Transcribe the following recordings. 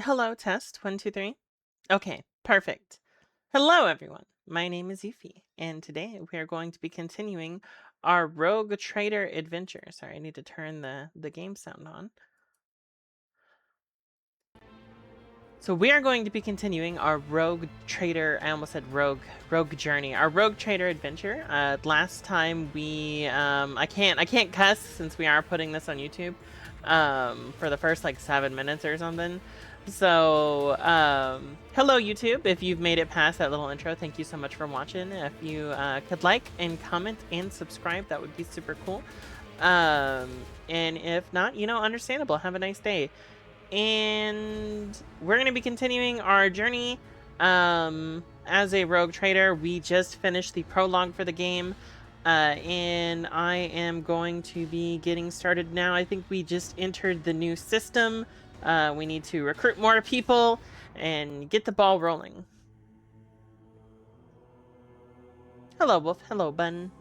Hello, test 1, 2, 3. Okay, perfect. Hello, everyone. My name is Yuffie, and today we are going to be continuing our Rogue Trader adventure. Sorry, I need to turn the game sound on. So we are going to be continuing our Rogue Trader. I almost said Rogue Journey. Our Rogue Trader adventure. Last time we I can't cuss since we are putting this on YouTube. For the first like 7 minutes or something. So hello YouTube. If you've made it past that little intro, thank you so much for watching. If you could like and comment and subscribe, that would be super cool. And if not, you know, understandable. Have a nice day. And we're going to be continuing our journey as a rogue trader. We just finished the prologue for the game, and I am going to be getting started now. I think we just entered the new system. We need to recruit more people and get the ball rolling. Hello, Wolf. Hello, Bun.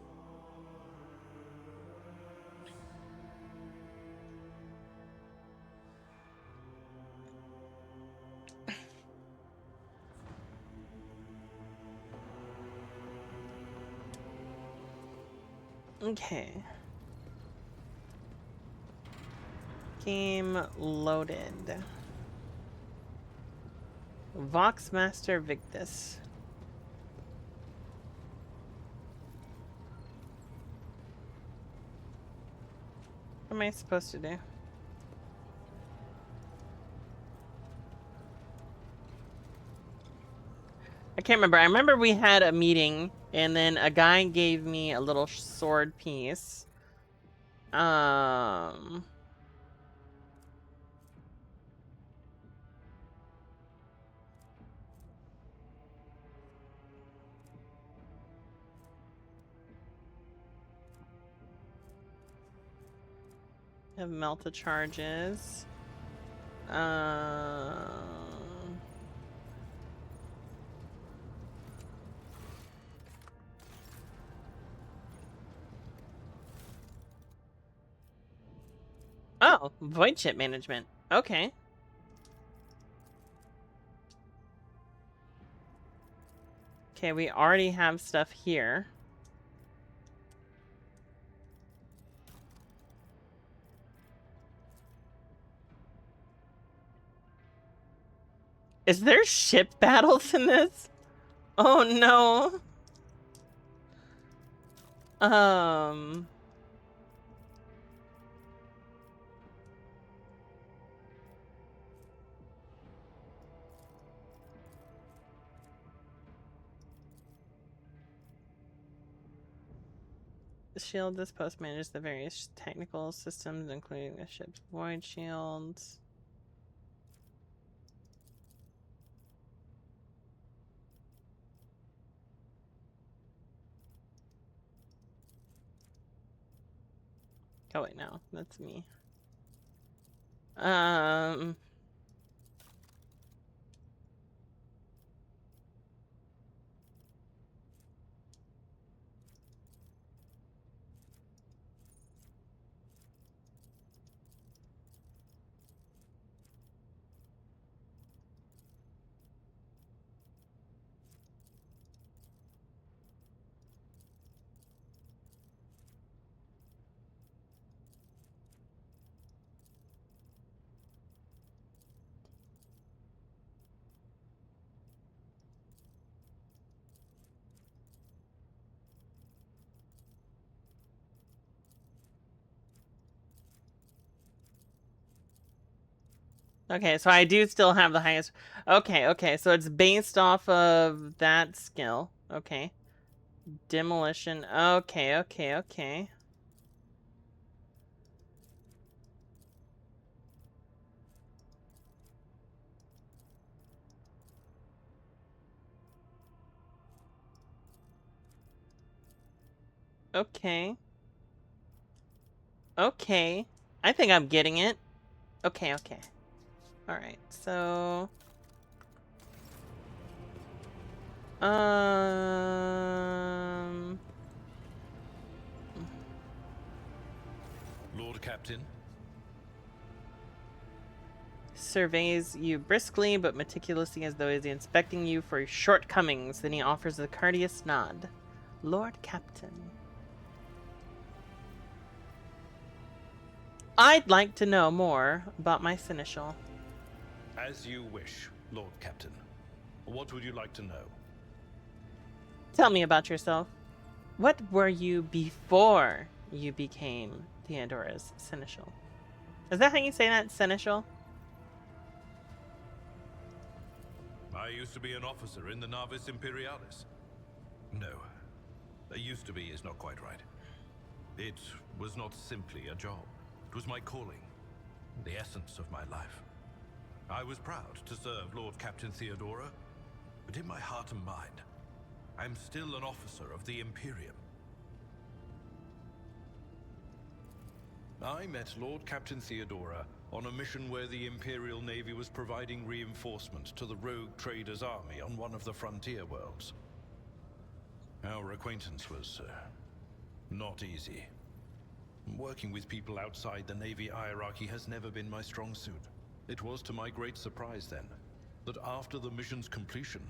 Okay. Game loaded. Voxmaster Victus. What am I supposed to do? I can't remember. I remember we had a meeting, and then a guy gave me a little sword piece. Have melta charges. Oh, void chip management. Okay. Okay, we already have stuff here. Is there ship battles in this? Oh no. Shield. This post manages the various technical systems, including the ship's void shields. Oh wait, no, that's me. Okay, so I do still have the highest. Okay, okay, so it's based off of that skill. Okay. Demolition. Okay, okay, okay. Okay. Okay. I think I'm getting it. Okay, okay. Alright, so... Lord Captain. Surveys you briskly but meticulously as though he's inspecting you for your shortcomings. Then he offers a courteous nod. Lord Captain. I'd like to know more about my seneschal. As you wish, Lord Captain. What would you like to know? Tell me about yourself. What were you before you became Theodora's seneschal? Is that how you say that, seneschal? I used to be an officer in the Navis Imperialis. No, used to be is not quite right. It was not simply a job. It was my calling, the essence of my life. I was proud to serve Lord Captain Theodora, but in my heart and mind, I'm still an officer of the Imperium. I met Lord Captain Theodora on a mission where the Imperial Navy was providing reinforcement to the rogue traders' army on one of the frontier worlds. Our acquaintance was not easy. Working with people outside the Navy hierarchy has never been my strong suit. It was to my great surprise then, that after the mission's completion,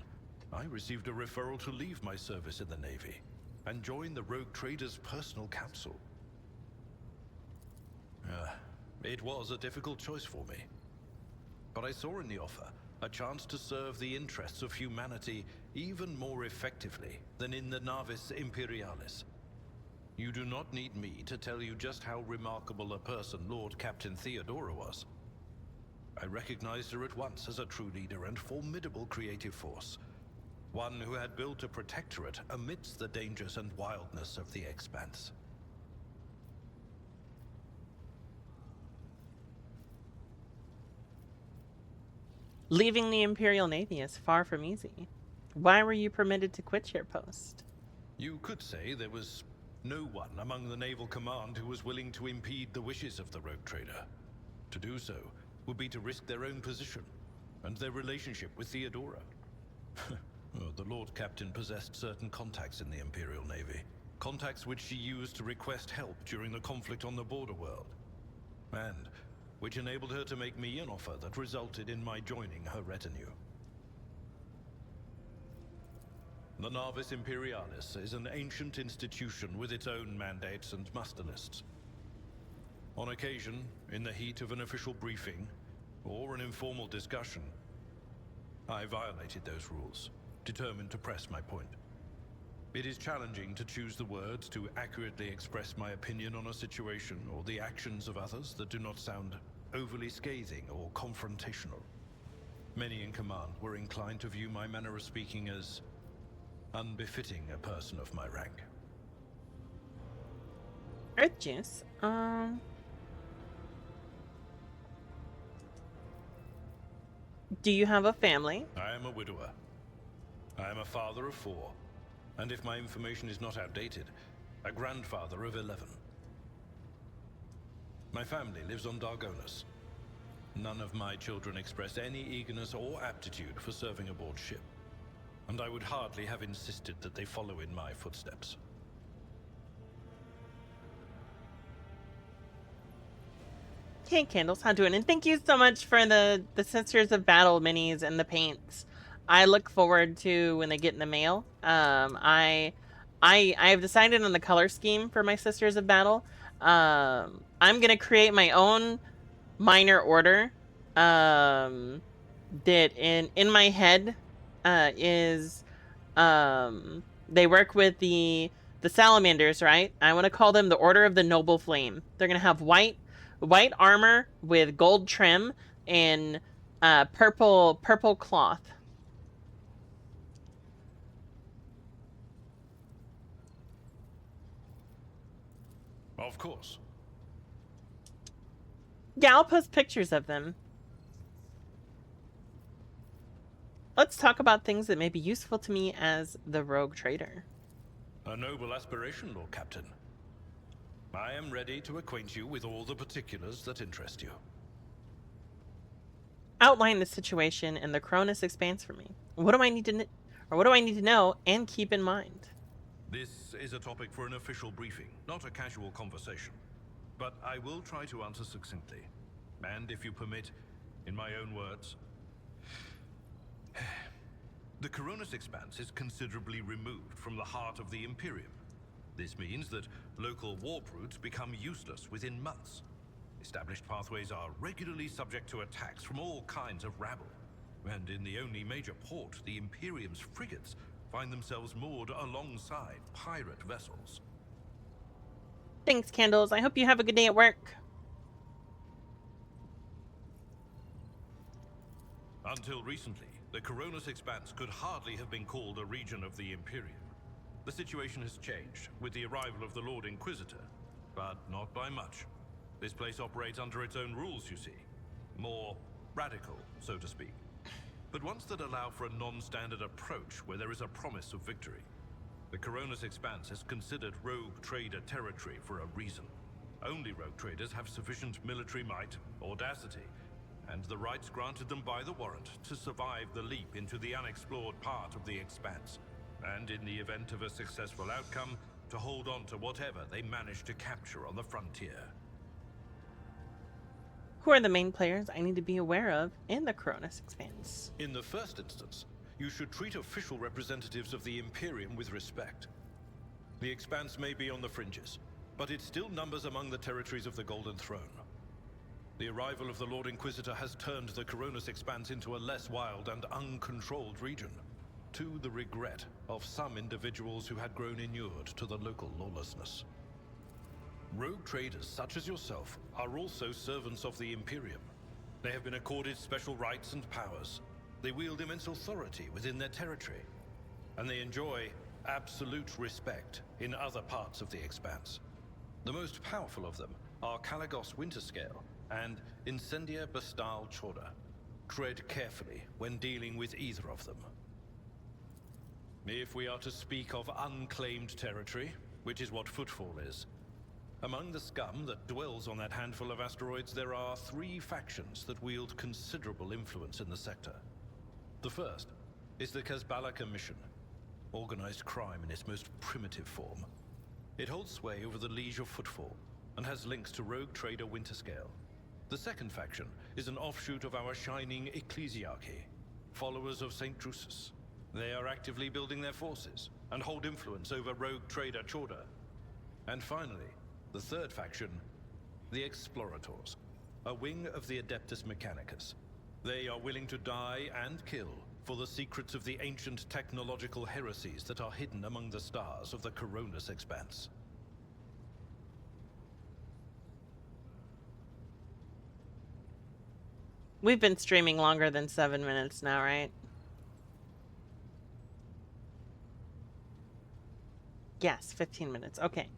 I received a referral to leave my service in the Navy and join the rogue traders' personal council. It was a difficult choice for me. But I saw in the offer a chance to serve the interests of humanity even more effectively than in the Navis Imperialis. You do not need me to tell you just how remarkable a person Lord Captain Theodora was. I recognized her at once as a true leader and formidable creative force. One who had built a protectorate amidst the dangers and wildness of the Expanse. Leaving the Imperial Navy is far from easy. Why were you permitted to quit your post? You could say there was no one among the naval command who was willing to impede the wishes of the rogue trader. To do so would be to risk their own position and their relationship with Theodora. The Lord Captain possessed certain contacts in the Imperial Navy. Contacts which she used to request help during the conflict on the border world. And which enabled her to make me an offer that resulted in my joining her retinue. The Navis Imperialis is an ancient institution with its own mandates and muster lists. On occasion, in the heat of an official briefing, or an informal discussion, I violated those rules, determined to press my point. It is challenging to choose the words to accurately express my opinion on a situation or the actions of others that do not sound overly scathing or confrontational. Many in command were inclined to view my manner of speaking as unbefitting a person of my rank. Earth juice. Do you have a family? I am a widower. I am a father of 4, and if my information is not outdated, a grandfather of 11. My family lives on Dargonus. None of my children express any eagerness or aptitude for serving aboard ship, and I would hardly have insisted that they follow in my footsteps. Hey Candles, how doing? And thank you so much for the Sisters of Battle minis and the paints. I look forward to when they get in the mail. I have decided on the color scheme for my Sisters of Battle. I'm gonna create my own minor order. That in my head is they work with the salamanders, right? I want to call them the Order of the Noble Flame. They're gonna have white armor with gold trim and purple cloth. Of course. Yeah, I'll post pictures of them. Let's talk about things that may be useful to me as the rogue trader. A noble aspiration, Lord Captain. I am ready to acquaint you with all the particulars that interest you. Outline the situation in the Cronus Expanse for me. What do I need to know and keep in mind? This is a topic for an official briefing, not a casual conversation. But I will try to answer succinctly. And if you permit, in my own words, the Coronis Expanse is considerably removed from the heart of the Imperium. This means that local warp routes become useless within months. Established pathways are regularly subject to attacks from all kinds of rabble. And in the only major port, the Imperium's frigates find themselves moored alongside pirate vessels. Thanks, Candles. I hope you have a good day at work. Until recently, the Coronis Expanse could hardly have been called a region of the Imperium. The situation has changed with the arrival of the Lord Inquisitor, but not by much. This place operates under its own rules, you see. More radical, so to speak. But ones that allow for a non-standard approach where there is a promise of victory. The Coronis Expanse is considered rogue trader territory for a reason. Only rogue traders have sufficient military might, audacity, and the rights granted them by the warrant to survive the leap into the unexplored part of the Expanse. And in the event of a successful outcome, to hold on to whatever they manage to capture on the frontier. Who are the main players I need to be aware of in the Cronus Expanse? In the first instance, you should treat official representatives of the Imperium with respect. The Expanse may be on the fringes, but it still numbers among the territories of the Golden Throne. The arrival of the Lord Inquisitor has turned the Coronis Expanse into a less wild and uncontrolled region, to the regret of some individuals who had grown inured to the local lawlessness. Rogue traders such as yourself are also servants of the Imperium. They have been accorded special rights and powers. They wield immense authority within their territory, and they enjoy absolute respect in other parts of the Expanse. The most powerful of them are Kalagos Winterscale and Incendia Bastal Chorda. Tread carefully when dealing with either of them. If we are to speak of unclaimed territory, which is what Footfall is, among the scum that dwells on that handful of asteroids, there are 3 factions that wield considerable influence in the sector. The first is the Kazbala Commission, organized crime in its most primitive form. It holds sway over the Liege of Footfall and has links to rogue trader Winterscale. The second faction is an offshoot of our shining ecclesiarchy, followers of St. Drusus. They are actively building their forces and hold influence over rogue trader Chorda. And finally, the third faction, the Explorators, a wing of the Adeptus Mechanicus. They are willing to die and kill for the secrets of the ancient technological heresies that are hidden among the stars of the Coronis Expanse. We've been streaming longer than 7 minutes now, right? Yes, 15 minutes. Okay.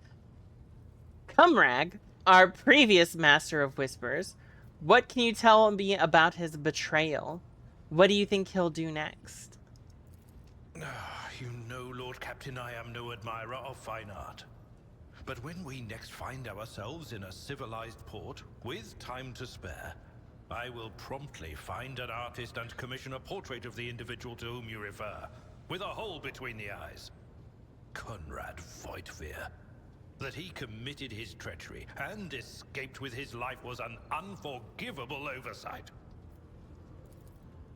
Cumrag, our previous Master of Whispers, what can you tell me about his betrayal? What do you think he'll do next? You know, Lord Captain, I am no admirer of fine art. But when we next find ourselves in a civilized port, with time to spare, I will promptly find an artist and commission a portrait of the individual to whom you refer, with a hole between the eyes. Conrad Voigtveer. That he committed his treachery and escaped with his life was an unforgivable oversight.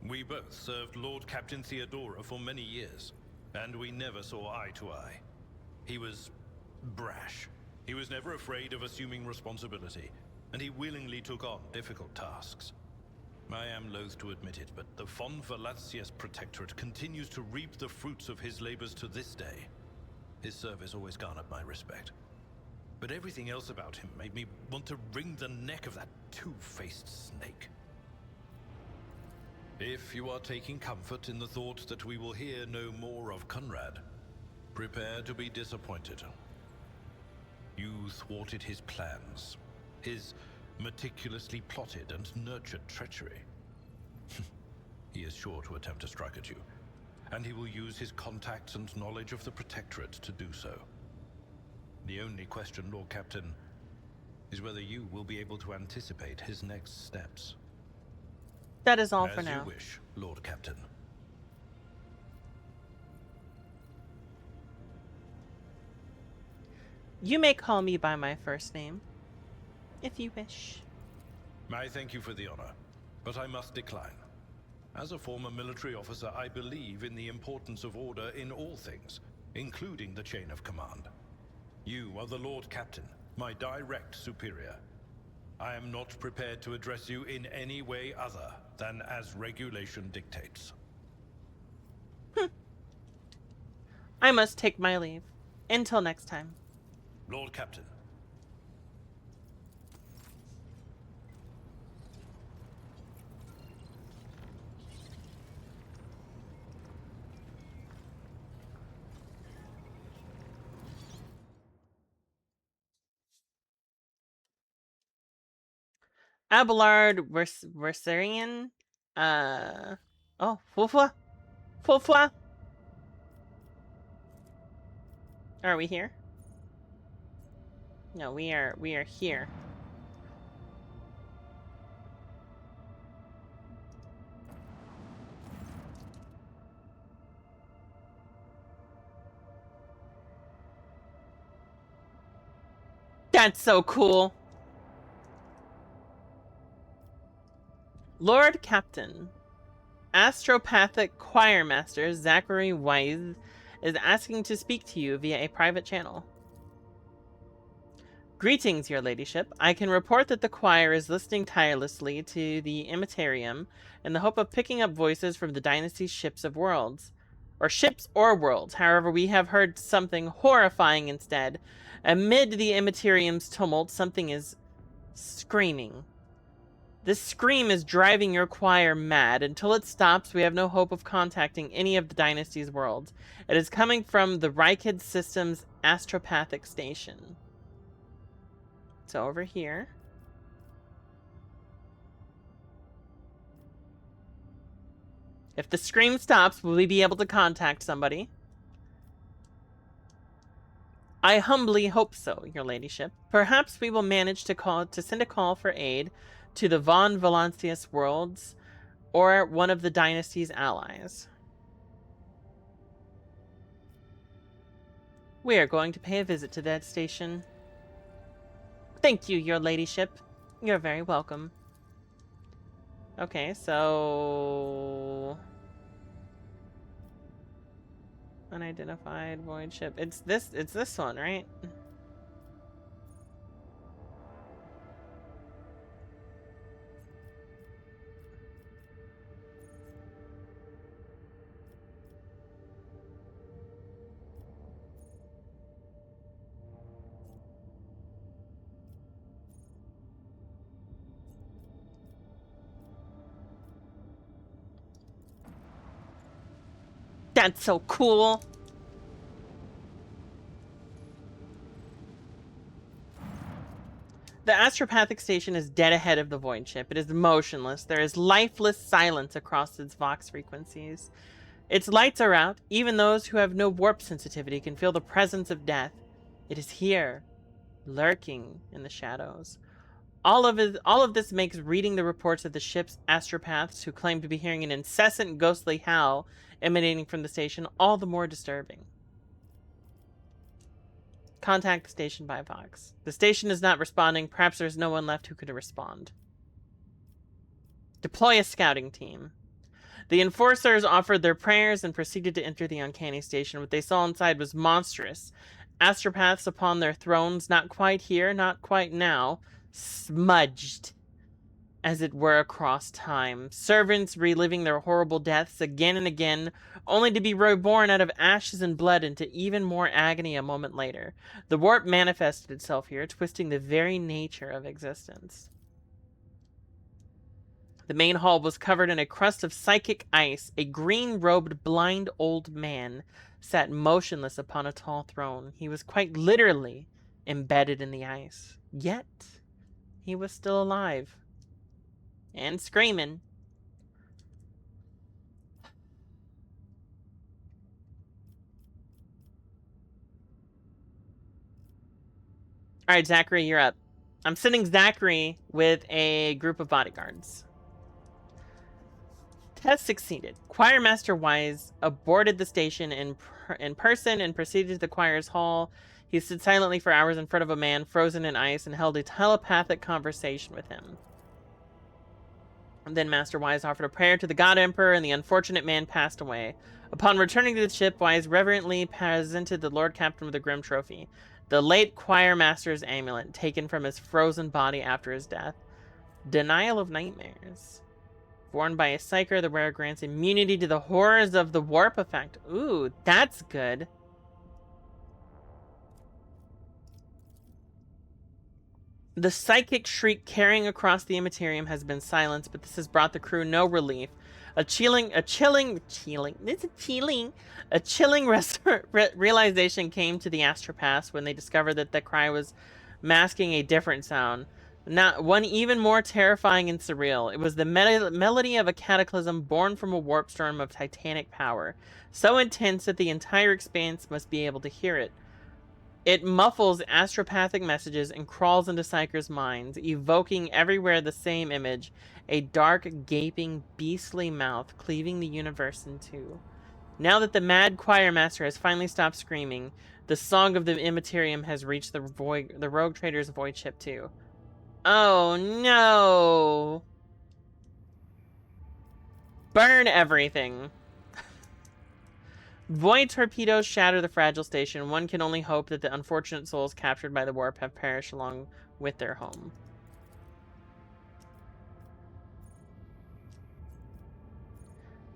We both served Lord Captain Theodora for many years, and we never saw eye to eye. He was brash. He was never afraid of assuming responsibility, and he willingly took on difficult tasks. I am loath to admit it, but the Von Velatius Protectorate continues to reap the fruits of his labors to this day. His service always garnered my respect. But everything else about him made me want to wring the neck of that two-faced snake. If you are taking comfort in the thought that we will hear no more of Conrad, prepare to be disappointed. You thwarted his plans, his meticulously plotted and nurtured treachery. He is sure to attempt to strike at you, and he will use his contacts and knowledge of the Protectorate to do so. The only question, Lord Captain, is whether you will be able to anticipate his next steps. That is all for As now. you wish, Lord Captain. You may call me by my first name, if you wish. I thank you for the honor, but I must decline. As a former military officer, I believe in the importance of order in all things, including the chain of command. You are the Lord Captain, my direct superior. I am not prepared to address you in any way other than as regulation dictates. I must take my leave. Until next time. Lord Captain. Abelard Versarian. Oh, Fufwa. Fufwa. Are we here? No, we are here. That's so cool. Lord Captain, Astropathic Choir Master Zachary Wythe is asking to speak to you via a private channel. Greetings, your ladyship. I can report that the choir is listening tirelessly to the Immaterium in the hope of picking up voices from the dynasty's ships of worlds. Or ships or worlds. However, we have heard something horrifying instead. Amid the Immaterium's tumult, something is screaming. This scream is driving your choir mad. Until it stops, we have no hope of contacting any of the dynasty's worlds. It is coming from the Rykid System's astropathic station. So over here. If the scream stops, will we be able to contact somebody? I humbly hope so, your ladyship. Perhaps we will manage to send a call for aid to the Von Valancius worlds or one of the dynasty's allies. We are going to pay a visit to that station. Thank you, your ladyship. You're very welcome. Okay, so... Unidentified void ship. It's this one, right? That's so cool. The astropathic station is dead ahead of the void ship. It is motionless. There is lifeless silence across its vox frequencies. Its lights are out. Even those who have no warp sensitivity can feel the presence of death. It is here, lurking in the shadows. All of this makes reading the reports of the ship's astropaths who claim to be hearing an incessant ghostly howl emanating from the station all the more disturbing. Contact the station by Vox. The station is not responding. Perhaps there's no one left who could respond. Deploy a scouting team. The enforcers offered their prayers and proceeded to enter the uncanny station. What they saw inside was monstrous. Astropaths upon their thrones, not quite here, not quite now, smudged, as it were, across time. Servants reliving their horrible deaths again and again, only to be reborn out of ashes and blood into even more agony a moment later. The warp manifested itself here, twisting the very nature of existence. The main hall was covered in a crust of psychic ice. A green-robed blind old man sat motionless upon a tall throne. He was quite literally embedded in the ice. Yet, he was still alive. And screaming. Alright, Zachary, you're up. I'm sending Zachary with a group of bodyguards. Test succeeded. Choirmaster Wise aborted the station in person and proceeded to the choir's hall. He stood silently for hours in front of a man frozen in ice and held a telepathic conversation with him. And then Master Wise offered a prayer to the God Emperor, and the unfortunate man passed away. Upon returning to the ship, Wise reverently presented the Lord Captain with a grim trophy. The late choirmaster's amulet, taken from his frozen body after his death. Denial of nightmares. Worn by a psyker, the wearer grants immunity to the horrors of the warp effect. Ooh, that's good. The psychic shriek carrying across the immaterium has been silenced, but this has brought the crew no relief. A chilling realization came to the astropaths when they discovered that the cry was masking a different sound. Not one even more terrifying and surreal. It was the melody of a cataclysm born from a warp storm of titanic power, so intense that the entire expanse must be able to hear it. It muffles astropathic messages and crawls into psychers' minds, evoking everywhere the same image, a dark, gaping, beastly mouth cleaving the universe in two. Now that the mad choirmaster has finally stopped screaming, the song of the immaterium has reached the rogue trader's void ship too. Oh no! Burn everything! Void torpedoes shatter the fragile station. One can only hope that the unfortunate souls captured by the warp have perished along with their home.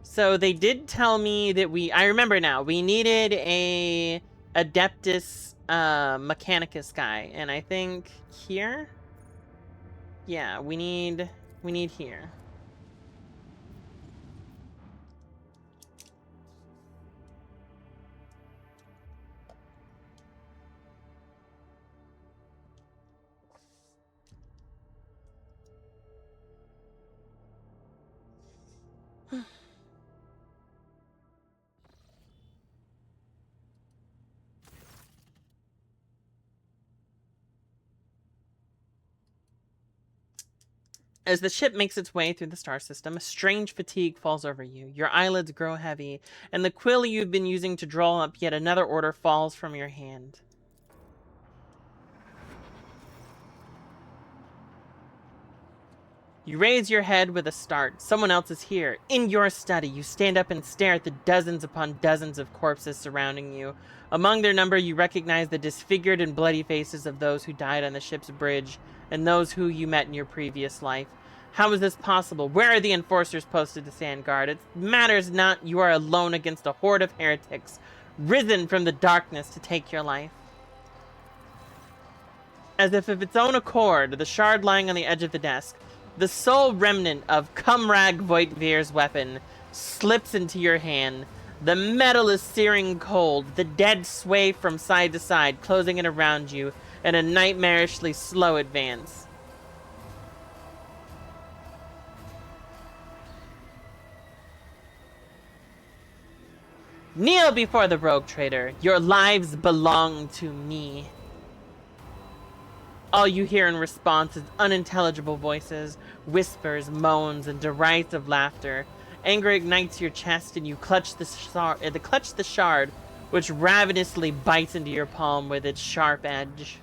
So they did tell me that I remember now, we needed a Adeptus Mechanicus guy, and I think here? Yeah, we need here. As the ship makes its way through the star system, a strange fatigue falls over you. Your eyelids grow heavy, and the quill you've been using to draw up yet another order falls from your hand. You raise your head with a start. Someone else is here. In your study, you stand up and stare at the dozens upon dozens of corpses surrounding you. Among their number, you recognize the disfigured and bloody faces of those who died on the ship's bridge, and those who you met in your previous life. How is this possible? Where are the enforcers posted to stand guard? It matters not. You are alone against a horde of heretics, risen from the darkness to take your life. As if of its own accord, the shard lying on the edge of the desk, the sole remnant of Comrade Voigtveer's weapon, slips into your hand. The metal is searing cold. The dead sway from side to side, closing in around you in a nightmarishly slow advance. Kneel before the rogue trader. Your lives belong to me. All you hear in response is unintelligible voices, whispers, moans, and derisive laughter. Anger ignites your chest, and you clutch the shard, which ravenously bites into your palm with its sharp edge.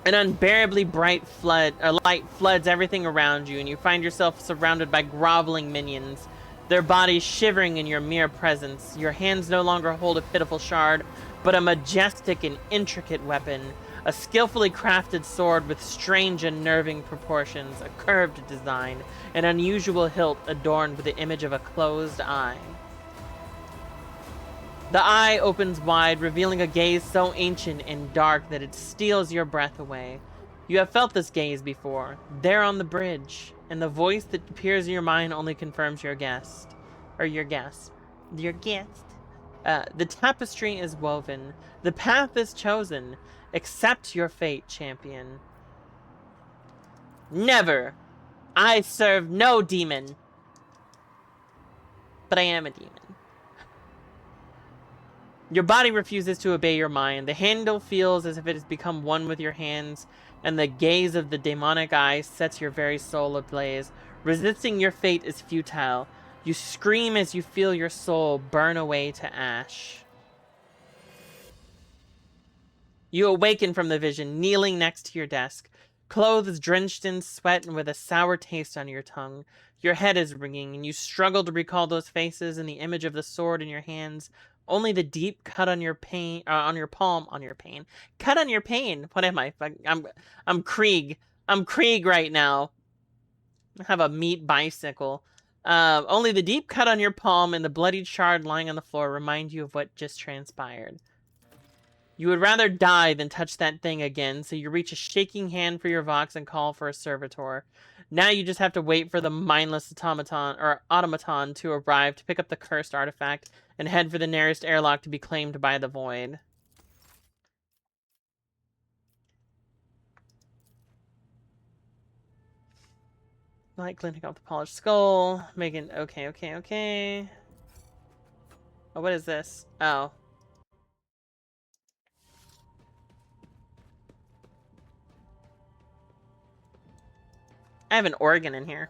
An unbearably bright light floods everything around you, and you find yourself surrounded by groveling minions, their bodies shivering in your mere presence. Your hands no longer hold a pitiful shard, but a majestic and intricate weapon, a skillfully crafted sword with strange unnerving proportions, a curved design, an unusual hilt adorned with the image of a closed eye. The eye opens wide, revealing a gaze so ancient and dark that it steals your breath away. You have felt this gaze before, there on the bridge, and the voice that appears in your mind only confirms your guess. Your guess. The tapestry is woven. The path is chosen. Accept your fate, champion. Never! I serve no demon. But I am a demon. Your body refuses to obey your mind. The handle feels as if it has become one with your hands, and the gaze of the demonic eye sets your very soul ablaze. Resisting your fate is futile. You scream as you feel your soul burn away to ash. You awaken from the vision, kneeling next to your desk, clothes drenched in sweat and with a sour taste on your tongue. Your head is ringing, and you struggle to recall those faces and the image of the sword in your hands. Only the deep cut on your pain, cut on your pain. What am I? I'm Krieg. I'm Krieg right now. I have a meat bicycle. Only the deep cut on your palm and the bloodied shard lying on the floor remind you of what just transpired. You would rather die than touch that thing again, so you reach a shaking hand for your Vox and call for a servitor. Now you just have to wait for the mindless automaton to arrive to pick up the cursed artifact and head for the nearest airlock to be claimed by the void. Light glinting off the polished skull. Making okay. Oh, what is this? Oh. I have an organ in here.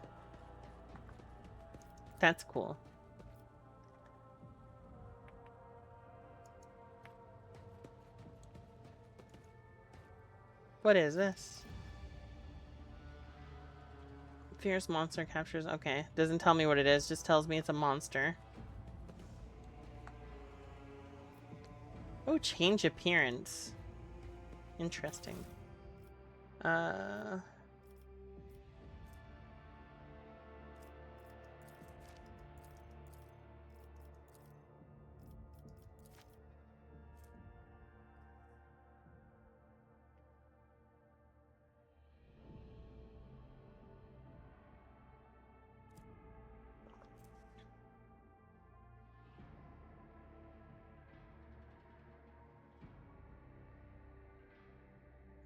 That's cool. What is this? Fierce monster captures. Okay. Doesn't tell me what it is, just tells me it's a monster. Oh, change appearance. Interesting.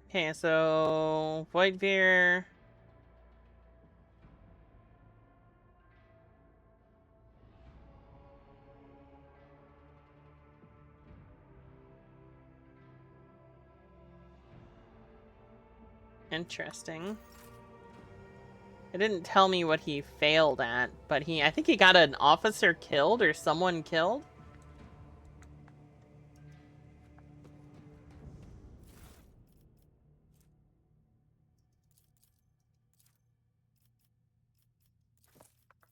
Okay, so Void Veer. Interesting. It didn't tell me what he failed at, but I think he got an officer killed or someone killed.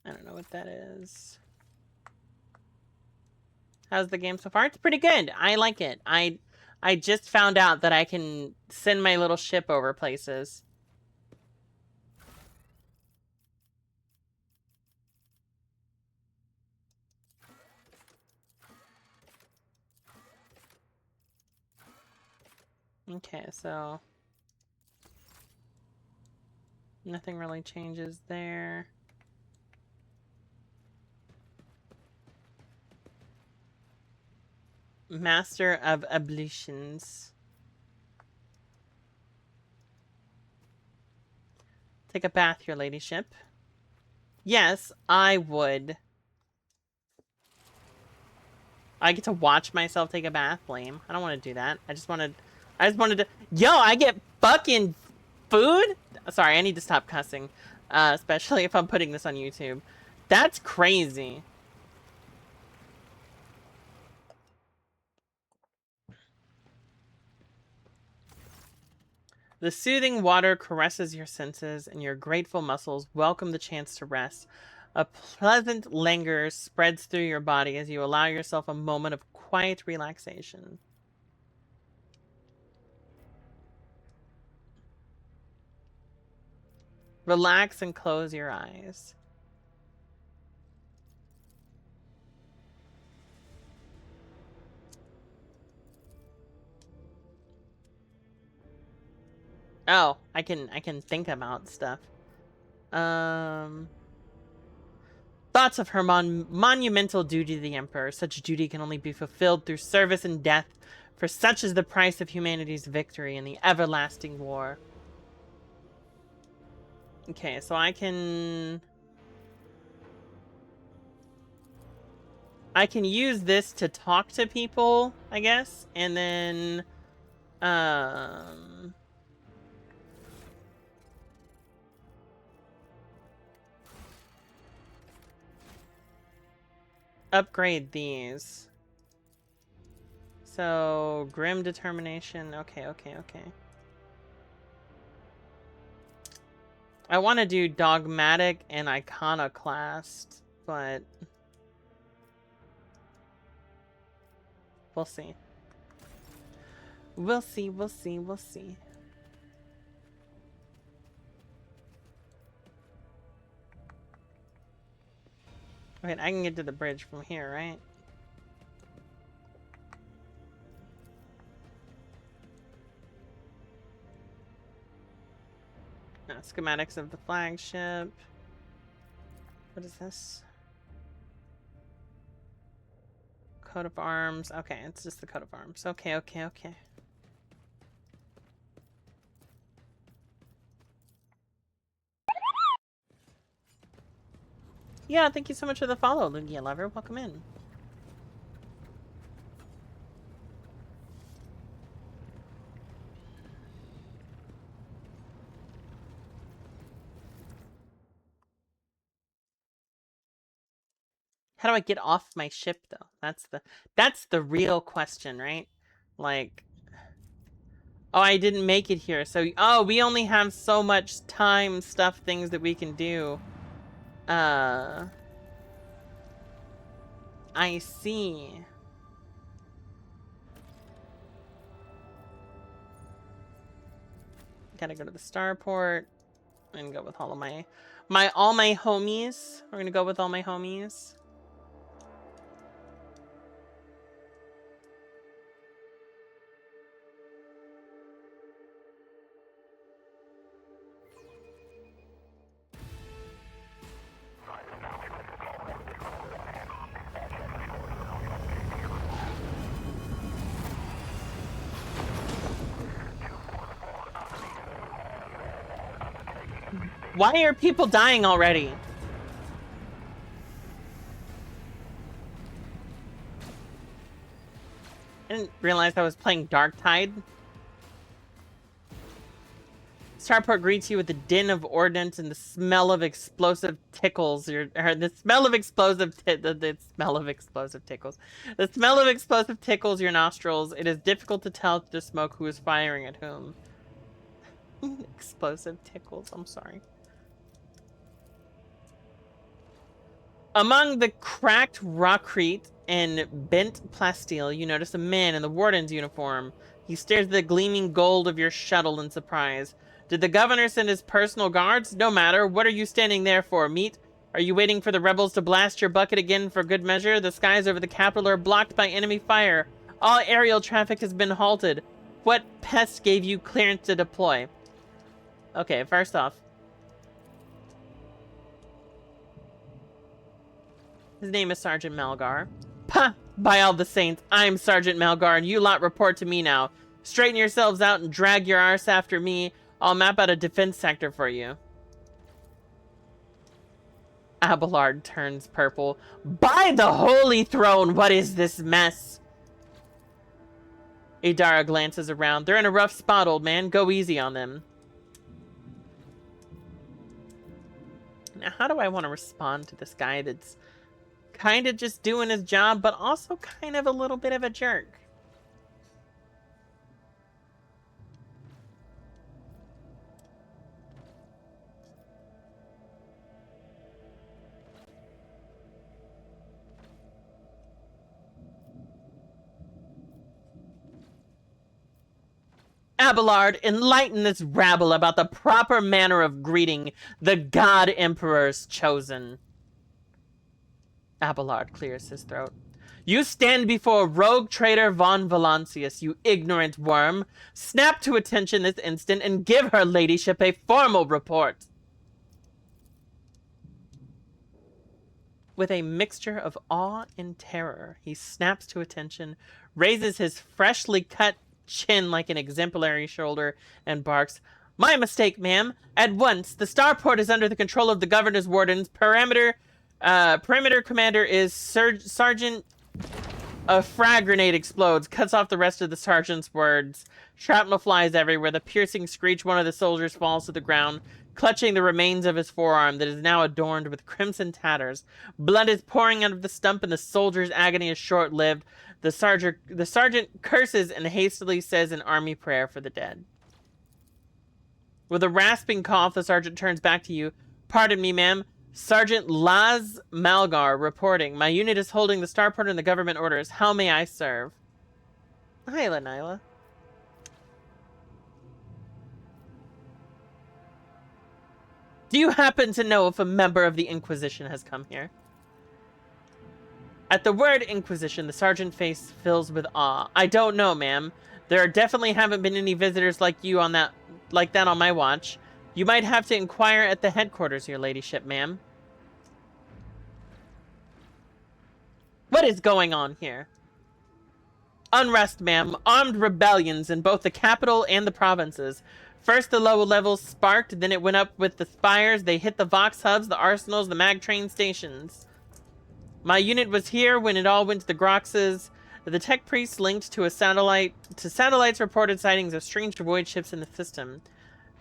I don't know what that is. How's the game so far? It's pretty good. I like it. I just found out that I can send my little ship over places. Okay, so nothing really changes there. Master of Ablutions. Take a bath, your ladyship. Yes, I would. I get to watch myself take a bath? Lame. I don't want to do that. I just wanted to... Yo, I get fucking food? Sorry, I need to stop cussing. Especially if I'm putting this on YouTube. That's crazy. The soothing water caresses your senses, and your grateful muscles welcome the chance to rest. A pleasant languor spreads through your body as you allow yourself a moment of quiet relaxation. Relax and close your eyes. Oh, I can think about stuff. Thoughts of her monumental duty to the Emperor. Such duty can only be fulfilled through service and death, for such is the price of humanity's victory in the everlasting war. Okay, so I can use this to talk to people, I guess, and then upgrade these. So, grim determination. Okay. I want to do dogmatic and iconoclast, but we'll see. We'll see. Wait, I can get to the bridge from here, right? Schematics of the flagship. What is this? Coat of arms. Okay, it's just the coat of arms. Okay. Yeah, thank you so much for the follow, Lugia Lover. Welcome in. How do I get off my ship, though? That's the real question, right? Like, oh, I didn't make it here. So, oh, we only have so much time, stuff, things that we can do. I see. Gotta go to the starport and go with all of my homies. We're gonna go with all my homies. Why are people dying already? I didn't realize I was playing Dark Tide. Starport greets you with the din of ordnance and the smell of explosive tickles. The smell of explosive tickles. The smell of explosive tickles your nostrils. It is difficult to tell through the smoke who is firing at whom. Explosive tickles. I'm sorry. Among the cracked rockcrete and bent plasteel, you notice a man in the warden's uniform. He stares at the gleaming gold of your shuttle in surprise. Did the governor send his personal guards? No matter. What are you standing there for, meat? Are you waiting for the rebels to blast your bucket again for good measure? The skies over the capital are blocked by enemy fire. All aerial traffic has been halted. What pest gave you clearance to deploy? Okay, first off, his name is Sergeant Malgar. Pah! By all the saints, I'm Sergeant Malgar, and you lot report to me now. Straighten yourselves out and drag your arse after me. I'll map out a defense sector for you. Abelard turns purple. By the Holy Throne, what is this mess? Adara glances around. They're in a rough spot, old man. Go easy on them. Now, how do I want to respond to this guy that's kind of just doing his job, but also kind of a little bit of a jerk? Abelard, enlighten this rabble about the proper manner of greeting the God Emperor's chosen. Abelard clears his throat. You stand before rogue traitor von Valancius, you ignorant worm. Snap to attention this instant and give her ladyship a formal report. With a mixture of awe and terror, he snaps to attention, raises his freshly cut chin like an exemplary shoulder, and barks, "My mistake, ma'am. At once, the starport is under the control of the governor's wardens. Perimeter commander is Sergeant..." A frag grenade explodes, cuts off the rest of the sergeant's words. Shrapnel flies everywhere. The piercing screech, one of the soldiers falls to the ground, clutching the remains of his forearm that is now adorned with crimson tatters. Blood is pouring out of the stump, and the soldier's agony is short-lived. The sergeant curses and hastily says an army prayer for the dead. With a rasping cough, the sergeant turns back to you. "Pardon me, ma'am. Sergeant Laz Malgar reporting. My unit is holding the starport and the government orders. How may I serve?" Hi, Nyla. Do you happen to know if a member of the Inquisition has come here? At the word Inquisition, the sergeant's face fills with awe. "I don't know, ma'am. There definitely haven't been any visitors like that on my watch. You might have to inquire at the headquarters, your ladyship, ma'am." What is going on here? Unrest, ma'am. Armed rebellions in both the capital and the provinces. First the lower levels sparked, then it went up with the spires. They hit the Vox hubs, the arsenals, the mag train stations. My unit was here when it all went to the Groxes. The tech priests linked to satellites reported sightings of strange void ships in the system.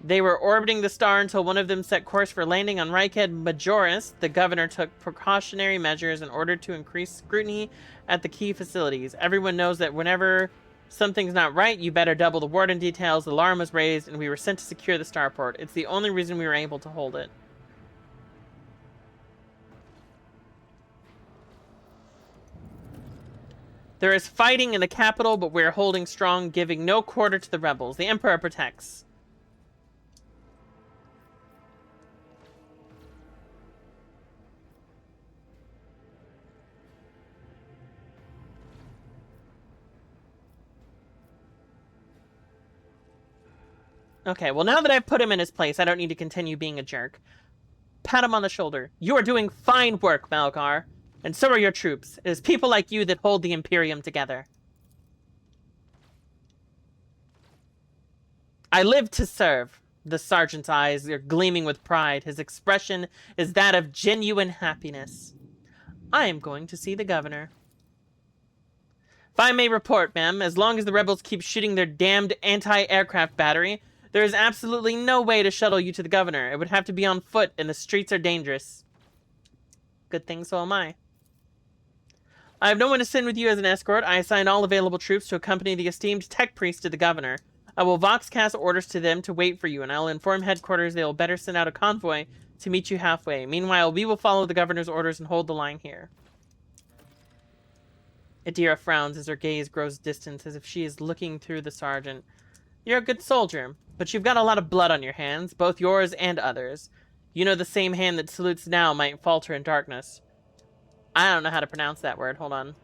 They were orbiting the star until one of them set course for landing on Reichhead Majoris. The governor took precautionary measures in order to increase scrutiny at the key facilities. Everyone knows that whenever something's not right, you better double the warden details. The alarm was raised, and we were sent to secure the starport. It's the only reason we were able to hold it. There is fighting in the capital, but we're holding strong, giving no quarter to the rebels. The Emperor protects. Okay, well, now that I've put him in his place, I don't need to continue being a jerk. Pat him on the shoulder. "You are doing fine work, Malgar. And so are your troops. It is people like you that hold the Imperium together." "I live to serve." The sergeant's eyes are gleaming with pride. His expression is that of genuine happiness. "I am going to see the governor." "If I may report, ma'am, as long as the rebels keep shooting their damned anti-aircraft battery, there is absolutely no way to shuttle you to the governor. It would have to be on foot, and the streets are dangerous." Good thing so am I. "I have no one to send with you as an escort. I assign all available troops to accompany the esteemed tech priest to the governor. I will voxcast orders to them to wait for you, and I will inform headquarters they will better send out a convoy to meet you halfway. Meanwhile, we will follow the governor's orders and hold the line here." Adira frowns as her gaze grows distant, as if she is looking through the sergeant. "You're a good soldier, but you've got a lot of blood on your hands, both yours and others. You know the same hand that salutes now might falter in darkness." I don't know how to pronounce that word. Hold on.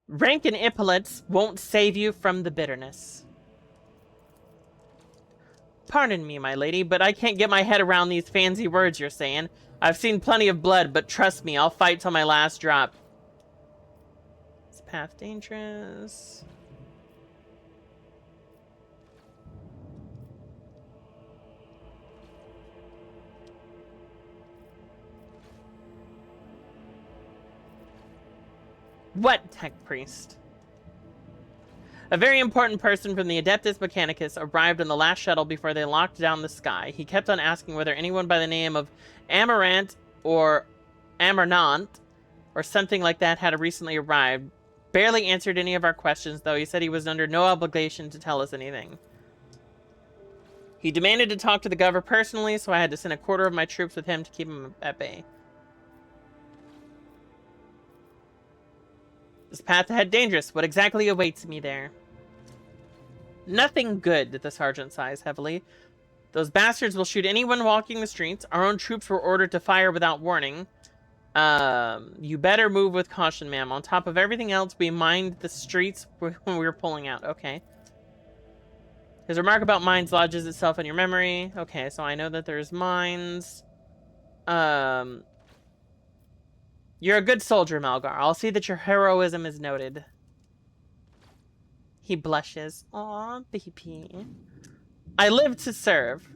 Rank and epaulets won't save you from the bitterness. "Pardon me, my lady, but I can't get my head around these fancy words you're saying. I've seen plenty of blood, but trust me, I'll fight till my last drop." Is path dangerous? What tech priest? "A very important person from the Adeptus Mechanicus arrived on the last shuttle before they locked down the sky. He kept on asking whether anyone by the name of Amarant or Amarnant or something like that had recently arrived. Barely answered any of our questions, though. He said he was under no obligation to tell us anything. He demanded to talk to the governor personally, so I had to send a quarter of my troops with him to keep him at bay. This path ahead dangerous. What exactly awaits me there?" Nothing good, the sergeant sighs heavily. Those bastards will shoot anyone walking the streets. Our own troops were ordered to fire without warning. You better move with caution, ma'am. On top of everything else, we mined the streets when we were pulling out. Okay. His remark about mines lodges itself in your memory. Okay, so I know that there's mines. You're a good soldier, Malgar. I'll see that your heroism is noted. He blushes. Aw, baby. I live to serve.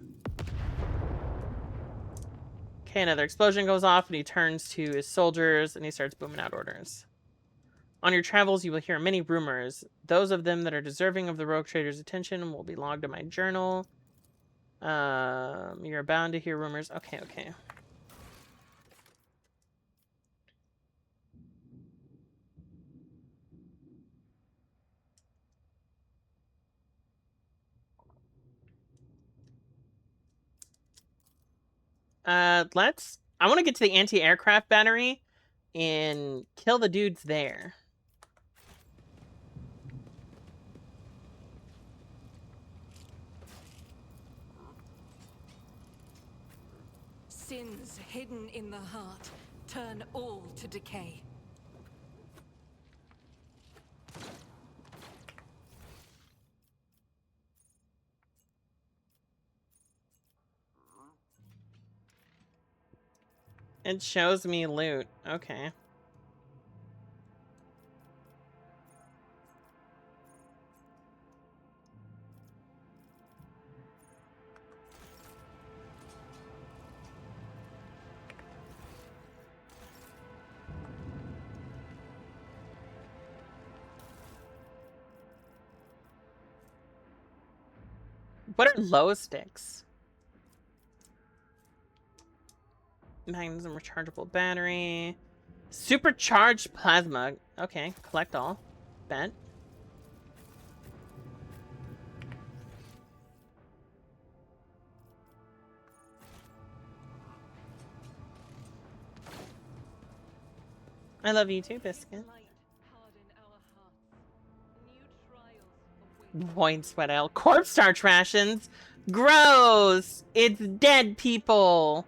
Okay, another explosion goes off, and he turns to his soldiers, and he starts booming out orders. On your travels, you will hear many rumors. Those of them that are deserving of the rogue trader's attention will be logged in my journal. You're bound to hear rumors. Okay, okay. I want to get to the anti-aircraft battery and kill the dudes there. Sins hidden in the heart turn all to decay. It shows me loot. Okay. What are low sticks? Magnesium rechargeable battery. Supercharged plasma. Okay, collect all. Bet. I love you too, Biscuit. Void sweat ale. Corpse starch rations. Gross! It's dead people.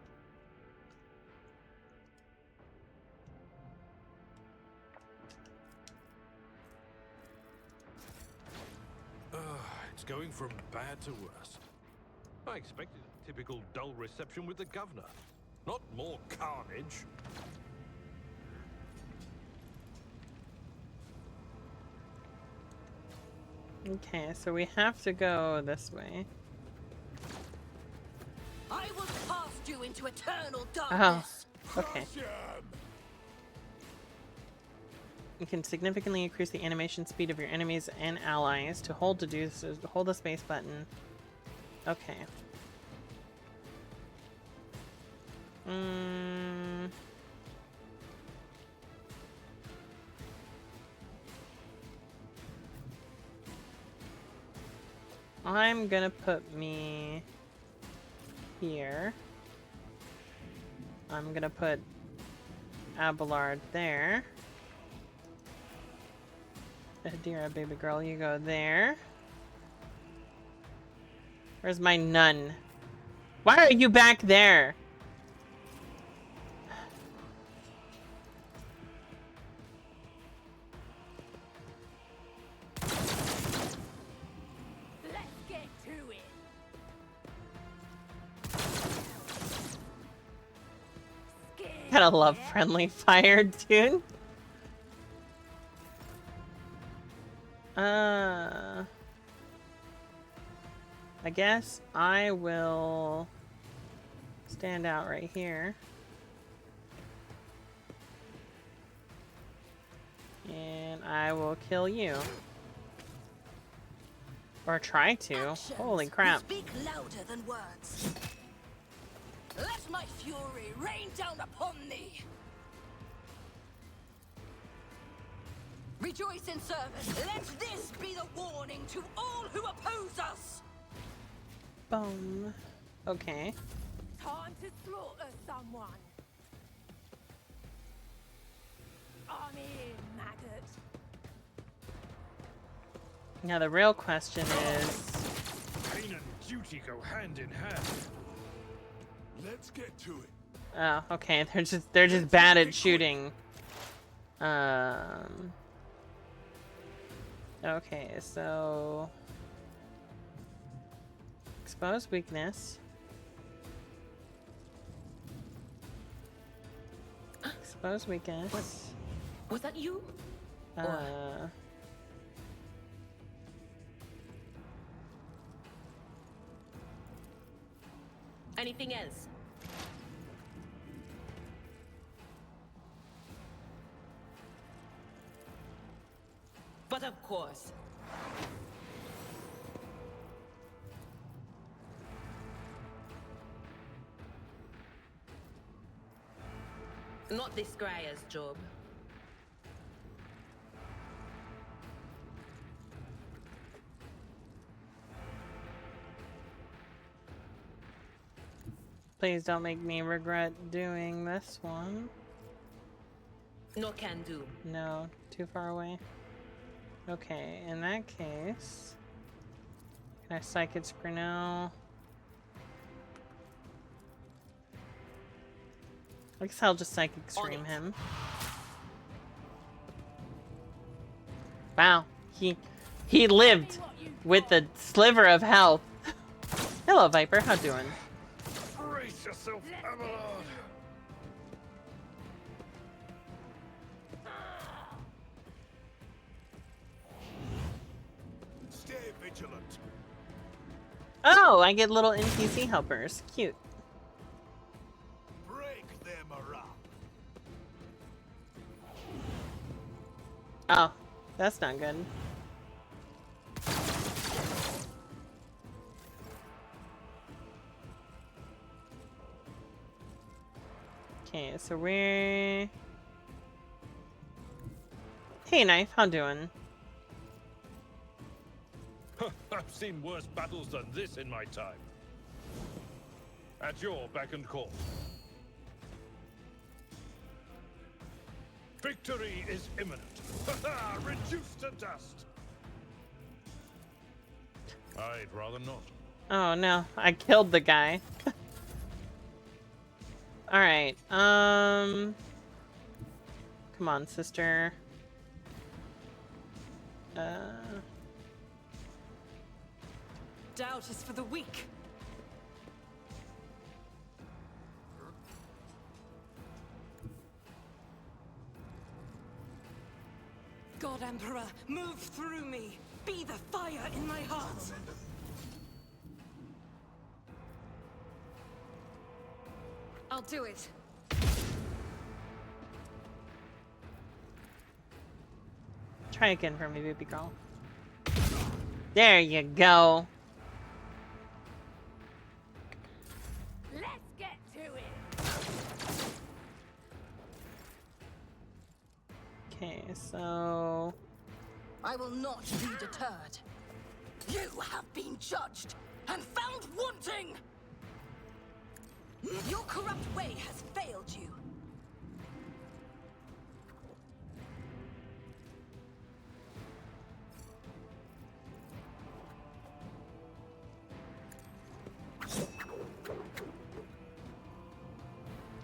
It's going from bad to worse. I expected a typical dull reception with the governor. Not more carnage. Okay, so we have to go this way. I will cast you into eternal darkness. Oh, okay. You can significantly increase the animation speed of your enemies and allies. To hold the space button. Okay. I'm gonna put me here. I'm gonna put Abelard there. Adira, baby girl, you go there. Where's my nun? Why are you back there? Let's get to it. Gotta love friendly fire, dude. I guess I will stand out right here. And I will kill you. Or try to. Actions Holy crap. speak louder than words. Let my fury rain down upon thee. Rejoice in service. Let this be the warning to all who oppose us. Boom. Okay. Time to slaughter someone. I'm in, maggot. Now the real question is, Pain and duty go hand in hand. Let's get to it. oh, okay, they're just bad at shooting. Okay, so expose weakness. Expose weakness. Was that you? Anything else? But of course. Not this Scryer's job. Please don't make me regret doing this one. No can do. No, too far away. Okay, in that case, can I Psychic Screw now? I guess I'll just Psychic Scream him. Wow, he lived with a sliver of health. Hello, Viper. How doing? Brace yourself, Abelard. Stay vigilant. Oh, I get little NPC helpers. Cute. Break their morale. Oh, that's not good. Okay, so we're... Hey, Knife, how doing? I've seen worse battles than this in my time. At your beck and call. Victory is imminent. Reduced to dust. I'd rather not. Oh no, I killed the guy. Alright, come on, sister. Doubt is for the weak. God Emperor, move through me. Be the fire in my heart. I'll do it. Try again for me, baby girl. There you go. Let's get to it. Okay, so... I will not be deterred. You have been judged and found wanting. Your corrupt way has failed you.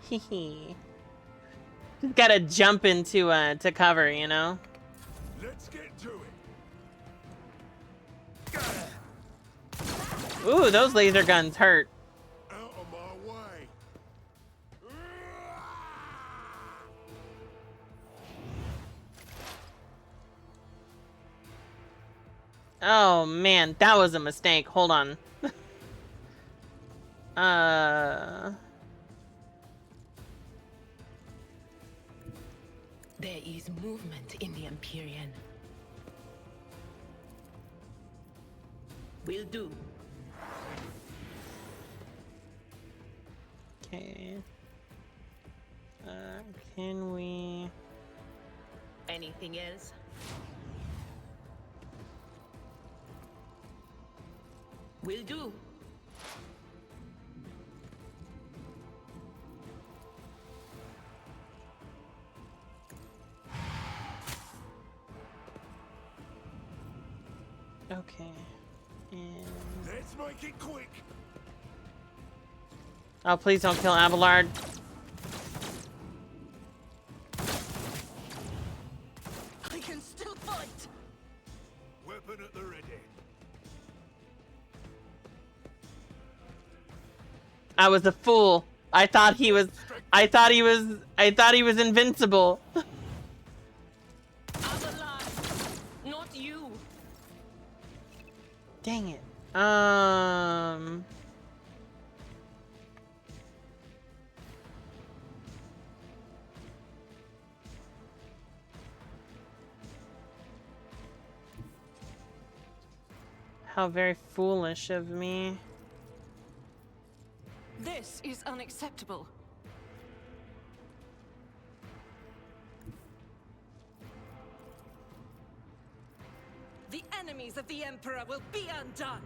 Hehe. Just gotta jump into to cover, you know? Let's get to it. Ooh, those laser guns hurt. Out of my way. Oh man, that was a mistake. Hold on. There is movement in the Empyrean. Will do. Okay. Can we... Anything else? Will do. Let's make it quick. Oh, please don't kill Abelard. I can still fight. Weapon at the ready. I was a fool. I thought he was invincible. I'm alive, not you. Dang it. How very foolish of me. This is unacceptable. The enemies of the Emperor will be undone.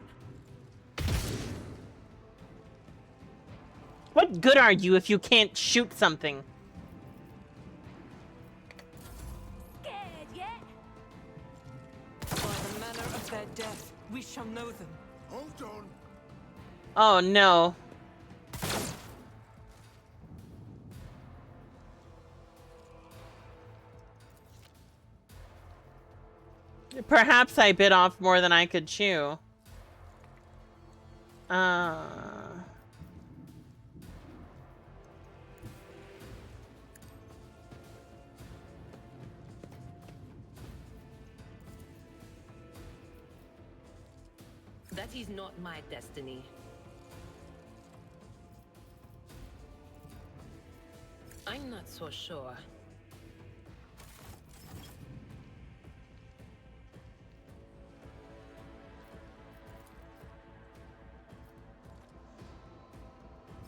What good are you if you can't shoot something? Scared yet? By the manner of their death, we shall know them. Hold on. Oh no. Perhaps I bit off more than I could chew. That is not my destiny. I'm not so sure.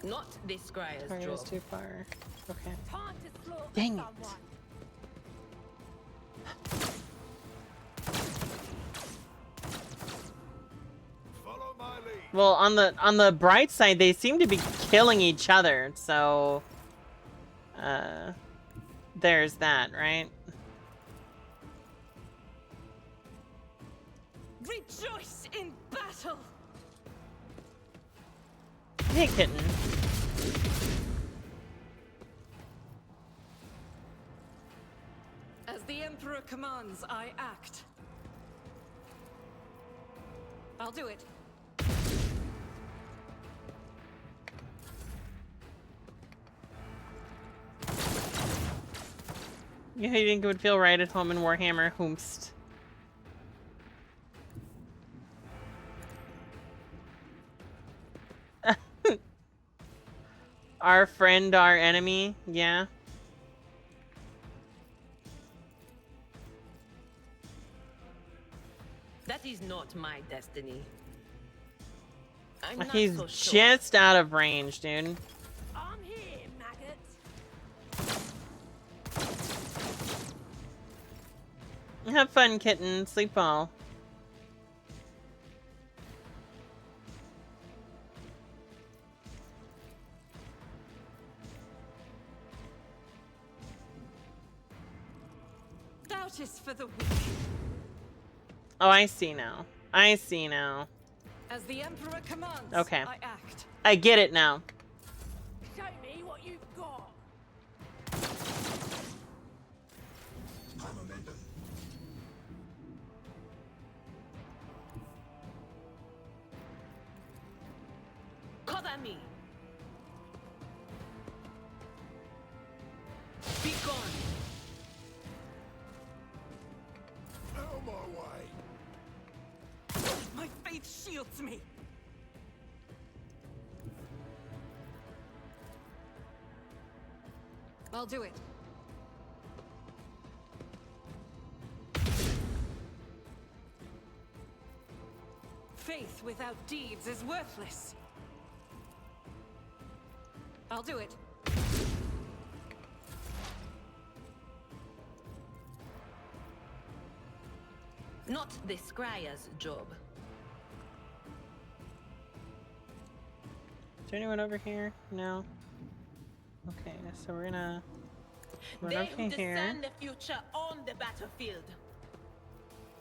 Not this Scryer's Sorry, it was job. too far. Okay. Time to slaughter Dang it. someone. Follow my lead. Well, on the bright side, they seem to be killing each other, so there's that, right? Rejoice in battle. Hey, kitten. As the Emperor commands, I act. I'll do it. You think it would feel right at home in Warhammer? Whomst. Our friend, our enemy, yeah. That is not my destiny. I'm not He's so sure. just out of range, dude. I'm here, maggot. Have fun, kitten. Sleep well. Doubt is for the weak. Oh, I see now. I see now. As the Emperor commands, Okay. I act. I get it now. Show me what you've got. Cover me. Be gone. Out of my way. My faith shields me. I'll do it. Faith without deeds is worthless. I'll do it. Not the Scryer's job. Is there anyone over here? No. Okay, so we're gonna run They over who here, discern the future on the battlefield.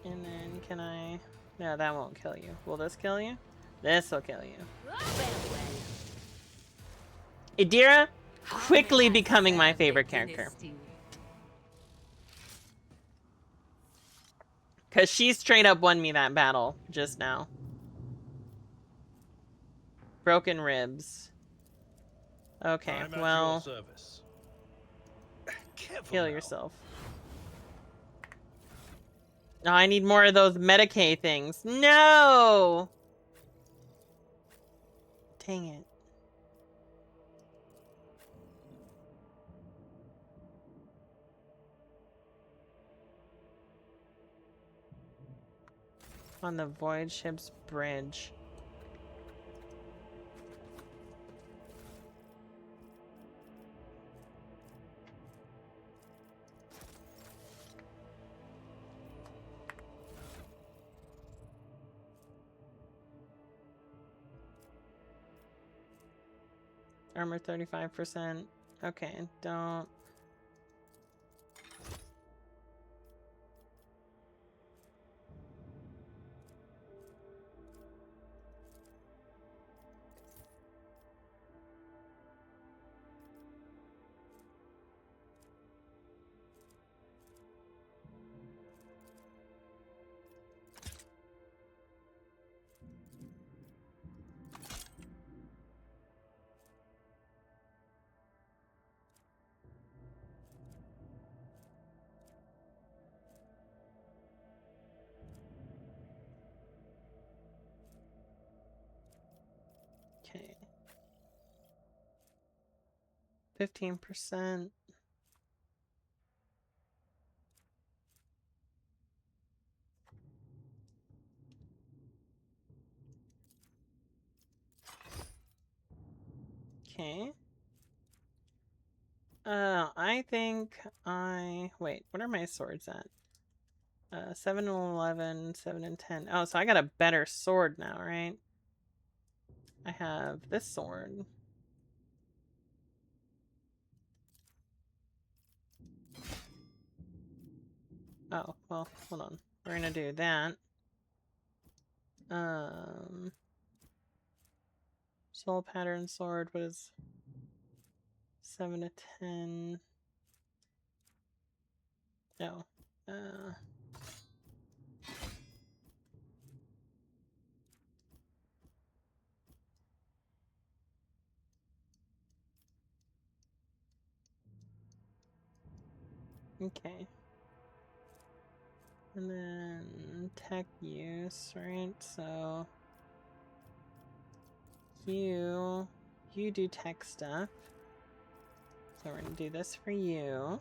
and then can I? No, that won't kill you. Will this kill you? This'll kill you. Farewell. Idira quickly Harmon has becoming my served the favorite character. dynasty. Because she straight up won me that battle just now. Broken ribs. Okay, I'm at your well, service. Careful kill now. yourself. Oh, I need more of those Medicaid things. No! Dang it. On the Void Ship's bridge. Armor 35%. Okay, don't. Okay. 15%. Okay. I think wait, what are my swords at? 7 and 11, 7 and 10. Oh, so I got a better sword now, right? I have this sword. Oh, well, hold on. We're gonna do that. Soul pattern sword was 7 to 10. No. Okay. And then tech use, right? So you do tech stuff. So we're gonna do this for you.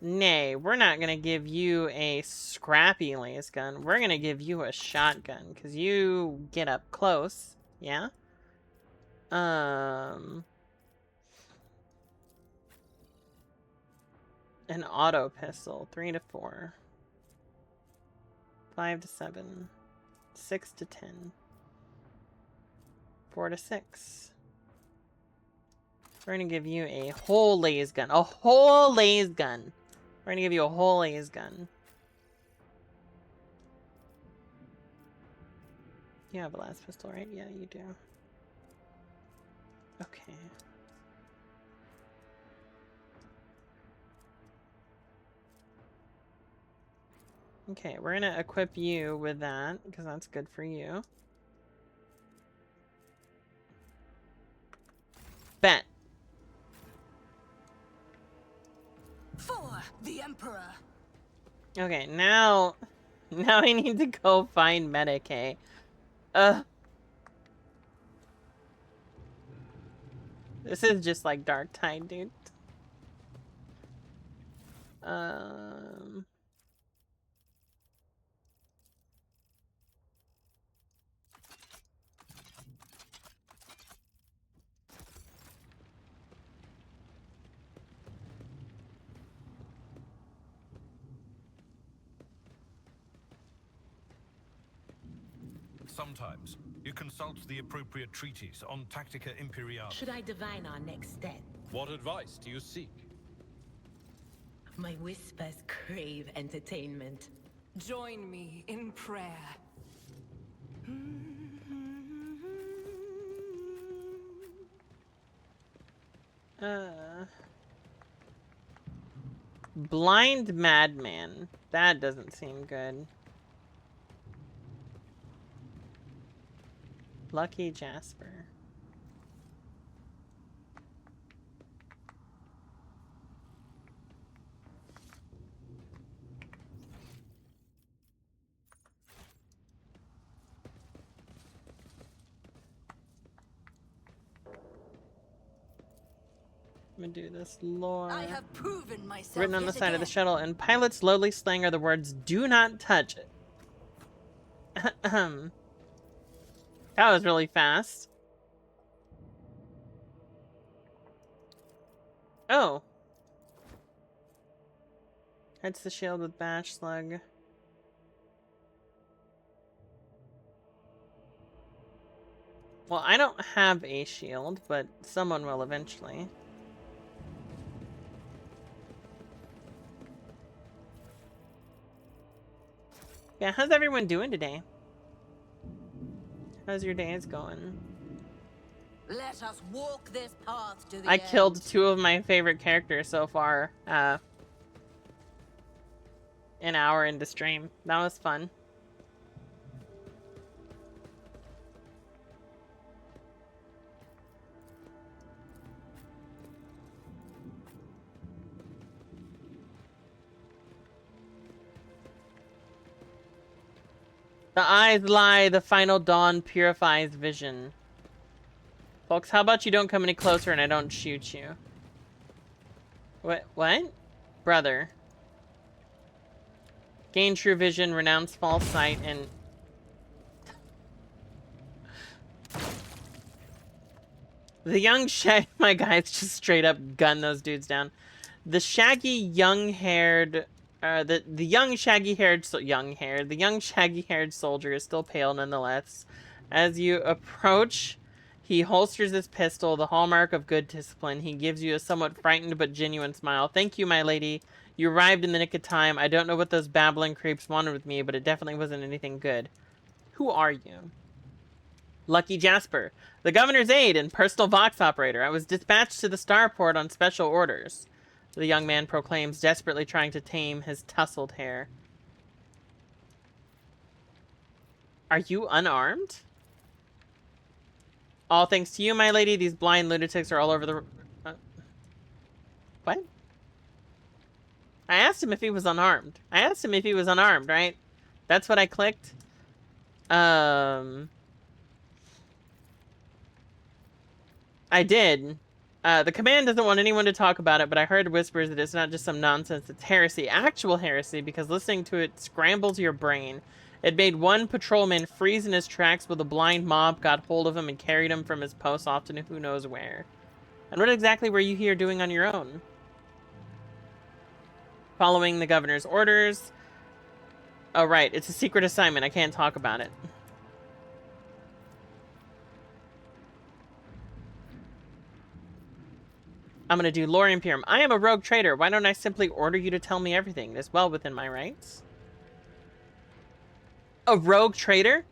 Nay, we're not gonna give you a scrappy laser gun. We're gonna give you a shotgun, because you get up close. Yeah? An auto pistol, 3 to 4. 5 to 7. 6 to 10. 4 to 6. We're gonna give you a whole laser gun. A whole laser gun! We're gonna give you a whole laser gun. You have a last pistol, right? Yeah, you do. Okay. Okay, we're gonna equip you with that, because that's good for you. Bet. For the Emperor. Okay, now I need to go find Medicaid. This is just like Dark Tide, dude. Sometimes you consult the appropriate treatise on Tactica Imperialis. Should I divine our next step? What advice do you seek? My whispers crave entertainment. Join me in prayer. Blind madman. That doesn't seem good. Lucky Jasper. I'm gonna do this lore. I have proven myself. Written on the yet side of the again. shuttle in Pilot's lowly slang are the words, "Do not touch it." That was really fast. Oh. That's the shield with bash slug. Well, I don't have a shield, but someone will eventually. Yeah, how's everyone doing today? How's your days going? Let us walk this path to the I end. killed 2 of my favorite characters so far, an hour into stream. That was fun. The eyes lie, the final dawn purifies vision. Folks, how about you don't come any closer and I don't shoot you? What? Brother. Gain true vision, renounce false sight, and... The young my guys just straight up gun those dudes down. The shaggy young-haired... the young shaggy-haired soldier is still pale nonetheless. As you approach, he holsters his pistol, the hallmark of good discipline. He gives you a somewhat frightened but genuine smile. "Thank you, my lady. You arrived in the nick of time. I don't know what those babbling creeps wanted with me, but it definitely wasn't anything good." Who are you? Lucky Jasper, the governor's aide and personal Vox operator. I was dispatched to the starport on special orders. The young man proclaims, desperately trying to tame his tousled hair. Are you unarmed? All thanks to you, my lady. These blind lunatics are all over the... What? I asked him if he was unarmed. Right? That's what I clicked. I did. The command doesn't want anyone to talk about it, but I heard whispers that it's not just some nonsense, it's heresy. Actual heresy, because listening to it scrambles your brain. It made one patrolman freeze in his tracks while the blind mob got hold of him and carried him from his post off to who knows where. And what exactly were you here doing on your own? Following the governor's orders. Oh, right. It's a secret assignment. I can't talk about it. I'm going to do Lore Imperium. I am a rogue trader. Why don't I simply order you to tell me everything? It is well within my rights. A rogue trader?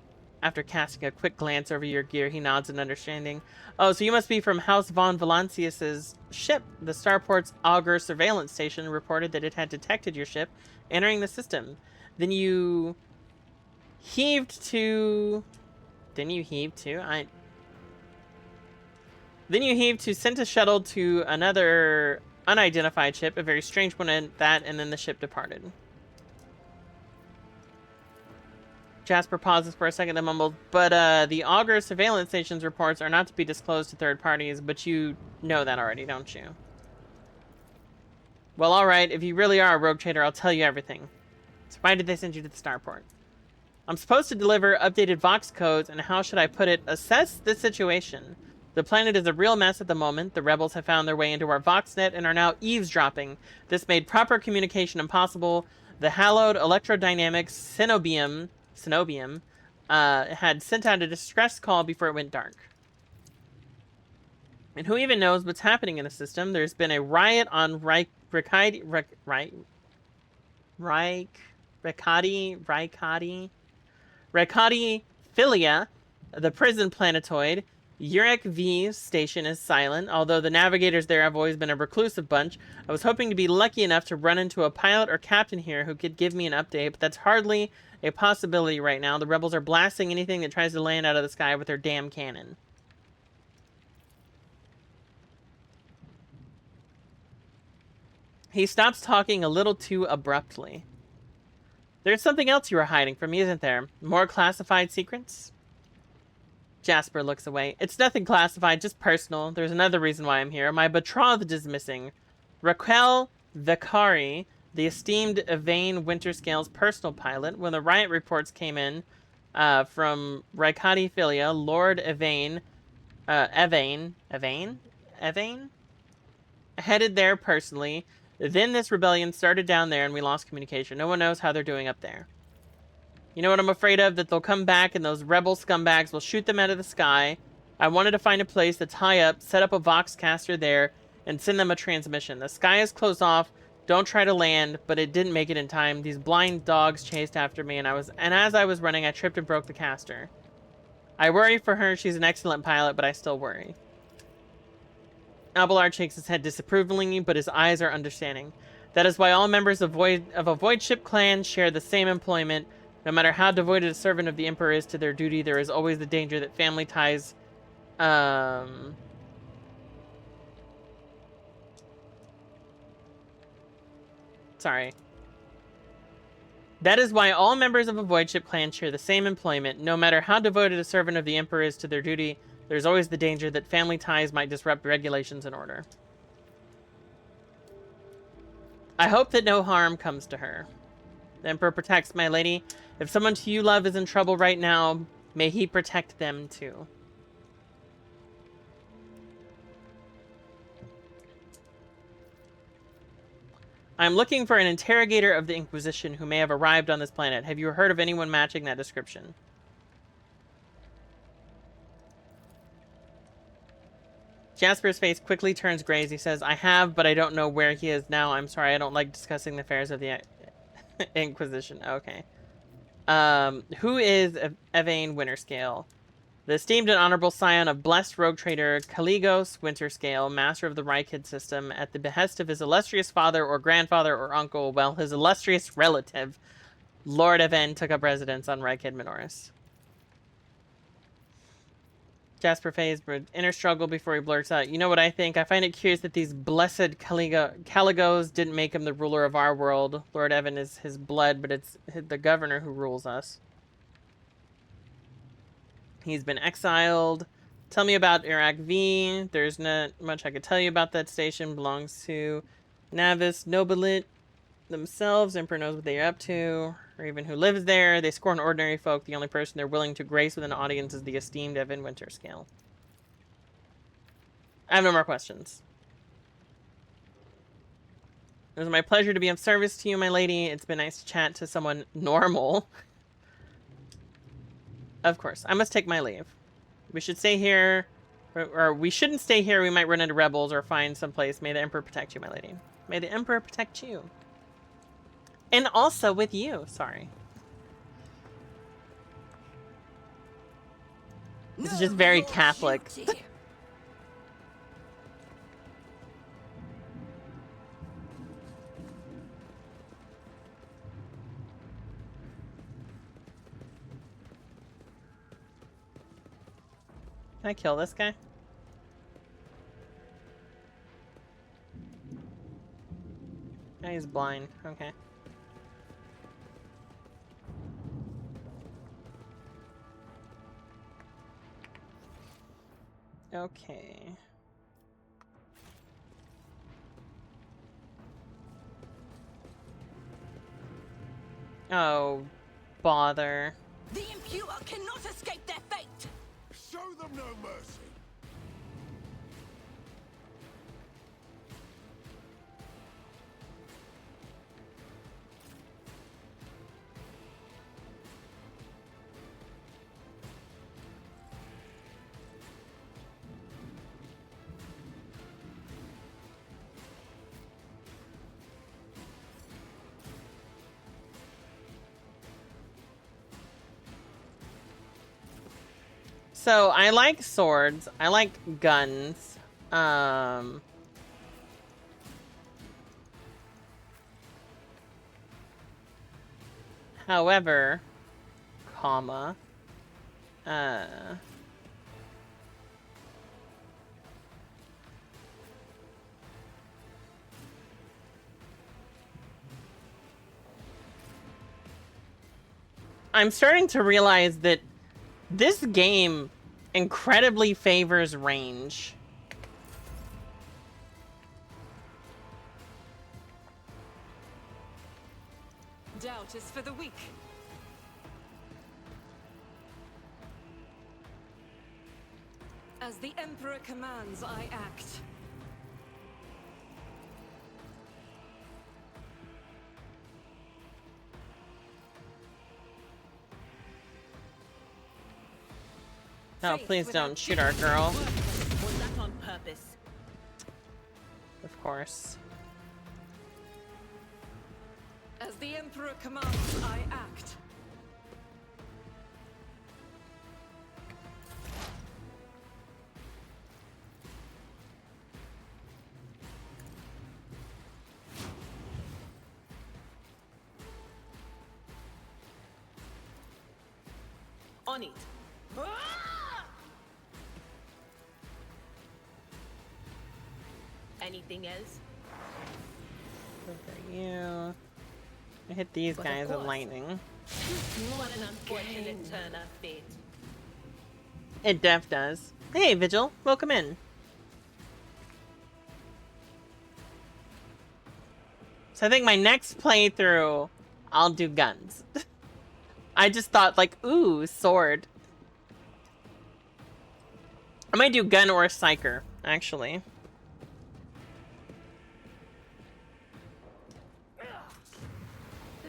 After casting a quick glance over your gear, he nods in understanding. Oh, so you must be from House von Valancius's ship. The starport's auger surveillance station reported that it had detected your ship entering the system. Then you heaved to... Then you heaved to... Then you heaved to send a shuttle to another unidentified ship, a very strange one at that, and then the ship departed. Jasper pauses for a second, then mumbled, but the auger surveillance station's reports are not to be disclosed to third parties, but you know that already, don't you? Well, alright, if you really are a rogue trader, I'll tell you everything. So why did they send you to the starport? I'm supposed to deliver updated Vox codes, and how should I put it? Assess the situation. The planet is a real mess at the moment. The rebels have found their way into our VoxNet and are now eavesdropping. This made proper communication impossible. The hallowed electrodynamics Cenobium had sent out a distress call before it went dark. And who even knows what's happening in the system? There's been a riot on Rakati Philia, the prison planetoid. Urek V station is silent, although the navigators there have always been a reclusive bunch. I was hoping to be lucky enough to run into a pilot or captain here who could give me an update, but that's hardly a possibility right now. The rebels are blasting anything that tries to land out of the sky with their damn cannon. He stops talking a little too abruptly. There's something else you are hiding from me, isn't there? More classified secrets? Jasper looks away. It's nothing classified, just personal. There's another reason why I'm here. My betrothed is missing. Raquel Vicari, the esteemed Evane Winterscale's personal pilot. When the riot reports came in from Raikati Philia, Lord Evane, headed there personally. Then this rebellion started down there and we lost communication. No one knows how they're doing up there. You know what I'm afraid of? That they'll come back and those rebel scumbags will shoot them out of the sky. I wanted to find a place that's high up, set up a Voxcaster there, and send them a transmission. The sky is closed off. Don't try to land, but it didn't make it in time. These blind dogs chased after me, and as I was running, I tripped and broke the caster. I worry for her. She's an excellent pilot, but I still worry. Abelard shakes his head disapprovingly, but his eyes are understanding. That is why all members of a Void Ship clan share the same employment. No matter how devoted a servant of the Emperor is to their duty, there is always the danger that family ties... Sorry. That is why all members of a Void Ship clan share the same employment. No matter how devoted a servant of the Emperor is to their duty, there's always the danger that family ties might disrupt regulations and order. I hope that no harm comes to her. The Emperor protects my lady. If someone you love is in trouble right now, may he protect them too. I'm looking for an interrogator of the Inquisition who may have arrived on this planet. Have you heard of anyone matching that description? Jasper's face quickly turns gray as he says, I have, but I don't know where he is now. I'm sorry, I don't like discussing the affairs of the Inquisition. Okay. Who is Evane Winterscale? The esteemed and honorable scion of blessed rogue trader Caligos Winterscale, master of the Rykid system, at the behest of his illustrious father or grandfather or uncle, well, his illustrious relative, Lord Evane, took up residence on Rykid Minoris. Jasper phased inner struggle before he blurts out, you know what I think? I find it curious that these blessed Caligos didn't make him the ruler of our world. Lord Evan is his blood, but it's the governor who rules us. He's been exiled. Tell me about Iraq V. There's not much I could tell you about that station. Belongs to Navis Nobilit themselves. Emperor knows what they're up to, or even who lives there. They scorn ordinary folk. The only person they're willing to grace with an audience is the esteemed Evan Winterscale. I have no more questions. It was my pleasure to be of service to you, my lady. It's been nice to chat to someone normal. Of course. I must take my leave. We should stay here, or we shouldn't stay here. We might run into rebels or find someplace. May the Emperor protect you, my lady. May the Emperor protect you. And also with you. Sorry. This is just very Catholic. Can I kill this guy? Oh, he's blind. Okay. Okay. Oh, bother. The impure cannot escape their fate. Show them no mercy. So I like swords. I like guns. However, comma, I'm starting to realize that this game incredibly favors range. Doubt is for the weak. As the Emperor commands, I act. No, Faith please without don't shoot our girl. Was that on purpose? Of course. As the Emperor commands, I act. On it. Anything else? Good for you. I hit these But of guys with course. lightning. What an unfortunate turn of fate. It def does. Hey, Vigil, welcome in. So I think my next playthrough, I'll do guns. I just thought like, ooh, sword. I might do gun or psyker, actually.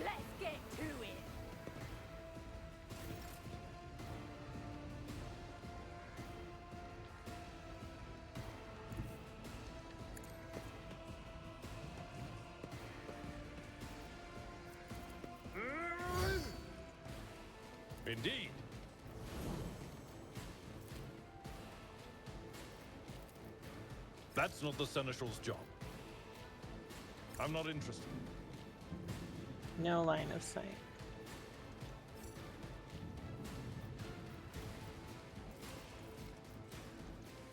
Let's get to it. Indeed. That's not the Seneschal's job. I'm not interested. No line of sight.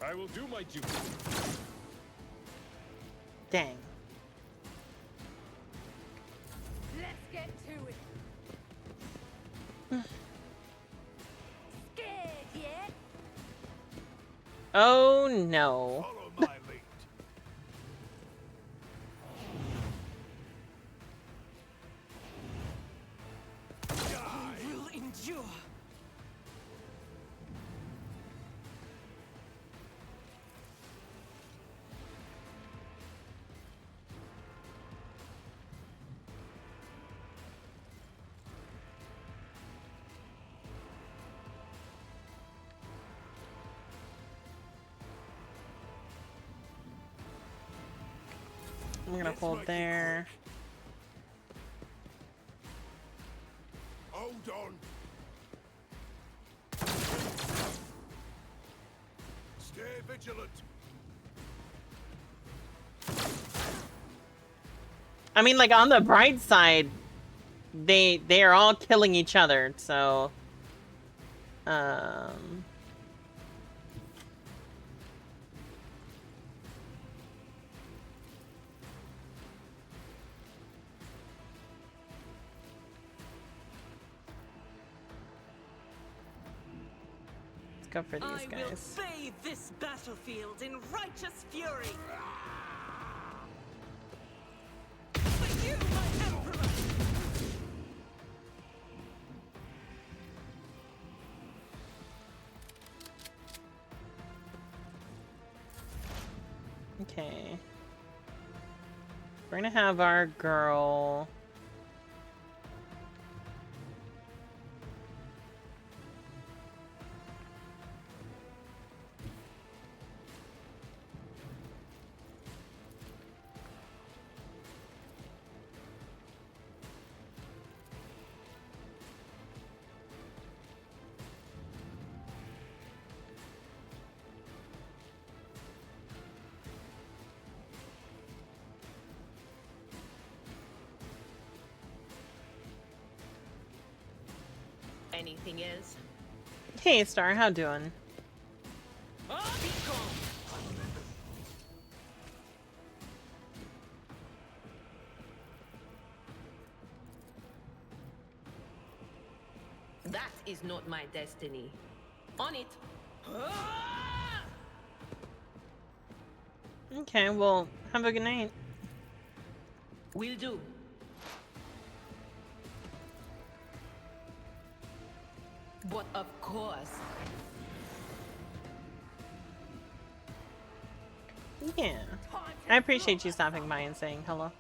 I will do my duty. Dang. Let's get to it. Scared yet? Oh no. Follow my lead. We will endure. I'm gonna Let's hold make it there. Hold on. Stay vigilant. I mean, like, on the bright side, they are all killing each other, so let's go for these I will guys. bathe this battlefield in righteous fury. For you, my Emperor! Okay. We're gonna have our girl. Anything else? Hey, Star, how doing? Be gone. That is not my destiny. On it. Okay, well, have a good night. Will do. But of course. Yeah. I appreciate you stopping by and saying hello.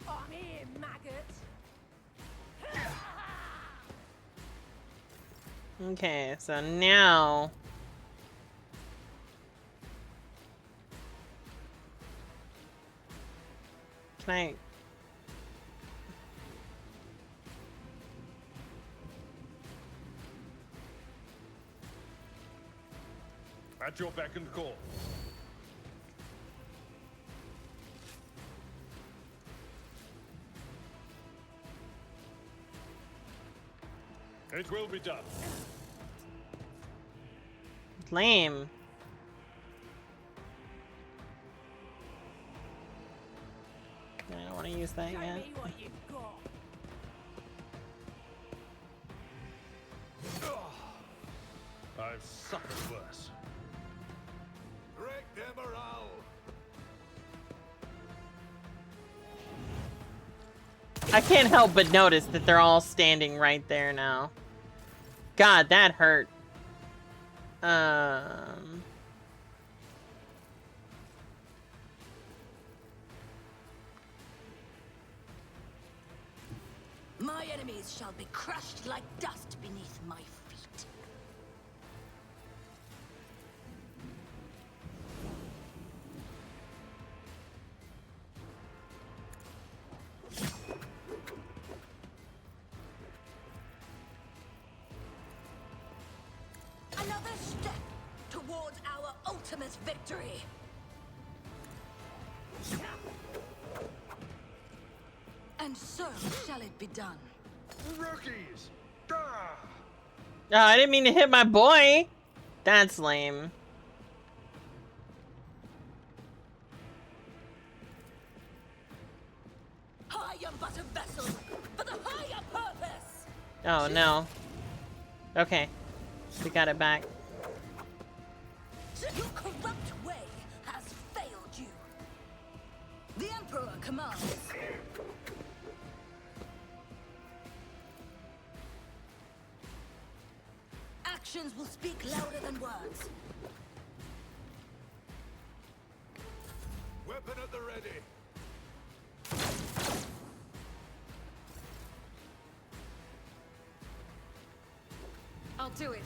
I'm here, maggot. Okay, so now... Can I... At your beck and call. It will be done. Lame. I don't want to use that Show yet. me what you've got. I've suffered worse. Break their morale. I can't help but notice that they're all standing right there now. God, that hurt. My enemies shall be crushed like dust beneath my feet. Another step towards our ultimate victory. And so shall it be done. Rookies! Ah! Oh, I didn't mean to hit my boy. That's lame. I am but a vessel for the higher purpose. Oh, no. Okay. We got it back. Your corrupt way has failed you. The Emperor commands. Actions will speak louder than words. Weapon at the ready. I'll do it.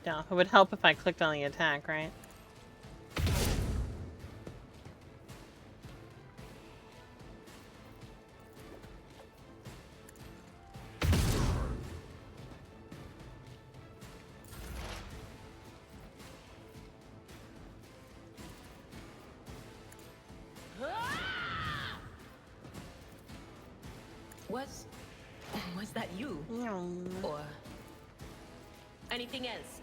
Yeah, it would help if I clicked on the attack, right? Was that you? Or anything else?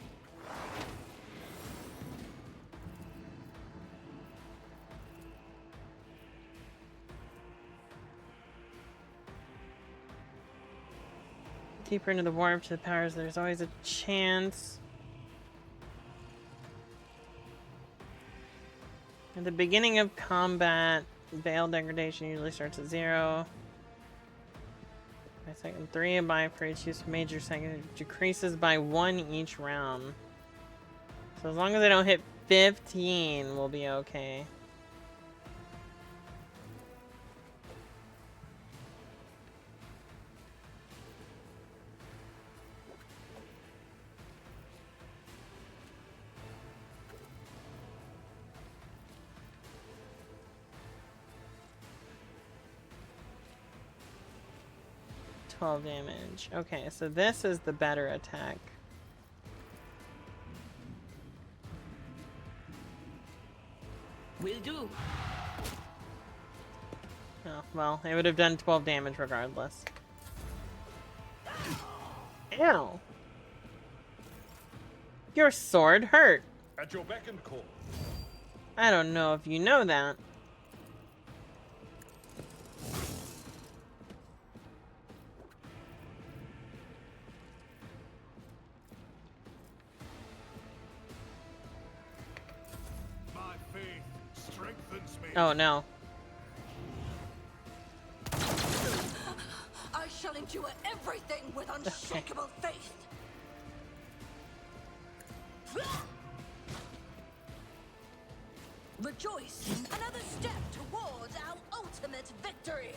Deeper into the warp to the powers, there's always a chance. At the beginning of combat, veil degradation usually starts at 0. By second 3, and by for each use of major second, it decreases by 1 each round. So as long as I don't hit 15, we'll be okay. 12 damage. Okay, so this is the better attack. Will do. Oh, well, it would have done 12 damage regardless. Ow! Your sword hurt. At your beck and call. I don't know if you know that. My faith strengthens me. Oh no. I shall endure everything with unshakable faith. Rejoice! Another step towards our ultimate victory!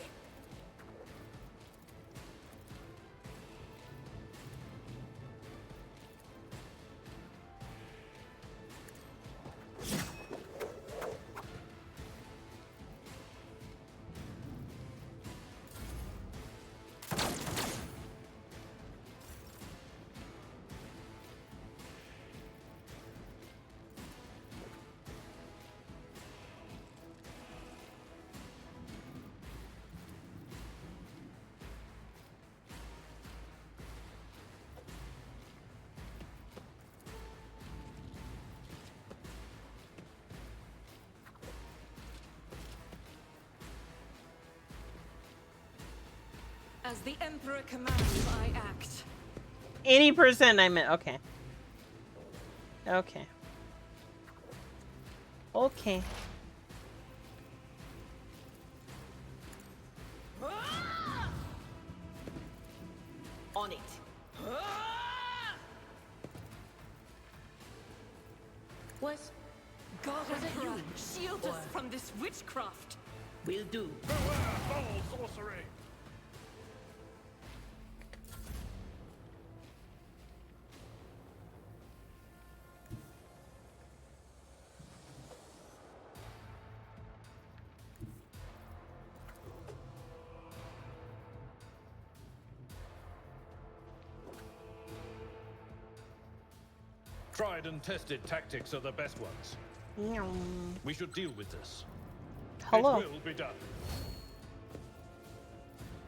As the Emperor commands, I act. 80% I meant. Okay. Okay. Okay. On it. Was God Was it Emperor, you? shield Or- us from this witchcraft. will do. Beware foul sorcery. Tried and tested tactics are the best ones. Meow. We should deal with this. Hello. It will be done.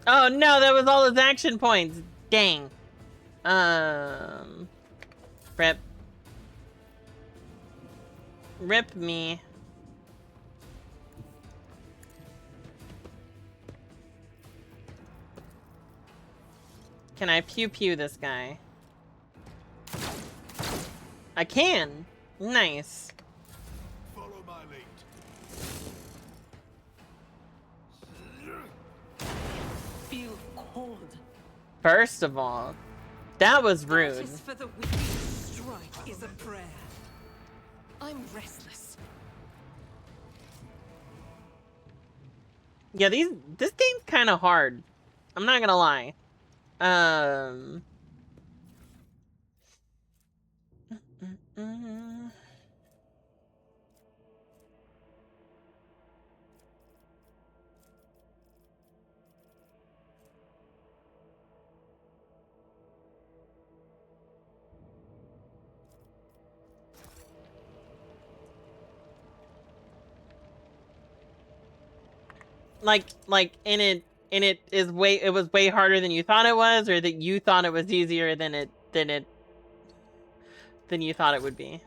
Oh no, that was all his action points. Dang. Rip. Rip me. Can I pew pew this guy? I can. Nice. Follow my lead. Feel cold. First of all, that was rude. Practice for the weak. Strike is a prayer. I'm restless. Yeah, this game's kind of hard. I'm not gonna lie. Mm. Like it was way harder than you thought it was, or that you thought it was easier than you thought it would be.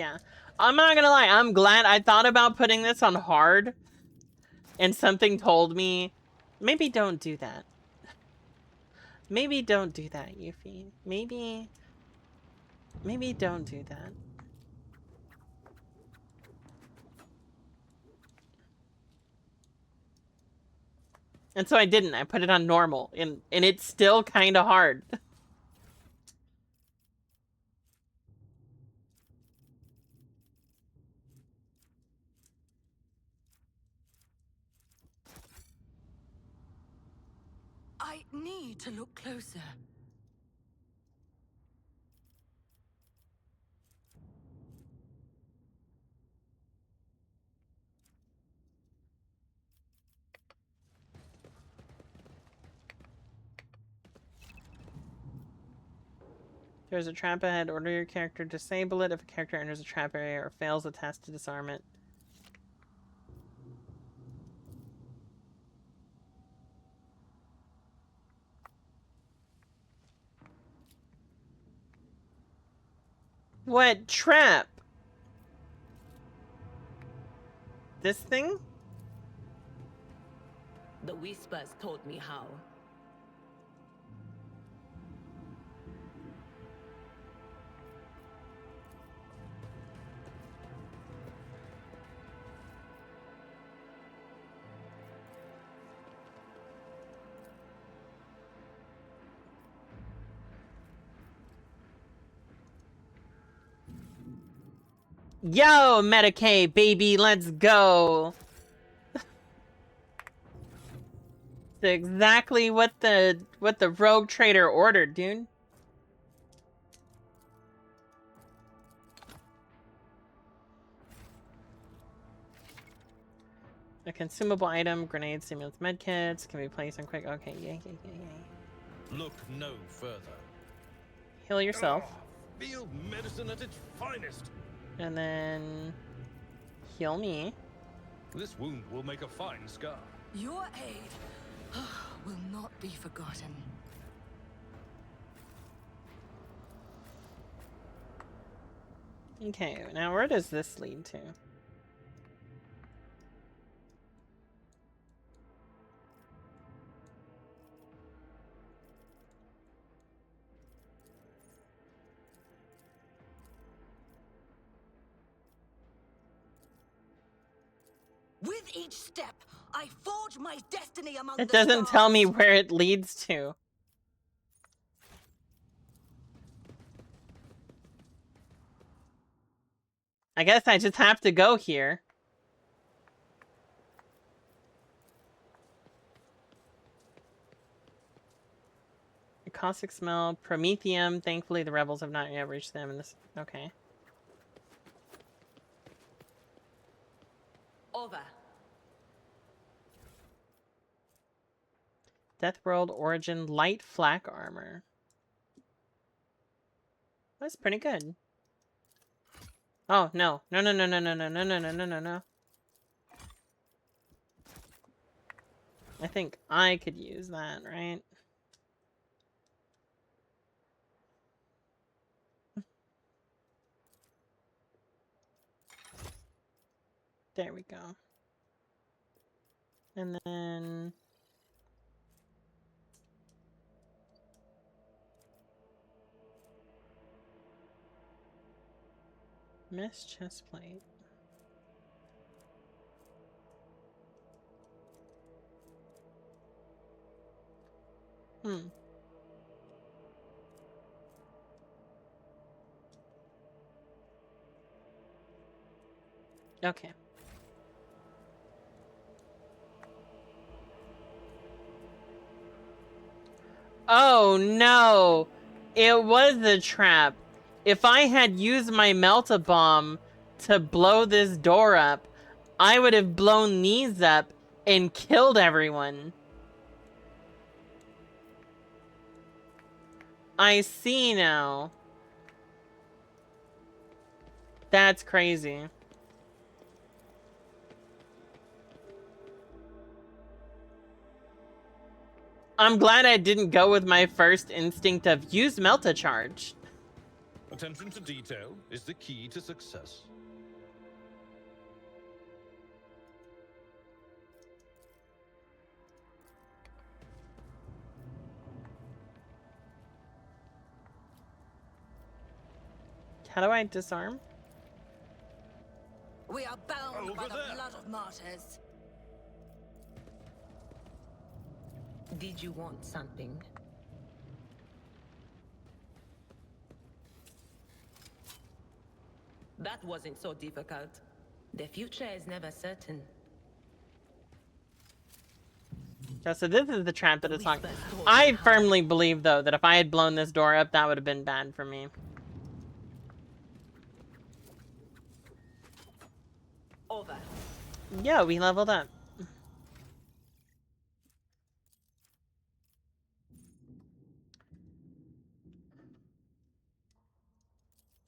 yeah. I'm not gonna lie, I'm glad I thought about putting this on hard, and something told me, maybe don't do that. Maybe don't do that, Yuffie. Maybe don't do that. And so I didn't. I put it on normal, and it's still kind of hard. I need to look closer. There's a trap ahead. Order your character to disable it if a character enters a trap area or fails a test to disarm it. What trap? This thing? The whispers told me how. Yo, Medicaid, baby, let's go. It's exactly what the rogue trader ordered, dude. A consumable item, grenades, stimulants, medkits can be placed on quick. Okay, yay. Look no further. Heal yourself, Field medicine at its finest. and then heal me. This wound will make a fine scar. Your aid will not be forgotten. Okay, now where does this lead to? With each step, I forge my destiny among It the doesn't tell me stars. where it leads to. I guess I just have to go here. A caustic smell, promethium. Thankfully, the rebels have not yet reached them in this. Okay. Over. Death World Origin light flak armor. That's pretty good. Oh no. No. I think I could use that, right? There we go. And then mesh chest plate. Okay. Oh no! It was a trap. If I had used my melt-a-bomb to blow this door up, I would have blown these up and killed everyone. I see now. That's crazy. I'm glad I didn't go with my first instinct of use melt-a-charge. Attention to detail is the key to success. How do I disarm? We are bound by Over the there. blood of martyrs. Did you want something? That wasn't so difficult. The future is never certain. Oh, so this is the trap that it's on. Whispers told me I how. firmly believe, though, that if I had blown this door up, that would have been bad for me. Over. Yo, we leveled up.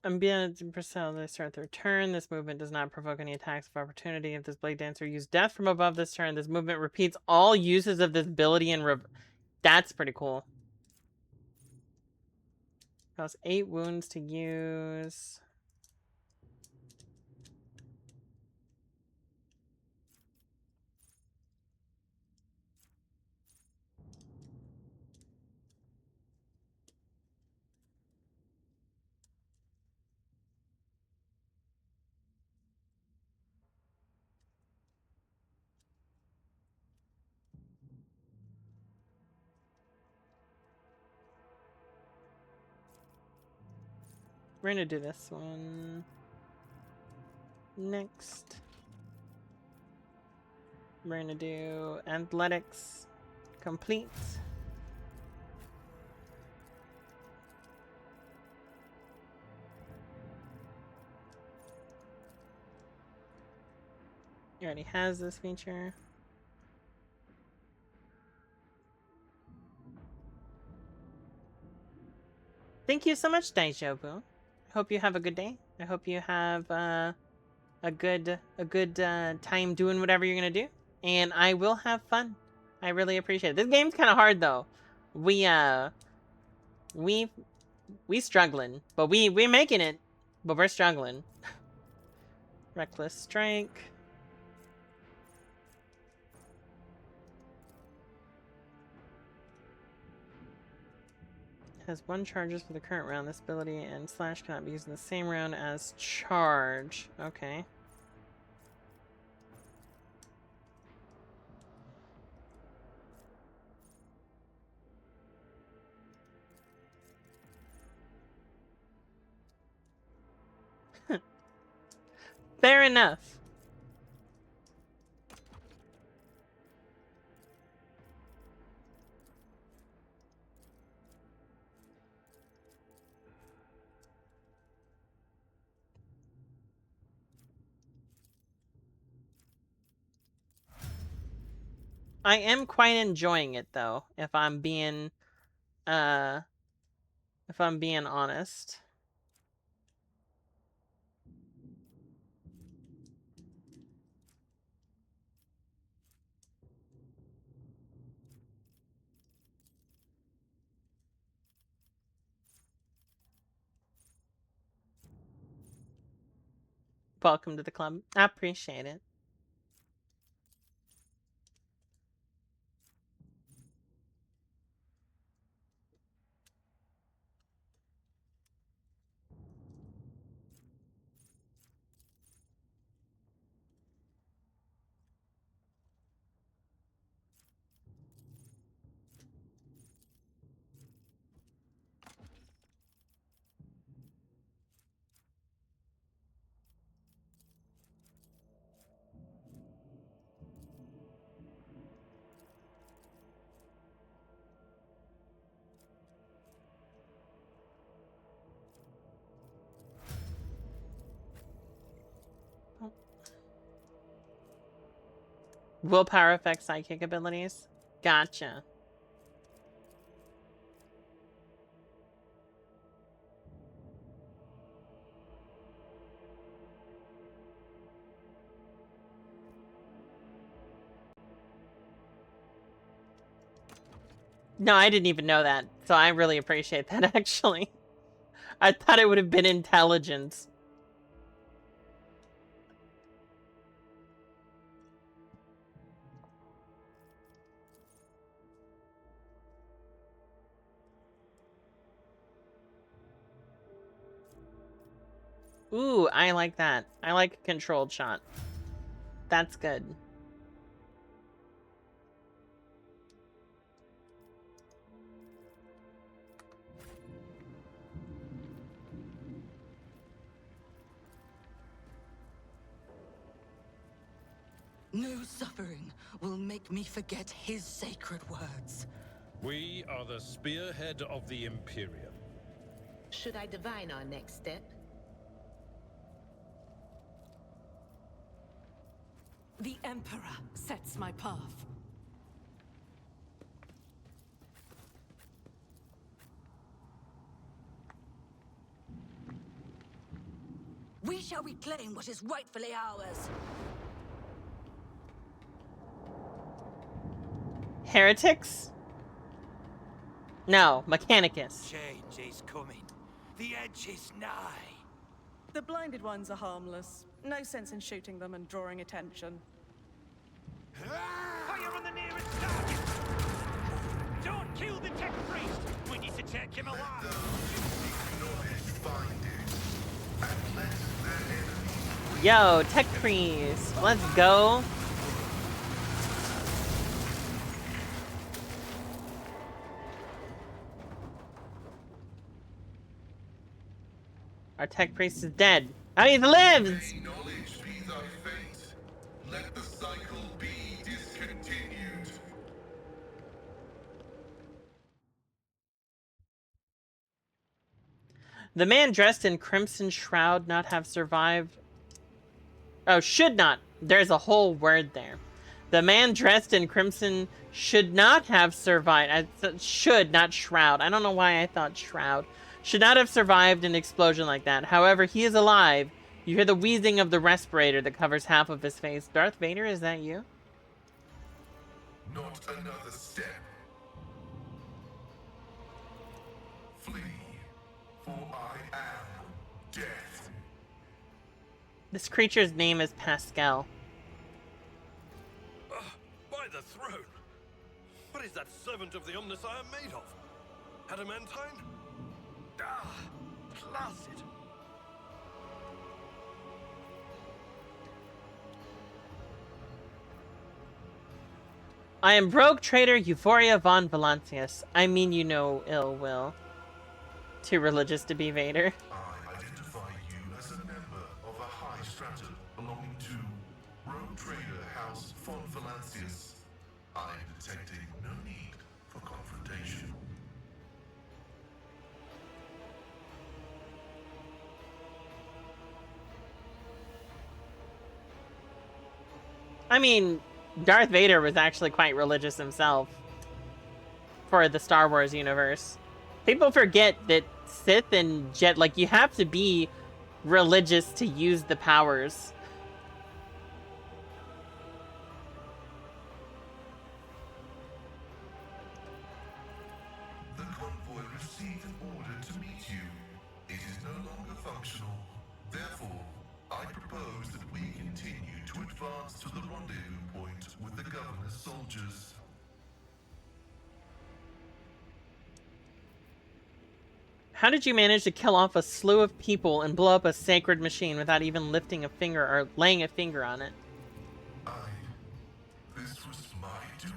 I'm being to pursue they start their turn. This movement does not provoke any attacks of opportunity. If this Blade Dancer used death from above this turn, this movement repeats all uses of this ability and that's pretty cool. Costs 8 wounds to use. We're gonna do this one next. We're gonna do athletics complete. He already has this feature. Thank you so much, Daijobu. I hope you have a good day. I hope you have a good time doing whatever you're gonna do, and I will have fun. I really appreciate it. This game's kind of hard though. We struggling, but we're making it, but we're struggling. Reckless strike. Has 1 charges for the current round. This ability and slash cannot be used in the same round as charge. Okay. Fair enough. I am quite enjoying it though, if I'm being honest. Welcome to the club. I appreciate it. Willpower affects psychic abilities. Gotcha. No, I didn't even know that, so I really appreciate that, actually. I thought it would have been intelligence. Ooh, I like that. I like a controlled shot. That's good. No suffering will make me forget his sacred words. We are the spearhead of the Imperium. Should I divine our next step? The Emperor sets my path. We shall reclaim what is rightfully ours. Heretics? No, Mechanicus. Change is coming. The edge is nigh. The blinded ones are harmless. No sense in shooting them and drawing attention. Fire on the nearest target! Don't kill the tech priest! We need to take him alive! Yo, tech priest. Let's go. Our tech priest is dead. Oh, he lives! May knowledge be thy fate. Let the cycle be discontinued. The man dressed in crimson shroud not have survived. Oh, should not. There's a whole word there. The man dressed in crimson should not have survived. I said should, not shroud. I don't know why I thought shroud. Should not have survived an explosion like that. However, he is alive. You hear the wheezing of the respirator that covers half of his face. Darth Vader, is that you? Not another step. Flee, for I am death. This creature's name is Pascal. By the throne! What is that servant of the Omnissiah made of? Adamantine? Ah, placid. I am rogue trader Euphoria von Valancius. I mean you no ill will. Too religious to be Vader. I identify you as a member of a high stratum belonging to Rogue Trader House von Valancius. I am detecting no need for confrontation. I mean, Darth Vader was actually quite religious himself for the Star Wars universe. People forget that Sith and Jedi, like, you have to be religious to use the powers. The convoy received an order to meet you. It is no longer functional. Therefore, I propose that we continue to advance to the rendezvous point with the governor's soldiers. How did you manage to kill off a slew of people and blow up a sacred machine without even lifting a finger or laying a finger on it? This was my doing.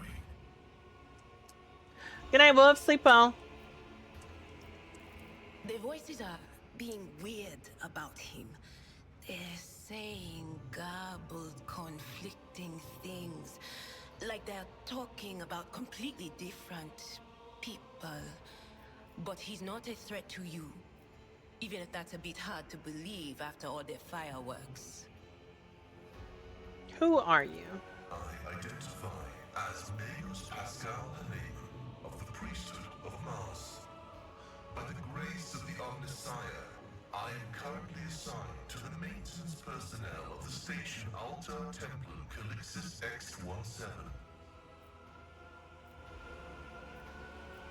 Good night, Wolf. Sleep well. The voices are being weird about him. They're saying garbled, conflicting things. Like they're talking about completely different people. But he's not a threat to you. Even if that's a bit hard to believe after all their fireworks. Who are you? I identify as Magus Pascal Hanem of the priesthood of Mars. By the grace of the Omnissiah, I am currently assigned to the maintenance personnel of the station Altar Templum Calixis X-17.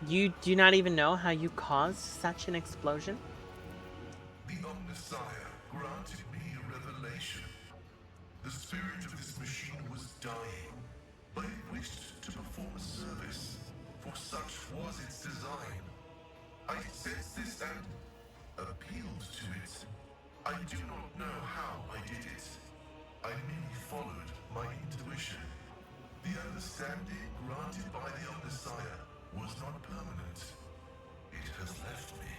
You do not even know how you caused such an explosion? the Omnissiah granted me a revelation. The spirit of this machine was dying, but it wished to perform a service, for such was its design. I sensed this and appealed to it. I do not know how I did it. I merely followed my intuition. The understanding granted by the Omnissiah was not permanent. It has left me.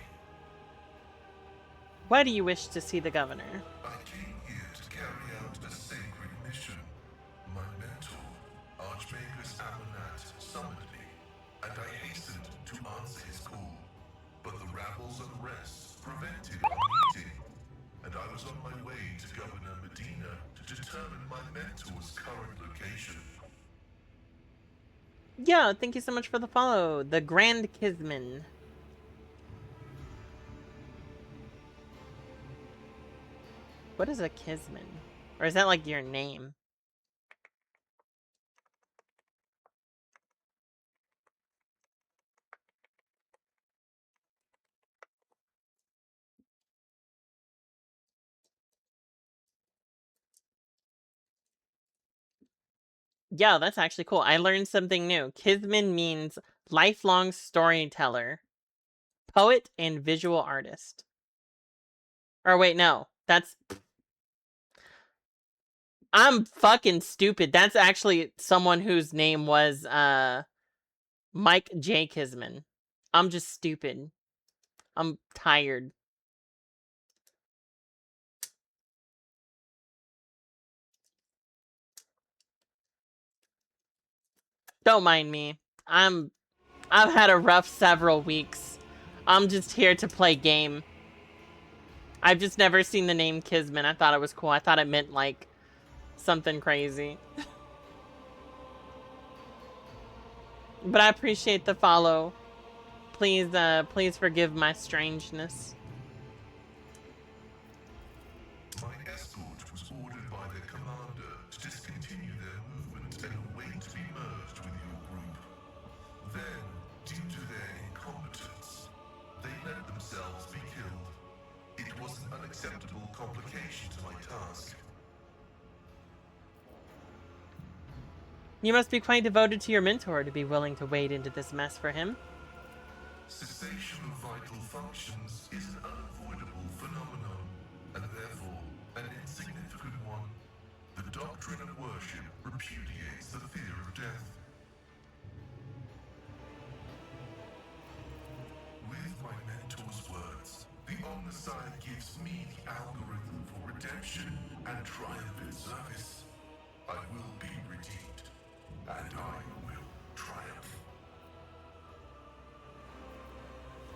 Why do you wish to see the governor? I came here to carry out a sacred mission. My mentor, Archmagus Amonat, summoned me, and I hastened to answer his call. But the rabble's unrest prevented our meeting, and I was on my way to Governor Medina to determine my mentor's current location. Yeah, thank you so much for the follow. The Grand Kisman. What is a Kisman? Or is that like your name? Yeah, that's actually cool. I learned something new. Kisman means lifelong storyteller, poet, and visual artist. Or wait, no. I'm fucking stupid. That's actually someone whose name was Mike J. Kisman. I'm just stupid. I'm tired. Don't mind me. I've had a rough several weeks. I'm just here to play game. I've just never seen the name Kisman. I thought it was cool. I thought it meant like something crazy. But I appreciate the follow. Please forgive my strangeness. My escort was ordered by their commander to discontinue their movement and await to be merged with your group. Then, due to their incompetence, they let themselves be killed. It was an unacceptable complication to my task. You must be quite devoted to your mentor to be willing to wade into this mess for him. Cessation of vital functions is an unavoidable phenomenon, and therefore an insignificant one. The doctrine of worship repudiates the fear of death. With my mentor's words, the Omnissiah gives me the algorithm for redemption and triumphant service. I will be redeemed, and I will triumph.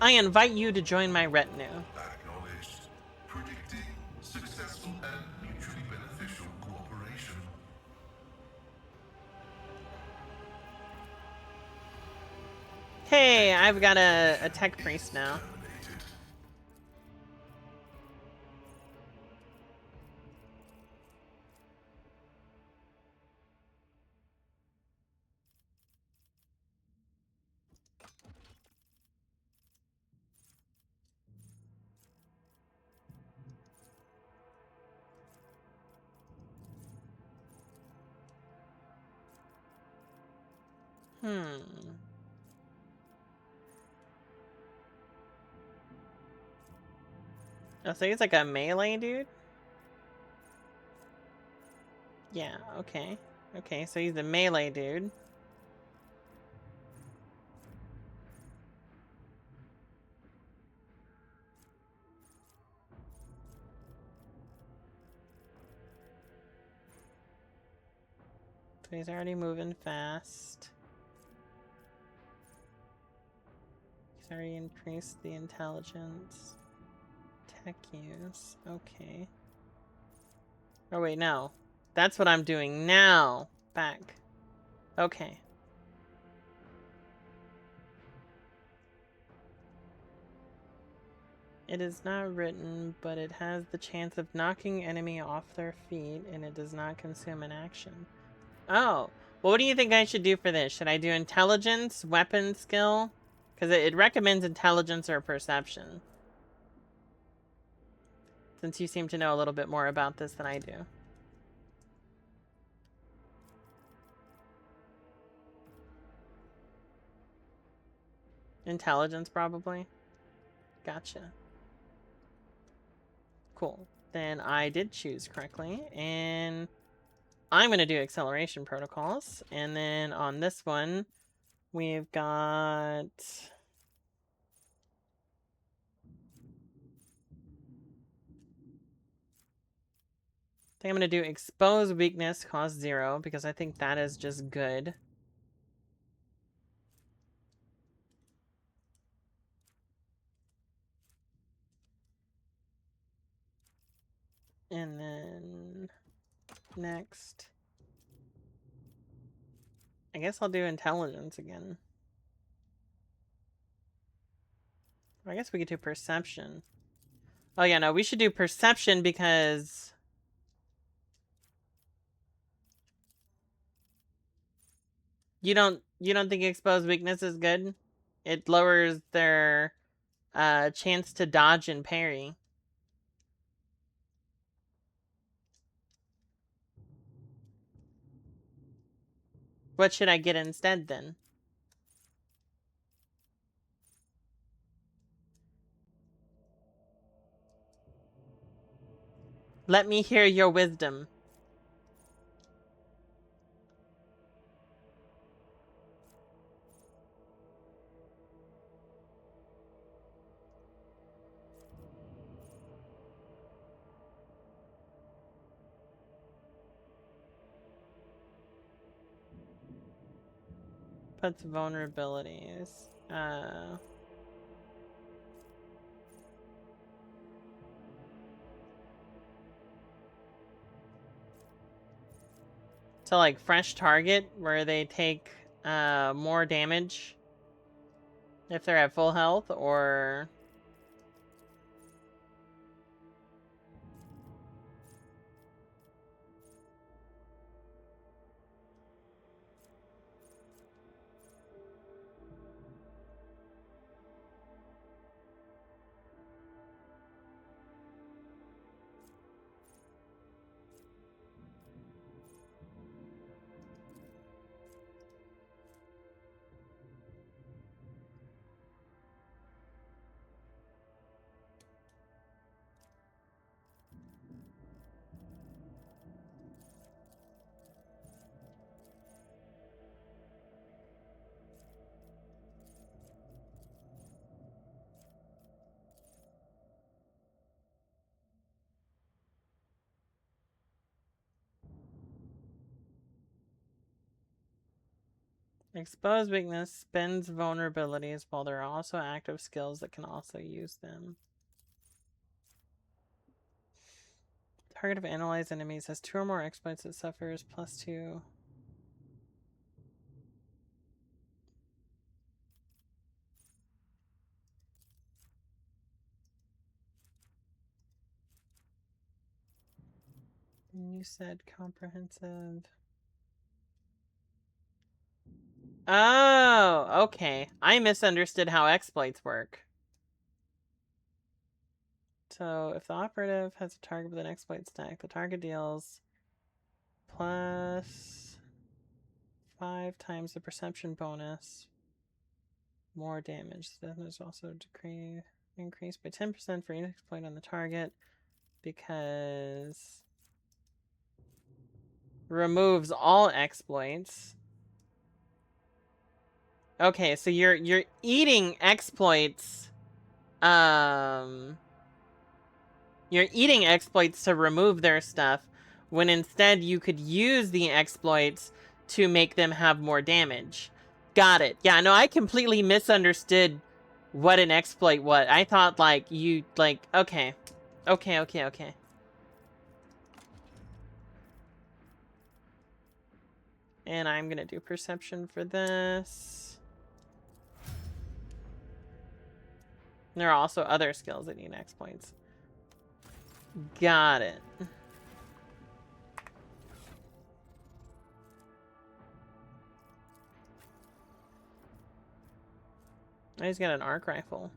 I invite you to join my retinue. Acknowledged. Predicting successful and mutually beneficial cooperation. Hey, I've got a tech priest now. I think it's like a melee dude. Yeah, okay. Okay, so he's a melee dude. So he's already moving fast. He's already increased the intelligence. Tech use. Okay. Oh wait, no. That's what I'm doing now. Back. Okay. It is not written, but it has the chance of knocking enemy off their feet, and it does not consume an action. Oh. Well, what do you think I should do for this? Should I do intelligence, weapon skill? Because it recommends intelligence or perception. Since you seem to know a little bit more about this than I do. Intelligence, probably. Gotcha. Cool. Then I did choose correctly, and I'm going to do acceleration protocols. And then on this one, we've got... I think I'm going to do expose weakness, cost 0, because I think that is just good. And then next, I guess I'll do intelligence again. I guess we could do perception. Oh yeah, no, we should do perception because you don't think exposed weakness is good? It lowers their chance to dodge and parry. What should I get instead then? Let me hear your wisdom. Puts vulnerabilities. So like fresh target where they take more damage if they're at full health, or exposed weakness spends vulnerabilities while there are also active skills that can also use them. Target of analyzed enemies has 2 or more exploits that suffers +2. And you said comprehensive. Oh, okay. I misunderstood how exploits work. So if the operative has a target with an exploit stack, the target deals +5 times the perception bonus more damage. Then there's also increased by 10% for each exploit on the target because removes all exploits. Okay, so you're eating exploits. You're eating exploits to remove their stuff, when instead you could use the exploits to make them have more damage. Got it. Yeah, no, I completely misunderstood what an exploit was. I thought, like, you, like, okay. Okay. And I'm gonna do perception for this. There are also other skills that need exploits. Got it. I just got an arc rifle.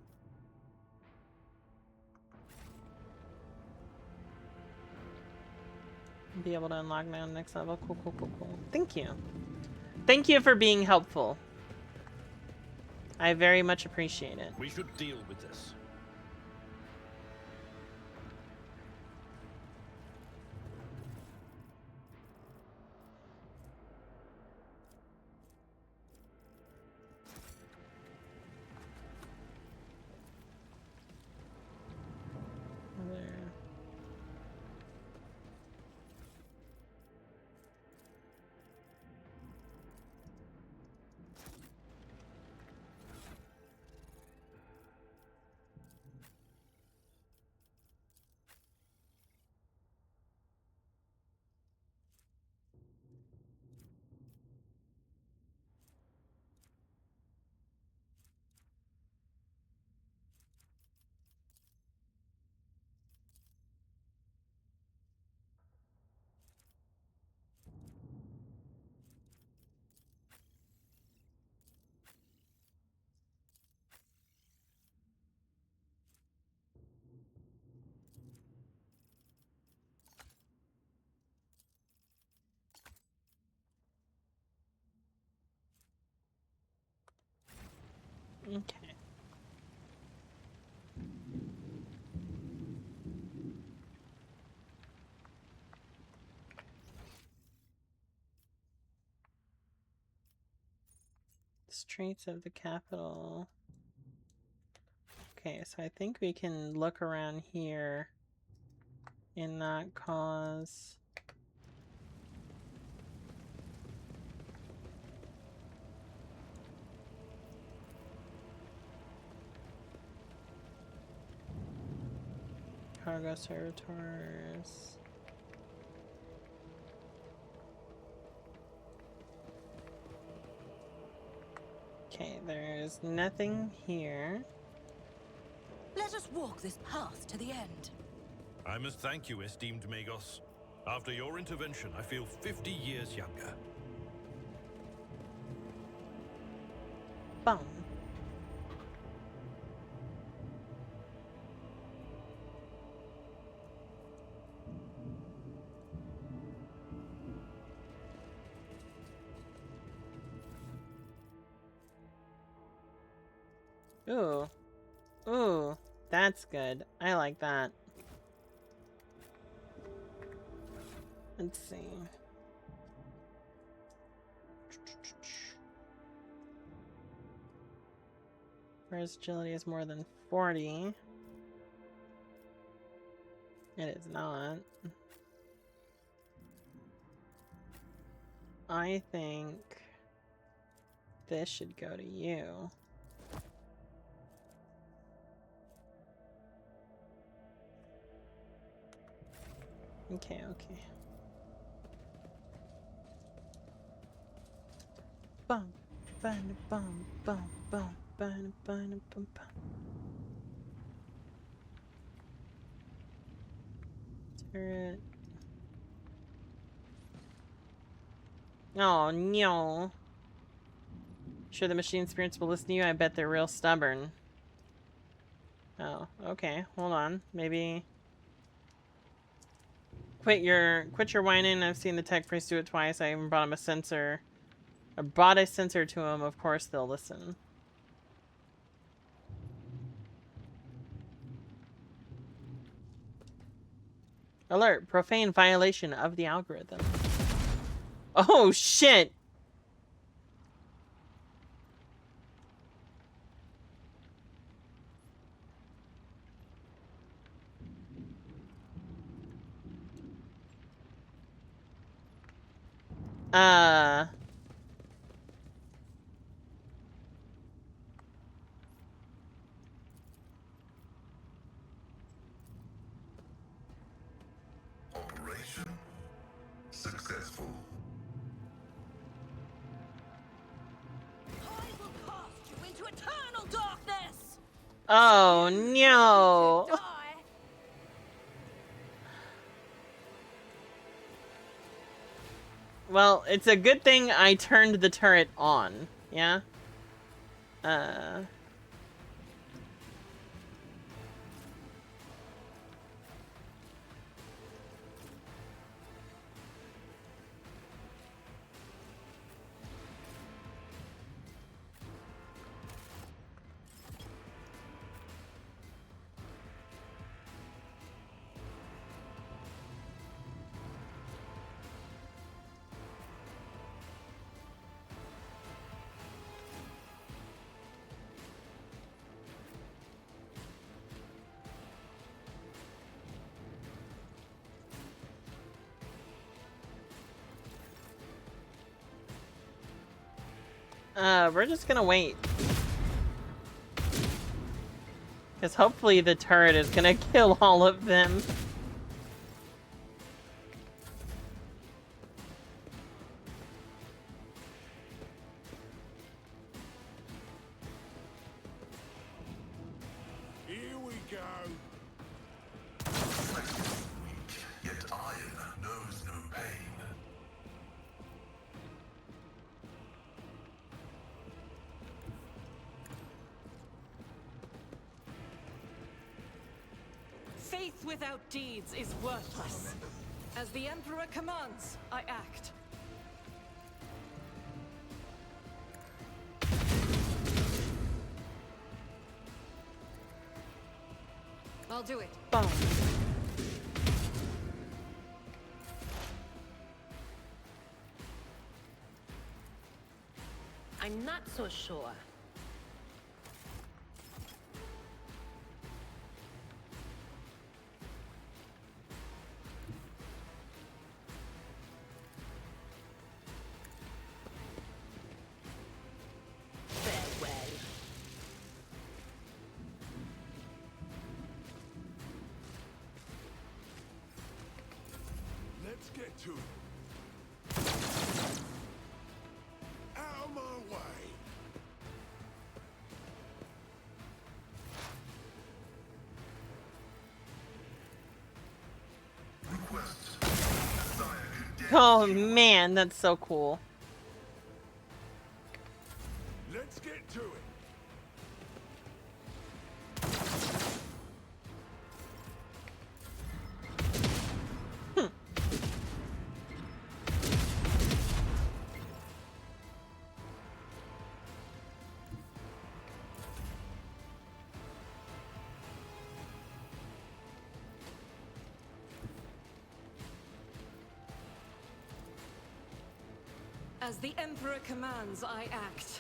Be able to unlock my own next level. Cool, cool, cool, cool. Thank you. Thank you for being helpful. I very much appreciate it. We should deal with this. There. Okay. Streets of the capital. Okay, so I think we can look around here and not cause... cargo servitors. Okay, there's nothing here. Let us walk this path to the end. I must thank you, esteemed Magos. After your intervention, I feel 50 years younger. Bum. Ooh. Ooh. That's good. I like that. Let's see. Whereas agility is more than 40. It is not. I think this should go to you. Okay, okay. Bum, bum, bum, bum, bum, bum, bum, bum, bum. Turret. Oh no. Sure the machine spirits will listen to you? I bet they're real stubborn. Oh, okay. Hold on. Maybe quit your whining. I've seen the tech priest do it twice. I even brought him a sensor. I brought a sensor to him. Of course they'll listen. Alert! Profane violation of the algorithm. Oh shit! Operation successful. I will cast you into eternal darkness! Oh no! Die! Well, it's a good thing I turned the turret on. Yeah? We're just gonna wait. Because hopefully the turret is gonna kill all of them. Here we go. Flesh is weak, yet iron knows no pain. Faith without deeds is worthless. As the Emperor commands, I act. I'll do it. Boom. I'm not so sure. Farewell. Let's get to it. Out of my way. Request. Desire condemns Oh you. man, that's so cool. Let's get to it. As the Emperor commands, I act.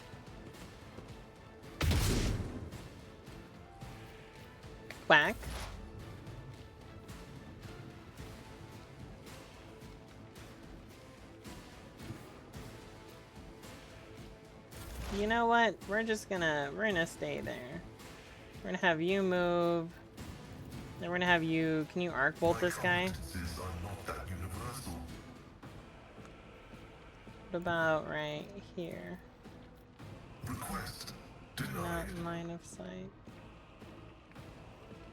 Whack. You know what? We're gonna stay there. We're gonna have you move. Then we're gonna have you, can you arc bolt this guy? Competencies are not that universal. What about right here? Request Not denied. line of sight.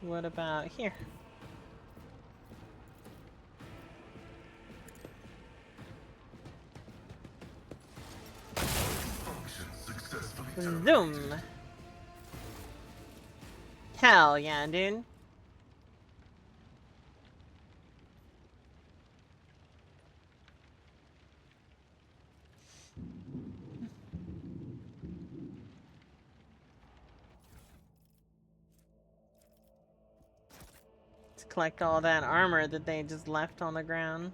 What about here? Function successfully terminated. Zoom! Hell yeah, dude. Let's collect all that armor that they just left on the ground.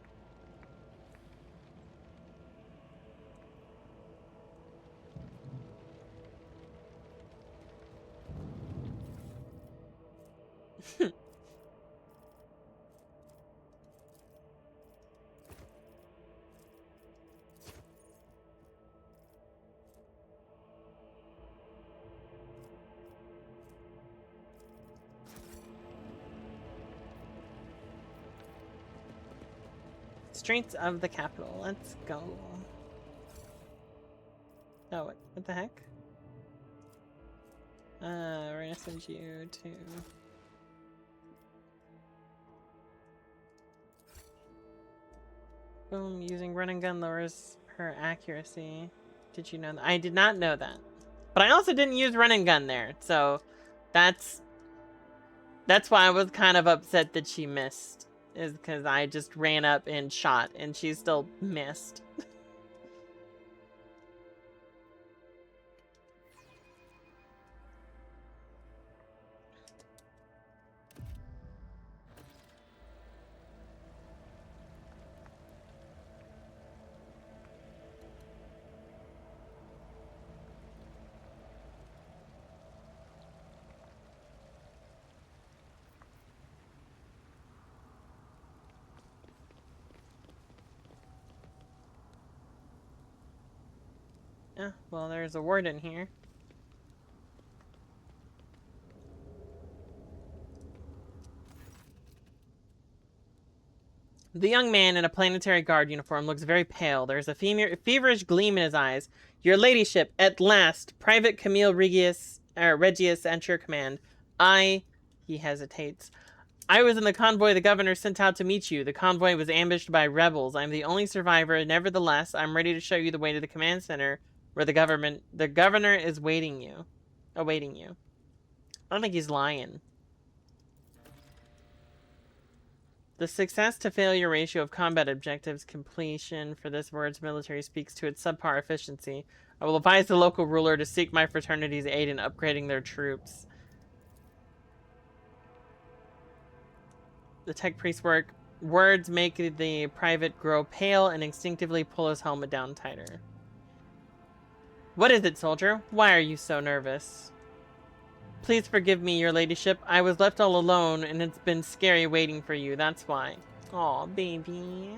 Streets of the capital. Let's go. Oh, what the heck? We're gonna send you to... Boom, using run and gun lowers her accuracy. Did you know that? I did not know that. But I also didn't use run and gun there, so that's why I was kind of upset that she missed. Is because I just ran up and shot, and she still missed. Yeah, well, there's a warden here. The young man in a planetary guard uniform looks very pale. There's a feverish gleam in his eyes. Your ladyship, at last, Private Camille Regius, at your command. He hesitates. I was in the convoy the governor sent out to meet you. The convoy was ambushed by rebels. I'm the only survivor. Nevertheless, I'm ready to show you the way to the command center where the governor is awaiting you. I don't think he's lying. The success to failure ratio of combat objectives completion for this word's military speaks to its subpar efficiency. I will advise the local ruler to seek my fraternity's aid in upgrading their troops. The tech priest's words make the private grow pale and instinctively pull his helmet down tighter. What is it, soldier? Why are you so nervous? Please forgive me, your ladyship. I was left all alone, and it's been scary waiting for you. That's why. Aw, baby.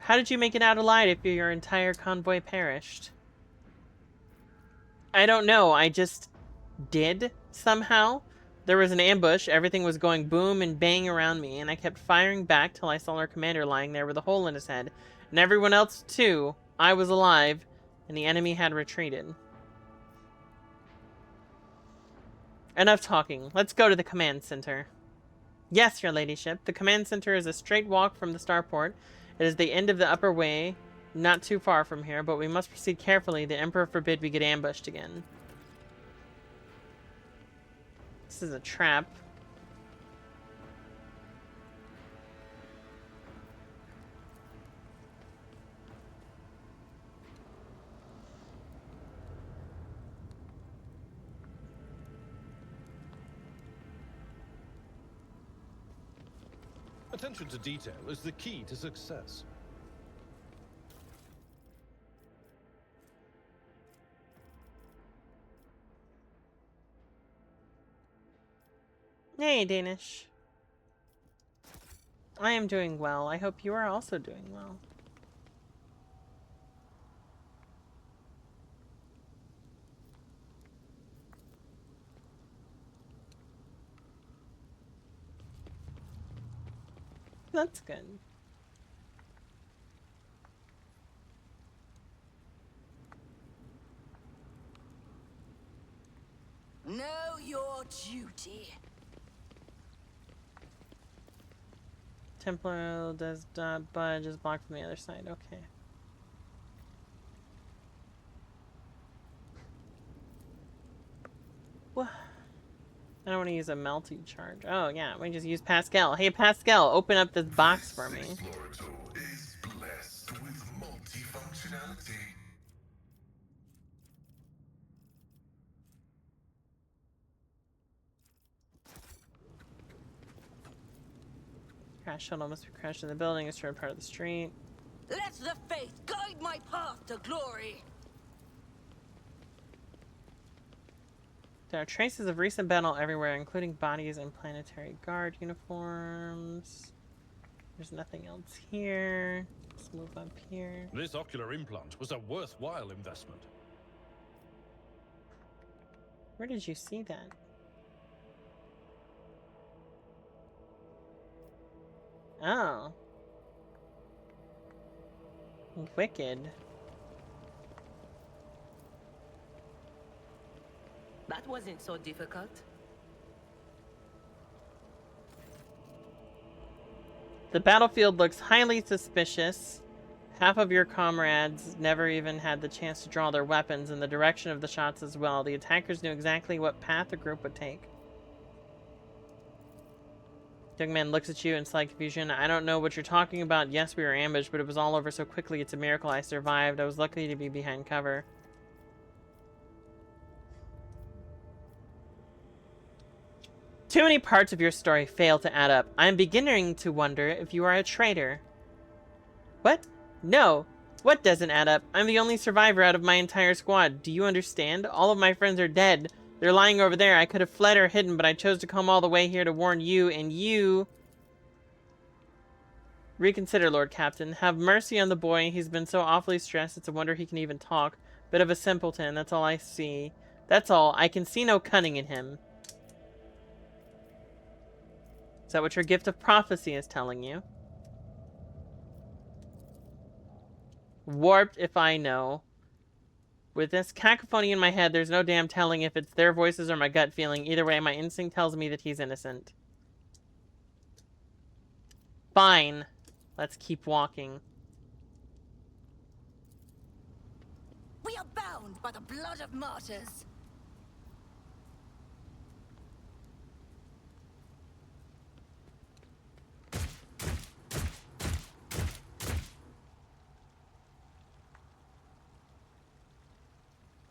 How did you make it out alive if your entire convoy perished? I don't know. I just did, somehow. There was an ambush. Everything was going boom and bang around me, and I kept firing back till I saw our commander lying there with a hole in his head. And everyone else, too. I was alive, and the enemy had retreated. Enough talking. Let's go to the command center. Yes, your ladyship. The command center is a straight walk from the starport. It is the end of the upper way, not too far from here, but we must proceed carefully. The Emperor forbid we get ambushed again. This is a trap. Attention to detail is the key to success. Hey, Danish. I am doing well. I hope you are also doing well. That's good. Know your duty. Templar does not budge, is blocked from the other side. Okay. What? I don't want to use a melty charge. Oh, yeah. We just use Pascal. Hey, Pascal, open up this box for me. Explorator is blessed with multifunctionality. Crash shuttle must be crashed in the building. It's turned part of the street. Let the faith guide my path to glory. There are traces of recent battle everywhere, including bodies and planetary guard uniforms. There's nothing else here. Let's move up here. This ocular implant was a worthwhile investment. Where did you see that? Oh. Wicked. That wasn't so difficult. The battlefield looks highly suspicious. Half of your comrades never even had the chance to draw their weapons in the direction of the shots as well. The attackers knew exactly what path the group would take. Young man looks at you in slight confusion. I don't know what you're talking about. Yes, we were ambushed, but it was all over so quickly. It's a miracle I survived. I was lucky to be behind cover. Too many parts of your story fail to add up. I'm beginning to wonder if you are a traitor. What? No. What doesn't add up? I'm the only survivor out of my entire squad. Do you understand? All of my friends are dead. They're lying over there. I could have fled or hidden, but I chose to come all the way here to warn you, and you... Reconsider, Lord Captain. Have mercy on the boy. He's been so awfully stressed. It's a wonder he can even talk. Bit of a simpleton. That's all I see. That's all. I can see no cunning in him. Is that what your gift of prophecy is telling you? Warped if I know. With this cacophony in my head, there's no damn telling if it's their voices or my gut feeling. Either way, my instinct tells me that he's innocent. Fine. Let's keep walking. We are bound by the blood of martyrs.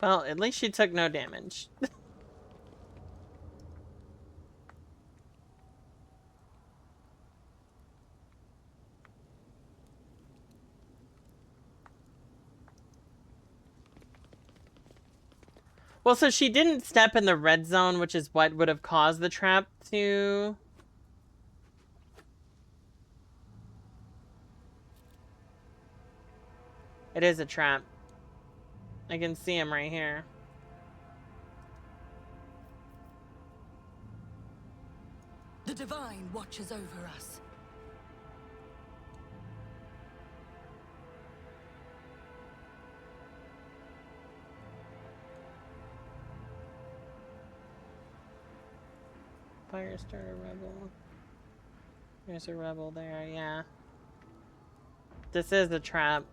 Well, at least she took no damage. Well, so she didn't step in the red zone, which is what would have caused the trap to... It is a trap. I can see him right here. The Divine watches over us. Firestarter rebel. There's a rebel there, yeah. This is a trap.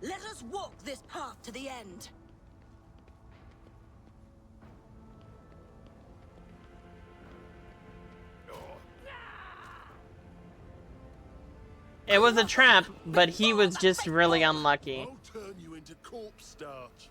Let us walk this path to the end. It was a trap, but he was just really unlucky. I'll turn you into corpse starch.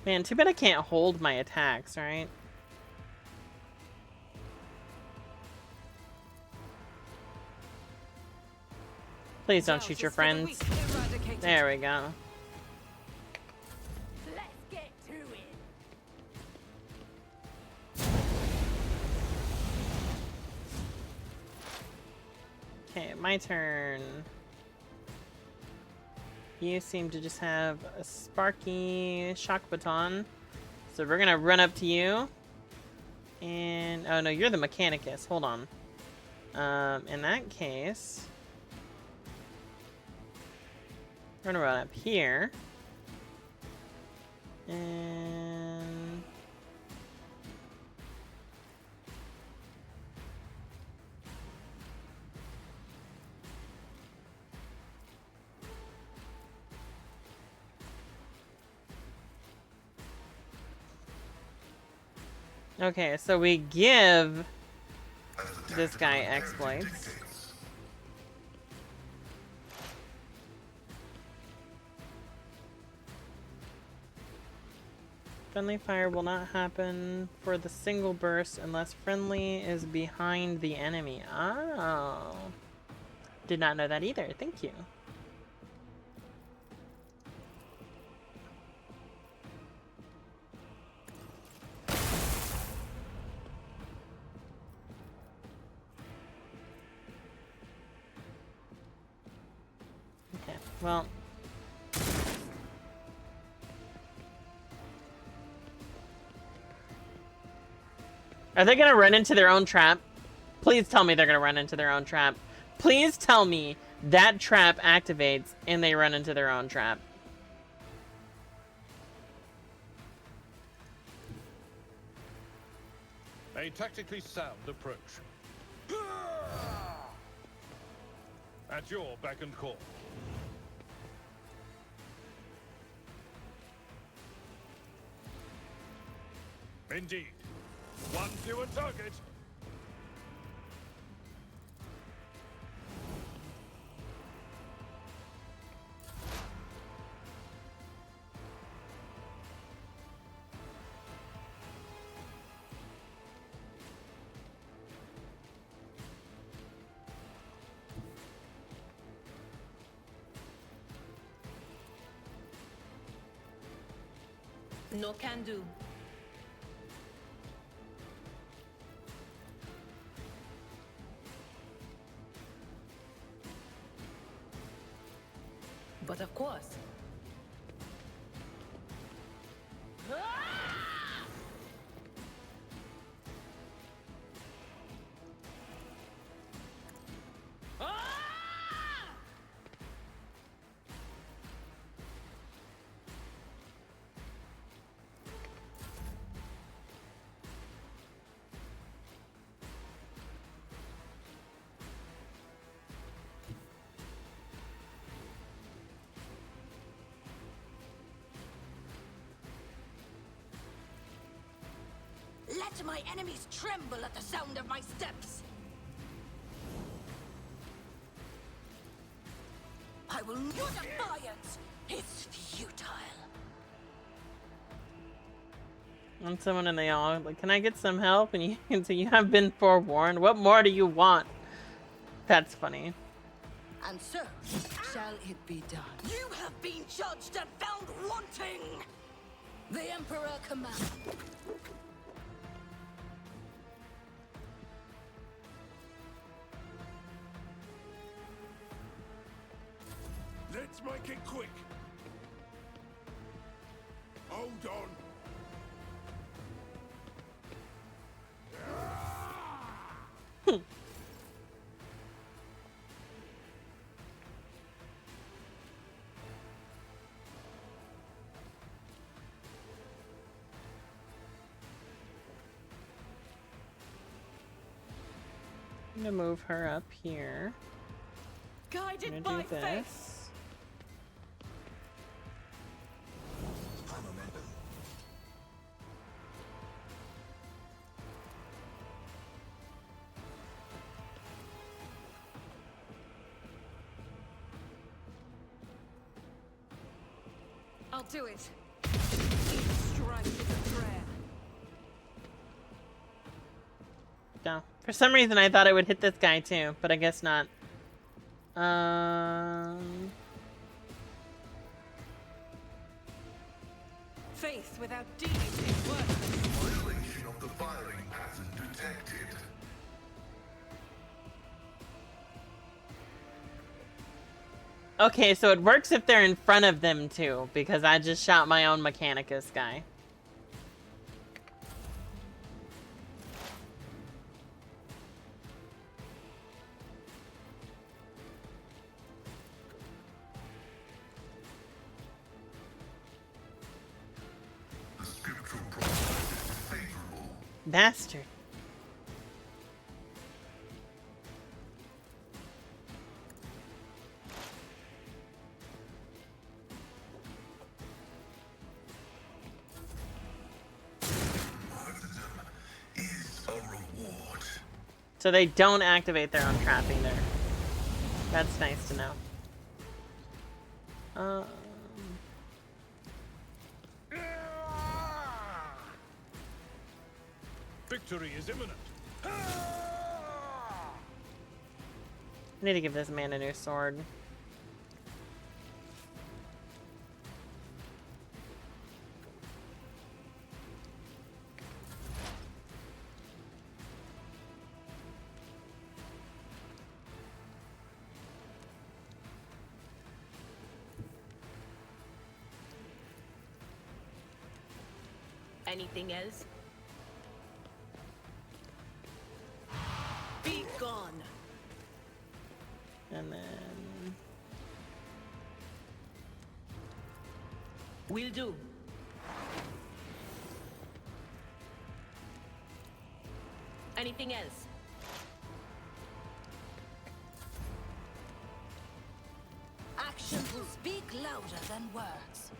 Man, too bad I can't hold my attacks, right? Please don't shoot your friends. There we go. Let's get to it. Okay, my turn. You seem to just have a sparky shock baton. So we're gonna run up to you. And, oh no, you're the Mechanicus. Hold on. In that case, we're gonna run up here. And... okay, so we give this guy exploits. Friendly fire will not happen for the single burst unless friendly is behind the enemy. Oh. Did not know that either. Thank you. Okay, well. Are they gonna run into their own trap? Please tell me they're gonna run into their own trap. Please tell me that trap activates and they run into their own trap. A tactically sound approach. At your beck and call. Indeed. One fewer target. No can do. But of course. Let my enemies tremble at the sound of my steps. I will not defiance. It's futile. And someone in the all like, can I get some help? And you can say, you have been forewarned. What more do you want? That's funny. And so shall it be done. You have been judged and found wanting. The Emperor commands. Let's make it quick. Hold on. I'm gonna move her up here. I'm Guided gonna by do faith. this. I'll do it. Each strike is a prayer. No. For some reason I thought I would hit this guy too, but I guess not. Faith without deeds is worthless. Violation of the firing pattern detected. Okay, so it works if they're in front of them too, because I just shot my own Mechanicus guy. The scriptural prospect is favorable. Bastard. Martyrdom is a reward. So they don't activate their own trap either. That's nice to know. Victory is imminent. I need to give this man a new sword. Anything else? Be gone. And then... Will do. Anything else? Action will speak louder than words.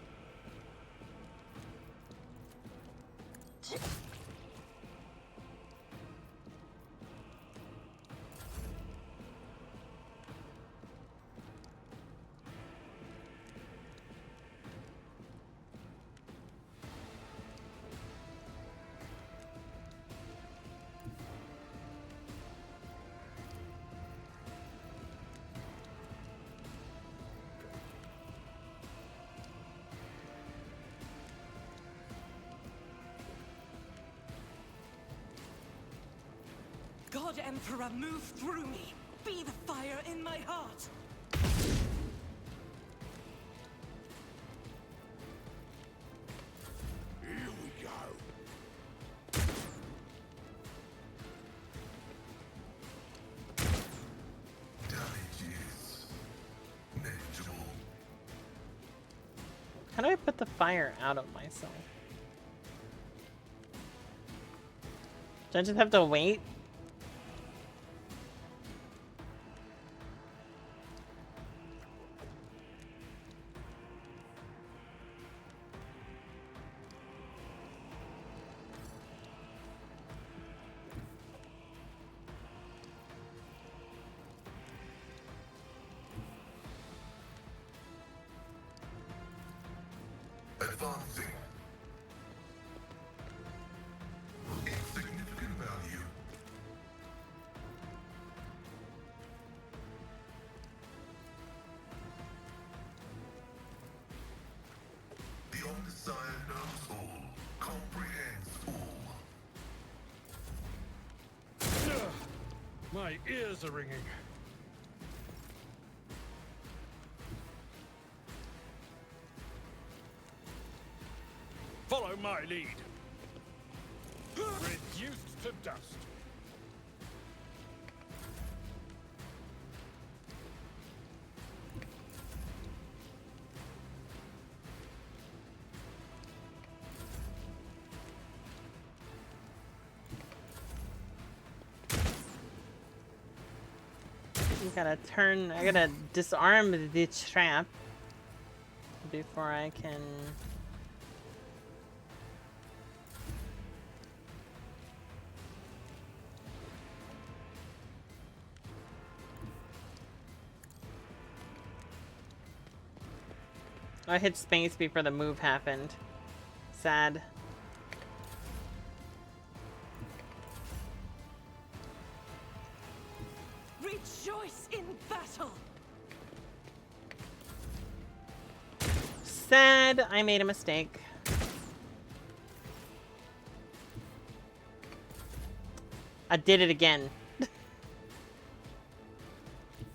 God Emperor, move through me. Be the fire in my heart. Here we go. Damage is negligible. How do I put the fire out of myself? Do I just have to wait? Advancing. Insignificant value. The Omniscient knows all, comprehends all. My ears are ringing. Follow my lead. Reduced to dust. You gotta turn. I gotta disarm the trap before I can. I hit space before the move happened. Sad. Rejoice in battle. Sad. I made a mistake. I did it again.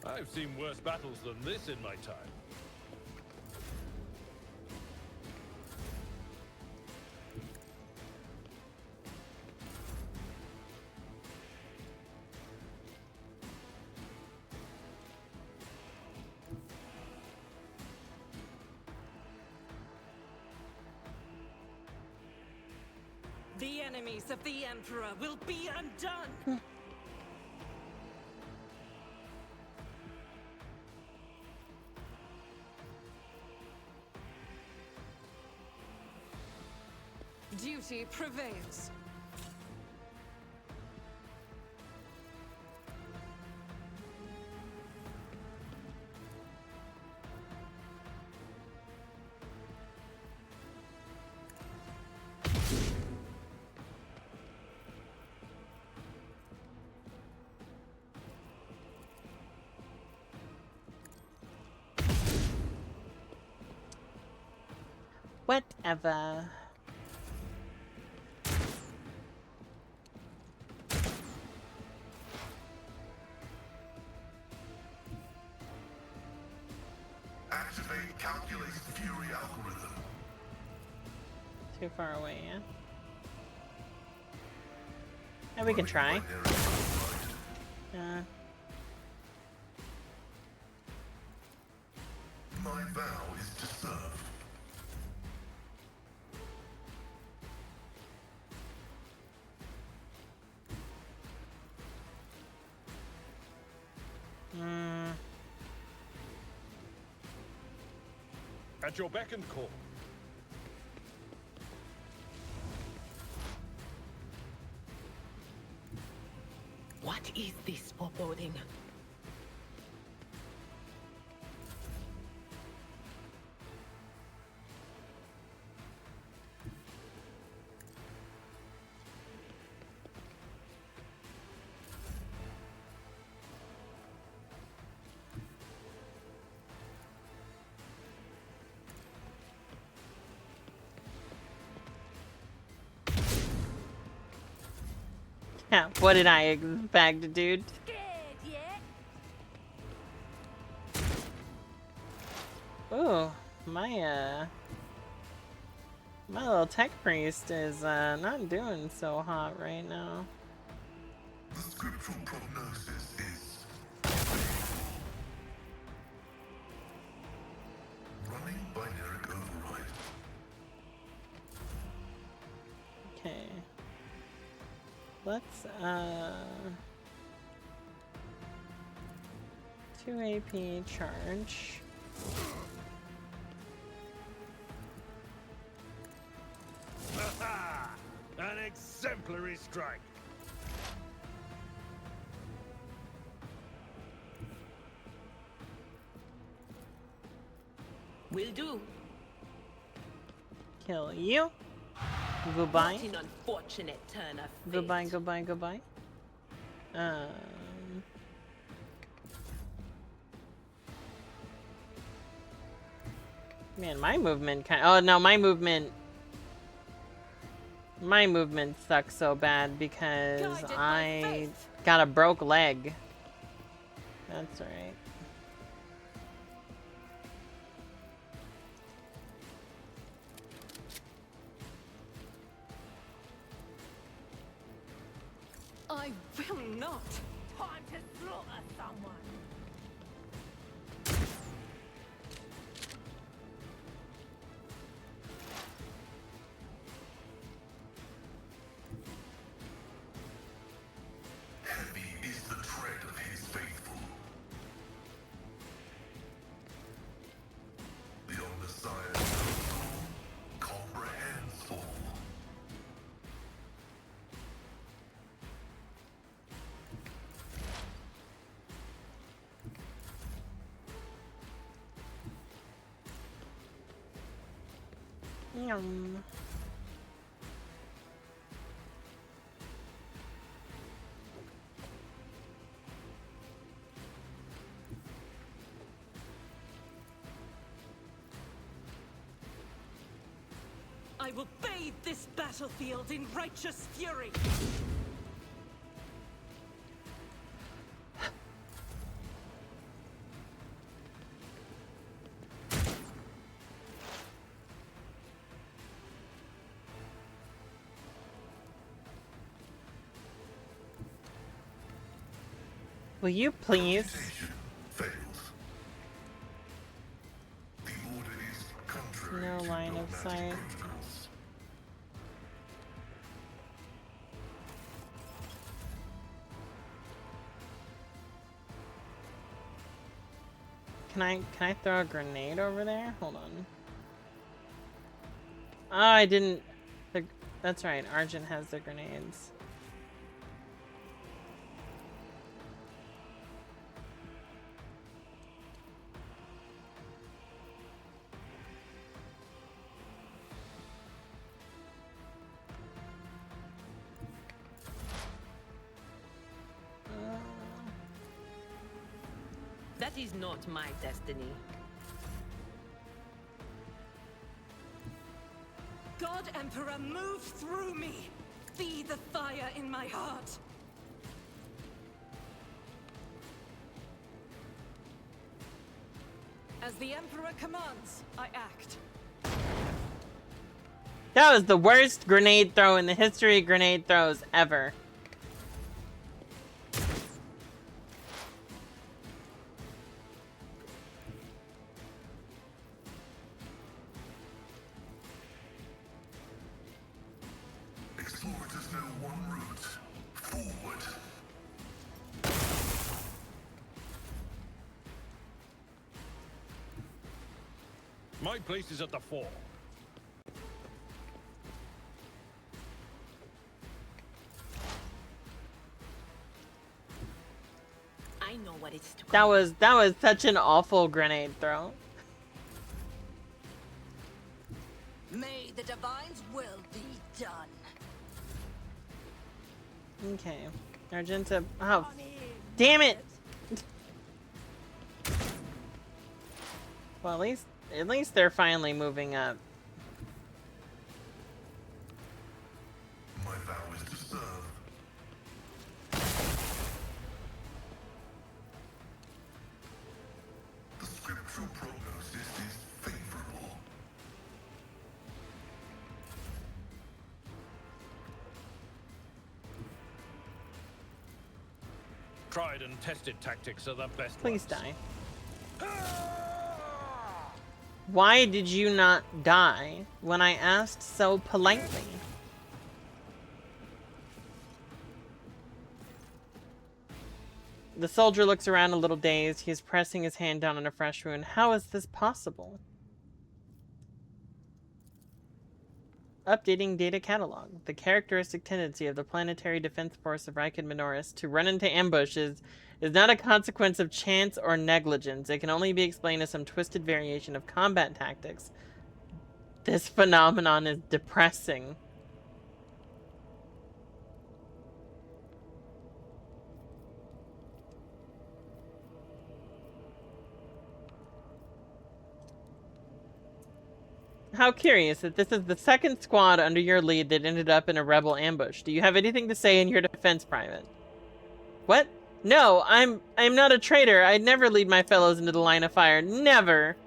I've seen worse battles than this in my time. The enemies of the Emperor will be undone. Duty prevails. Whatever. Activate calculated fury algorithm. Too far away, yeah? And we can try. My vow is to serve. At your beck and call. What is this foreboding? Yeah, what did I expect, dude? Scared yet? Ooh, my my little tech priest is not doing so hot right now. The scriptural prognosis is running binary override. Okay. Let's 2 AP charge. An exemplary strike. Will do. Kill you. Goodbye. What an unfortunate turn of fate. Goodbye, goodbye, goodbye. Man, my movement oh no, my movement sucks so bad because Guided by I faith. got a broke leg. That's right. I will not. Time to slaughter someone. Heavy is the tread of his faithful. The Omnissiah knows all, comprehends all. Yum. I will bathe this battlefield in righteous fury. Will you please? Computation fails. The order is contrary No to line of dogmatic sight. protocols. Can I throw a grenade over there? Hold on. Oh, I didn't. That's right. Argent has the grenades. That is not my destiny. God Emperor, move through me. Be the fire in my heart. As the Emperor commands, I act. That was the worst grenade throw in the history of grenade throws ever. Explorers know one route. Forward. My place is at the fore. I know what it's to That was such an awful grenade throw. May the divine's will be done. Okay. Argenta. Oh, damn it! Well, at least they're finally moving up. My vow is to serve. Tried and tested tactics are the best Please ones. die. Why did you not die when I asked so politely? The soldier looks around a little dazed. He is pressing his hand down on a fresh wound. How is this possible? Updating data catalog. The characteristic tendency of the planetary defense force of Reichen Minoris to run into ambushes is not a consequence of chance or negligence. It can only be explained as some twisted variation of combat tactics. This phenomenon is depressing. How curious that this is the second squad under your lead that ended up in a rebel ambush. Do you have anything to say in your defense, Private? What? No, I'm not a traitor. I'd never lead my fellows into the line of fire. Never.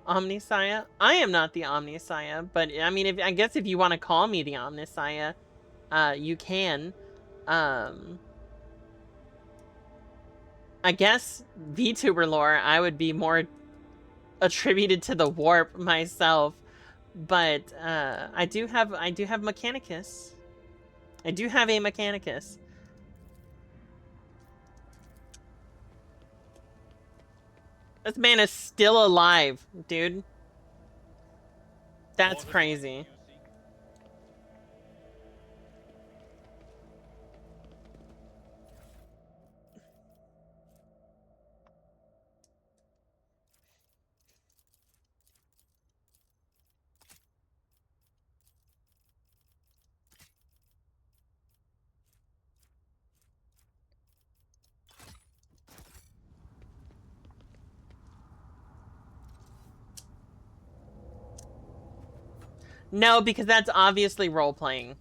Omnisaya? I am not the Omnisaya, but I mean, I guess if you want to call me the Omnisaya, you can. I guess VTuber lore, I would be more attributed to the warp myself, but I do have Mechanicus. I do have a Mechanicus. This man is still alive, dude. That's crazy. No, because that's obviously role-playing.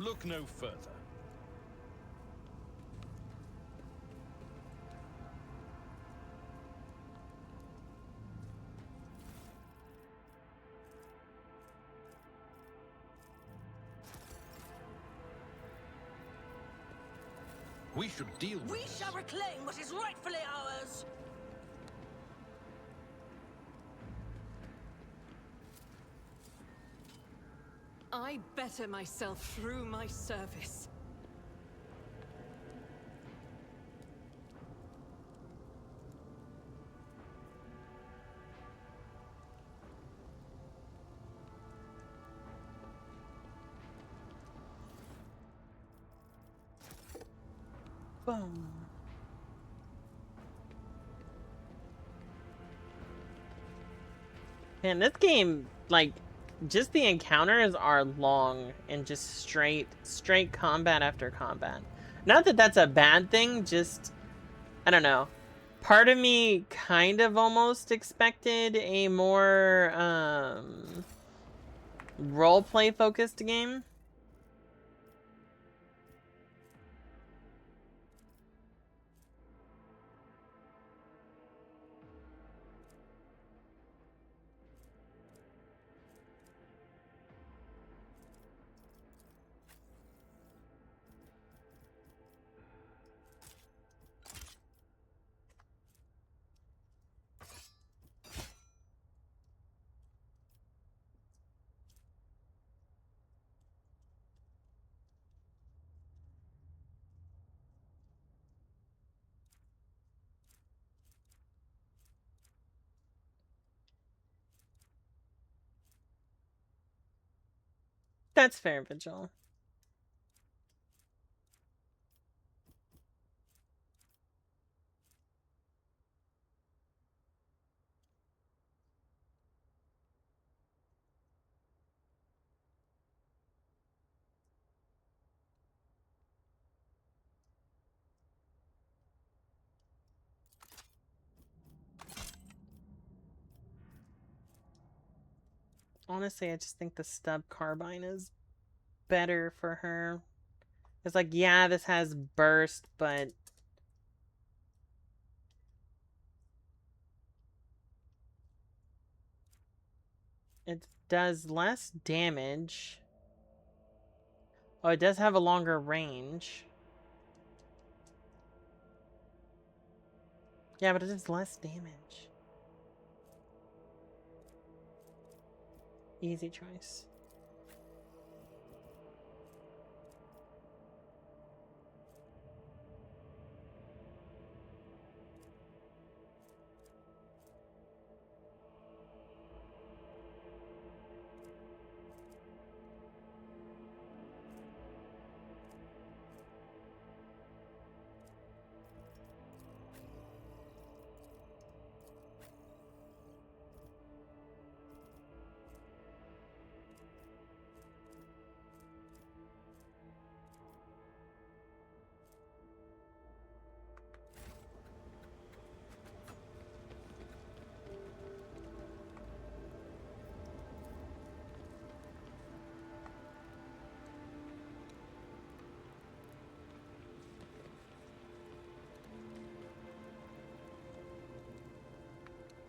Look no further. We should deal with We this. shall reclaim what is rightfully ours. I better myself through my service. Boom. Man, this game, like, just the encounters are long and just straight combat after combat. Not that that's a bad thing, just, I don't know. Part of me kind of almost expected a more, roleplay focused game. That's fair, Vigil. Honestly, I just think the stub carbine is better for her. It's like, yeah, this has burst, but it does less damage. Oh, it does have a longer range. Yeah, but it does less damage. Easy choice.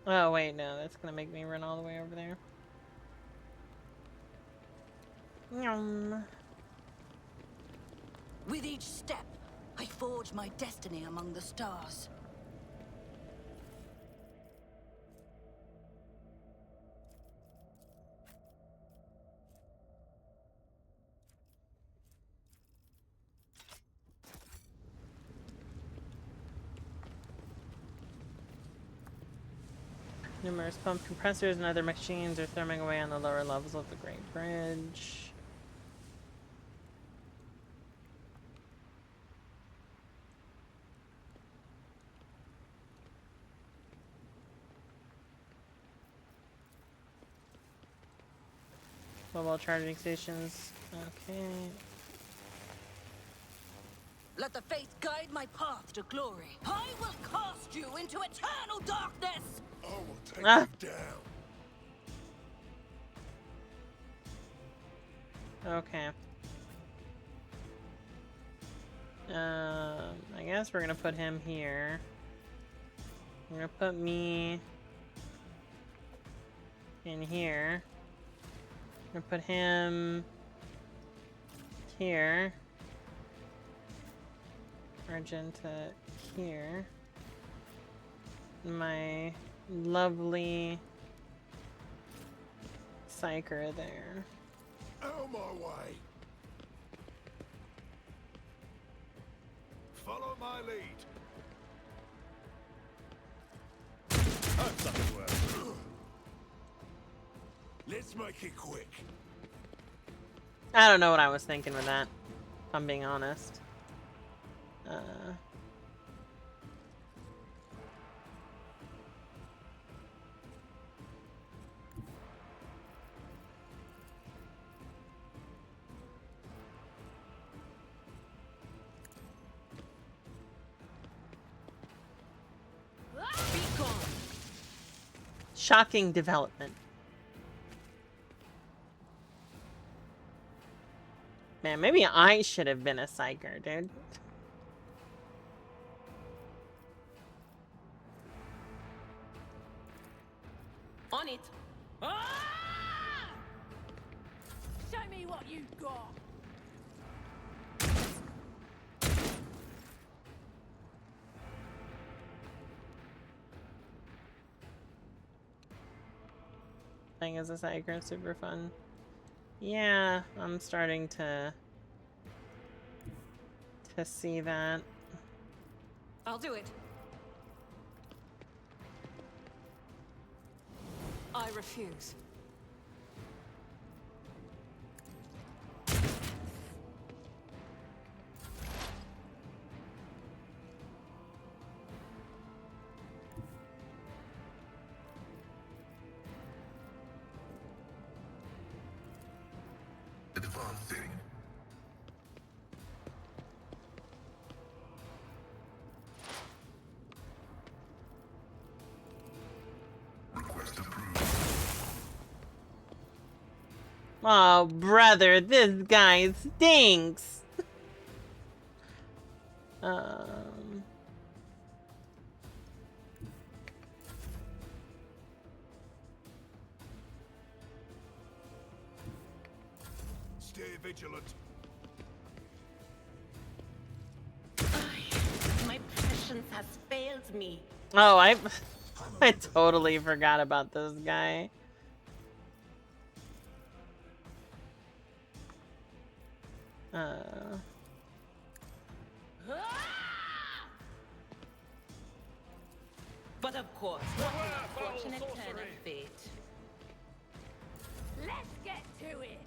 Oh, wait, no, that's gonna make me run all the way over there. Yum. With each step, I forge my destiny among the stars. Numerous pump compressors and other machines are therming away on the lower levels of the Great Bridge. Mobile charging stations. Okay. Let the faith guide my path to glory. I will cast you into eternal darkness! I will take Ah. you down. Okay. I guess we're gonna put him here. We're gonna put me in here. I'm gonna put him here. Argenta here. My lovely Psyker there. Out of my way. Follow my lead. That's not work. Let's make it quick. I don't know what I was thinking with that, if I'm being honest. Be gone! Shocking development. Man, maybe I should have been a psyker, dude. On it. Ah! Show me what you've got. Playing as a psyker is super fun. Yeah, I'm starting to see that. I'll do it. I refuse. Oh, brother, this guy stinks. Stay vigilant. My patience has failed me. Oh, I totally forgot about this guy. But of course, what an unfortunate turn of fate. Let's get to it.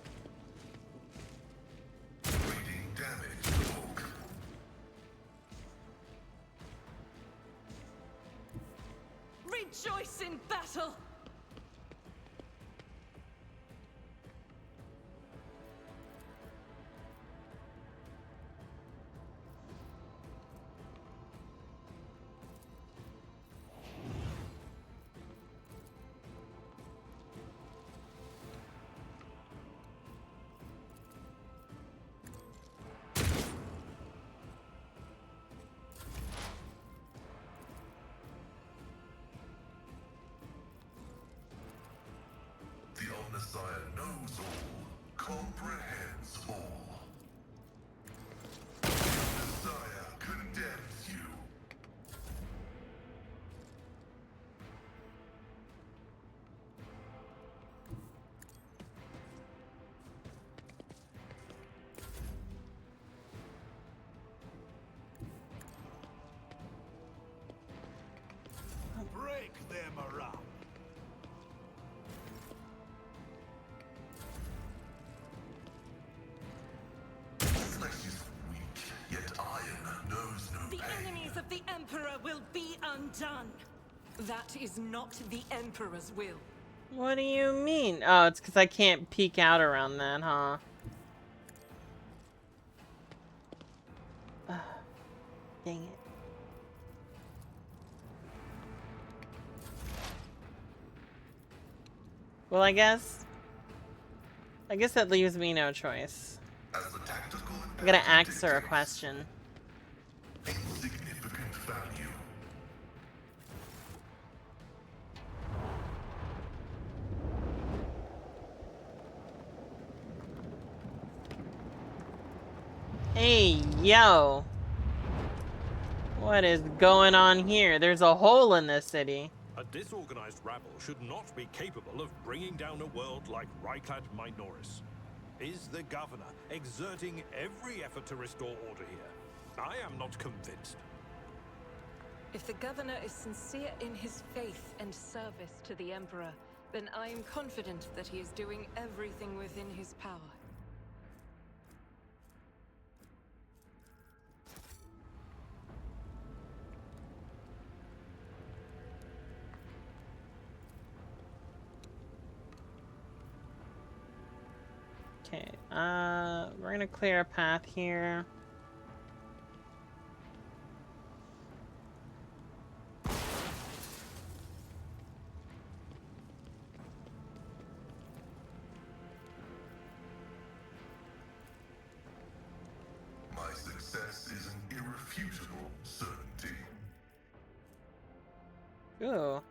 Reading damage log. Rejoice in battle! The Omnissiah knows all, comprehends all. The Omnissiah condemns you. Break them around. Flesh is weak, yet iron knows no The pain. enemies of the Emperor will be undone. That is not the Emperor's will. What do you mean? Oh, it's because I can't peek out around that, huh? Dang it. Well, I guess that leaves me no choice. As the tactical I'm gonna ask her a dictates, question. insignificant value. Hey, yo. What is going on here? There's a hole in this city. A disorganized rabble should not be capable of bringing down a world like Ryklat Minoris. Is the governor exerting every effort to restore order here? I am not convinced. If the governor is sincere in his faith and service to the Emperor, then I am confident that he is doing everything within his power. Okay, we're gonna clear a path here. My success is an irrefutable certainty. Ooh.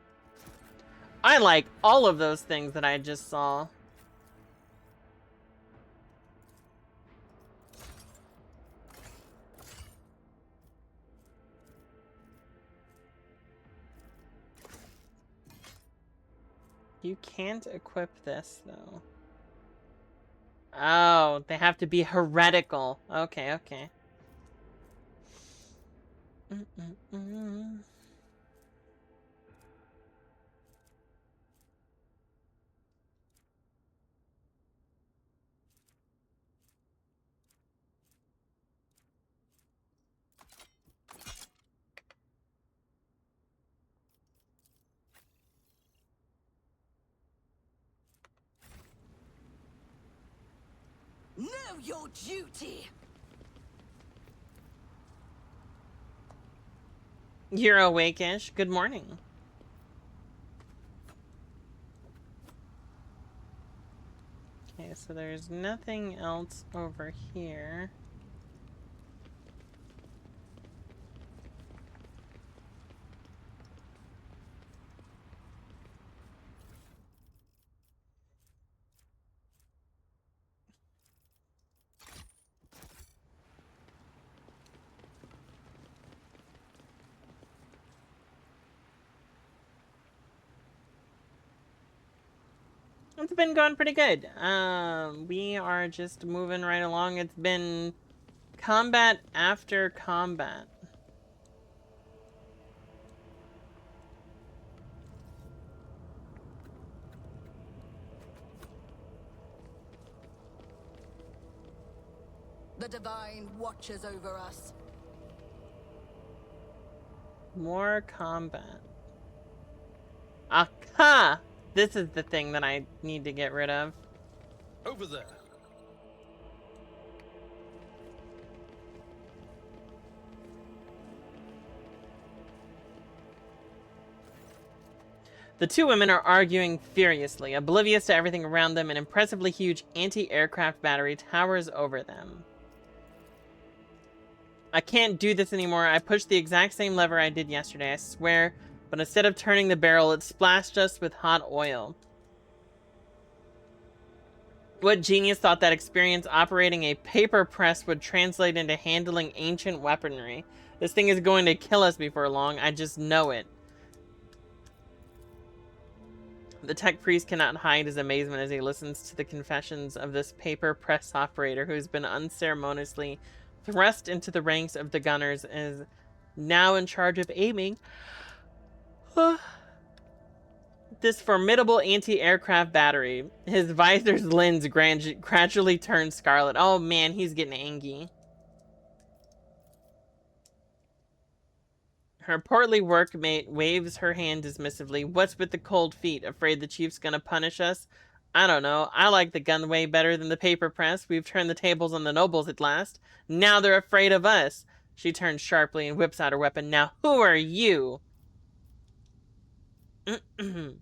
I like all of those things that I just saw. You can't equip this, though. Oh, they have to be heretical. Okay, okay. Know your duty. You're awake-ish. Good morning. Okay, so there's nothing else over here. It's been going pretty good. We are just moving right along. It's been combat after combat. The Divine watches over us. More combat. Aha! This is the thing that I need to get rid of. Over there. The two women are arguing furiously, oblivious to everything around them. An impressively huge anti-aircraft battery towers over them. I can't do this anymore. I pushed the exact same lever I did yesterday, I swear. But instead of turning the barrel, it splashed us with hot oil. What genius thought that experience operating a paper press would translate into handling ancient weaponry? This thing is going to kill us before long. I just know it. The tech priest cannot hide his amazement as he listens to the confessions of this paper press operator who has been unceremoniously thrust into the ranks of the gunners and is now in charge of aiming this formidable anti-aircraft battery. His visor's lens gradually turns scarlet. Oh man, he's getting angry. Her portly workmate waves her hand dismissively. What's with the cold feet? Afraid the chief's gonna punish us? I don't know. I like the gun way better than the paper press. We've turned the tables on the nobles at last. Now they're afraid of us. She turns sharply and whips out her weapon. Now who are you? An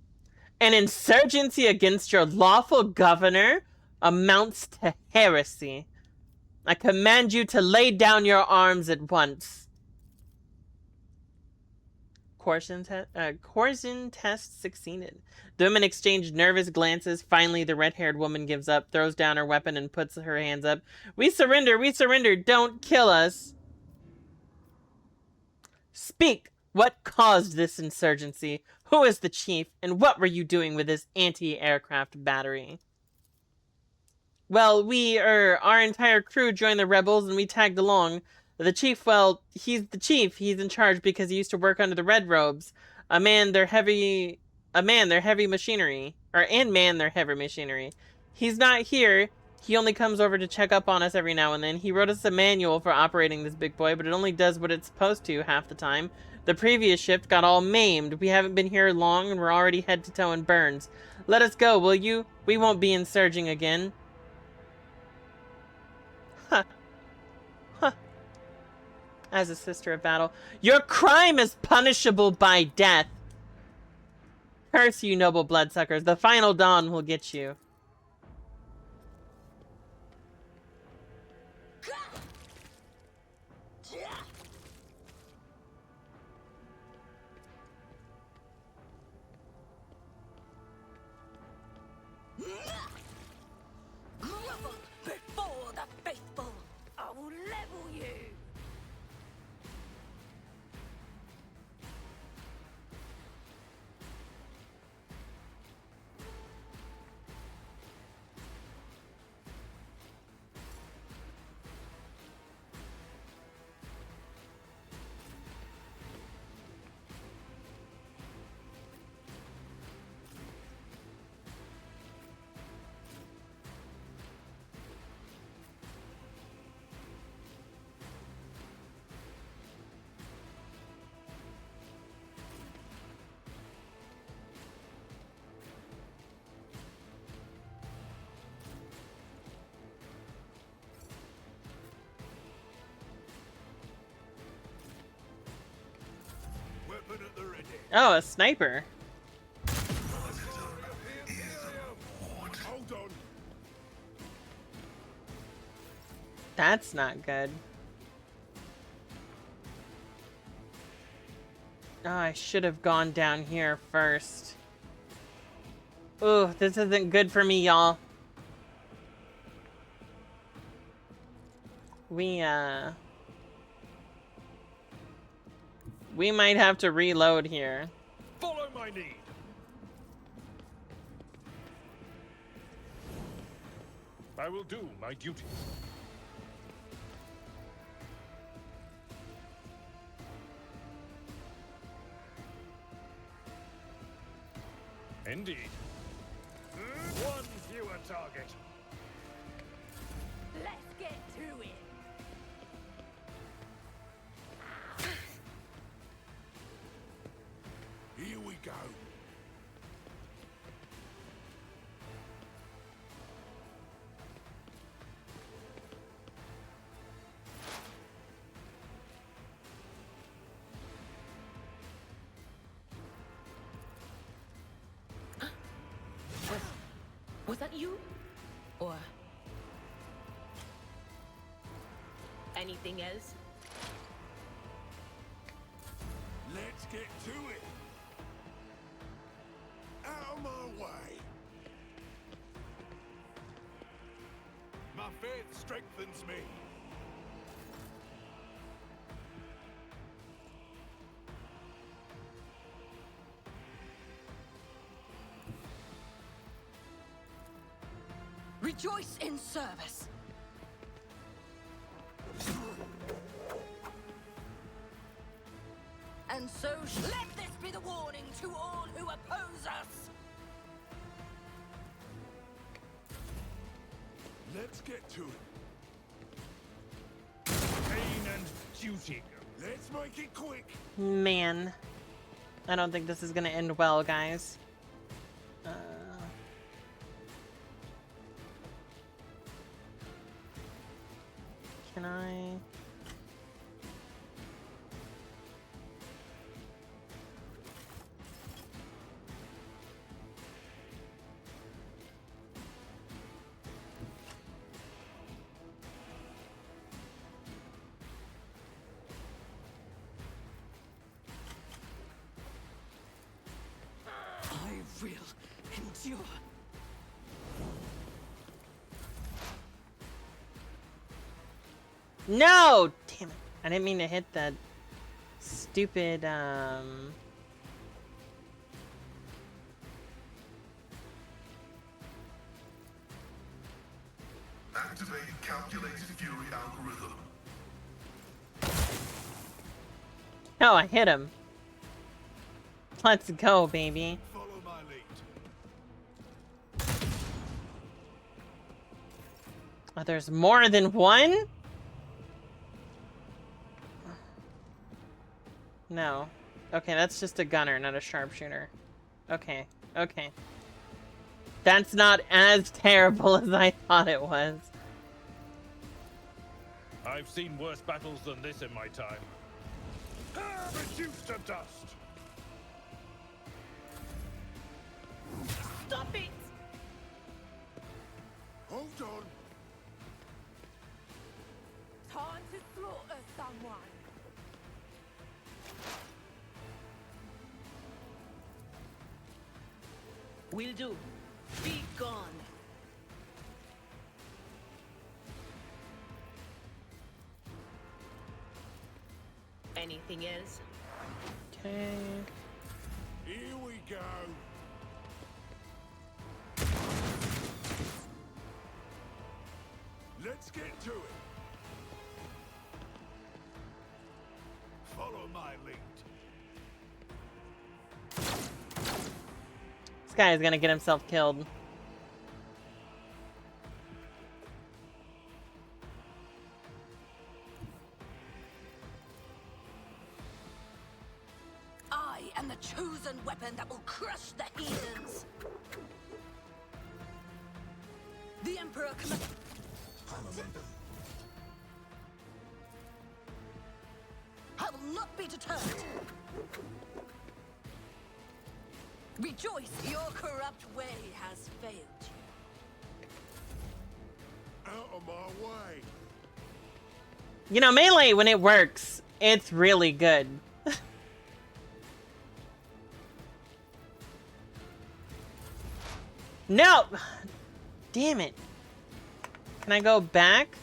insurgency against your lawful governor amounts to heresy. I command you to lay down your arms at once. Coercion test succeeded. The women exchanged nervous glances. Finally, the red-haired woman gives up, throws down her weapon, and puts her hands up. We surrender! We surrender! Don't kill us! Speak! What caused this insurgency? Who is the chief? And what were you doing with this anti-aircraft battery? Well, our entire crew joined the rebels and we tagged along. The chief, well, he's the chief. He's in charge because he used to work under the Red Robes. Man their heavy machinery. Man their heavy machinery. He's not here. He only comes over to check up on us every now and then. He wrote us a manual for operating this big boy, but it only does what it's supposed to half the time. The previous shift got all maimed. We haven't been here long and we're already head to toe in burns. Let us go, will you? We won't be insurging again. Huh. Huh. As a sister of battle. Your crime is punishable by death. Curse you, noble bloodsuckers. The final dawn will get you. Grovel before the faithful. I will level you. Weapon at the ready. Oh, a sniper. Hold on. That's not good. Oh, I should have gone down here first. Ooh, this isn't good for me, y'all. We might have to reload here. Follow my lead. I will do my duty. Indeed. One fewer target. Let's get to it. Here we go. Was that you? Or anything else? Let's get to it. Out of my way. My faith strengthens me. Rejoice in service. And so let this be the warning to all who oppose us. Let's get to it. Pain and duty. Let's make it quick. Man. I don't think this is gonna end well, guys. Can I... I will endure. No! Damn it. I didn't mean to hit that stupid, Activate calculated fury algorithm. Oh, I hit him. Let's go, baby. Follow my lead. Oh, there's more than one? No. Okay, that's just a gunner, not a sharpshooter. Okay, okay. That's not as terrible as I thought it was. I've seen worse battles than this in my time. Reduced to dust. Stop it! Hold on. Time to slaughter someone. Will do. Be gone. Anything else? Okay. Here we go. Let's get to it. Follow my lead. This guy is gonna get himself killed. I am the chosen weapon that will crush the heathens. The Emperor commands. I will not be deterred. Rejoice, your corrupt way has failed you. Out of my way. You know, melee, when it works, it's really good. No! Damn it. Can I go back?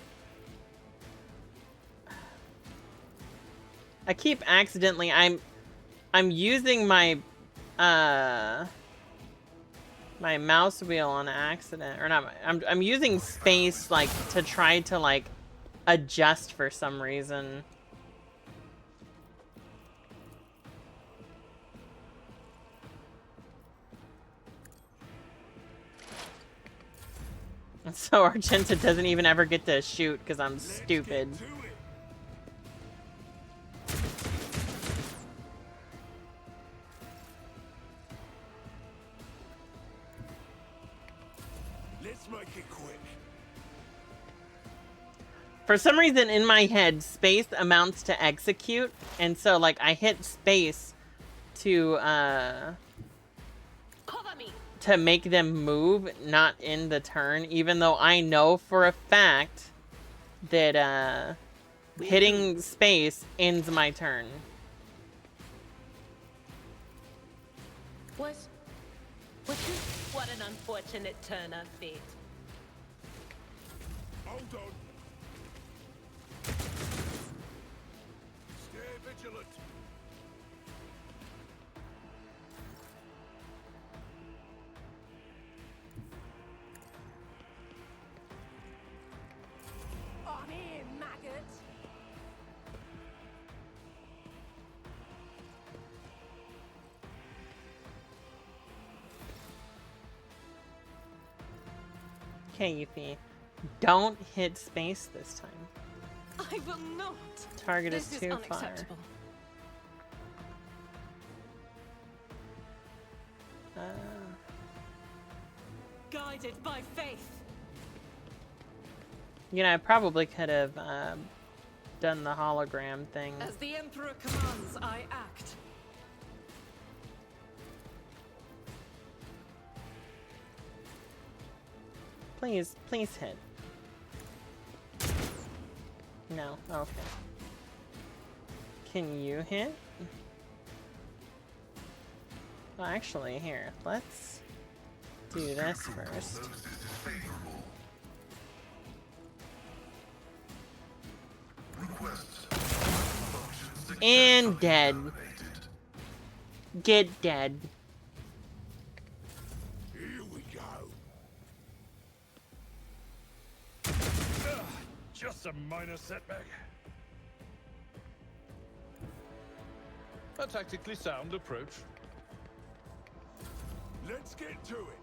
I keep accidentally... I'm using my... my mouse wheel on accident. Or not... I'm using space, like, to try to, like, adjust for some reason. So Argenta doesn't even ever get to shoot because I'm stupid. Let's make it quick. For some reason in my head, space amounts to execute, and so like I hit space to Cover me. to make them move, not in the turn, even though I know for a fact that hitting space ends my turn. What an unfortunate turn of fate. Hold on. Stay vigilant. On in, maggot. Okay, Yuffie. Don't hit space this time. I will not. Target This is too far. unacceptable. Guided by faith. You know, I probably could have done the hologram thing. As the Emperor commands, I act. Please, please hit. No, okay. Can you hit? Well, actually, here, let's do this first. And dead. Get dead. Here we go. Just a minor setback. A tactically sound approach. Let's get to it.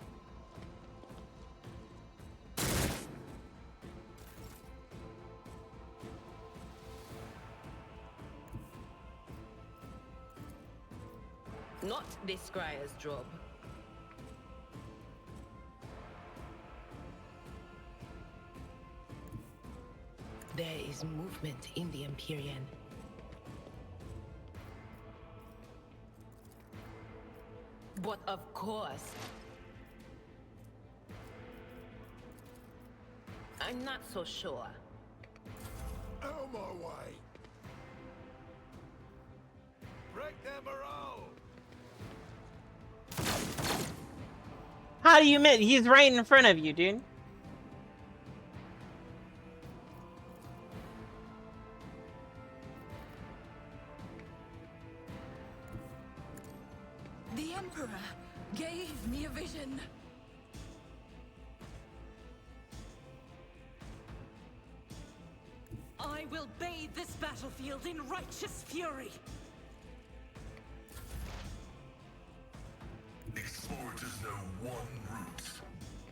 Not this scryer's job. There is movement in the Empyrean. But of course, I'm not so sure. Out of my way. Break their morale. How do you miss? He's right in front of you, dude. The Emperor gave me a vision. I will bathe this battlefield in righteous fury. Explorers know one route.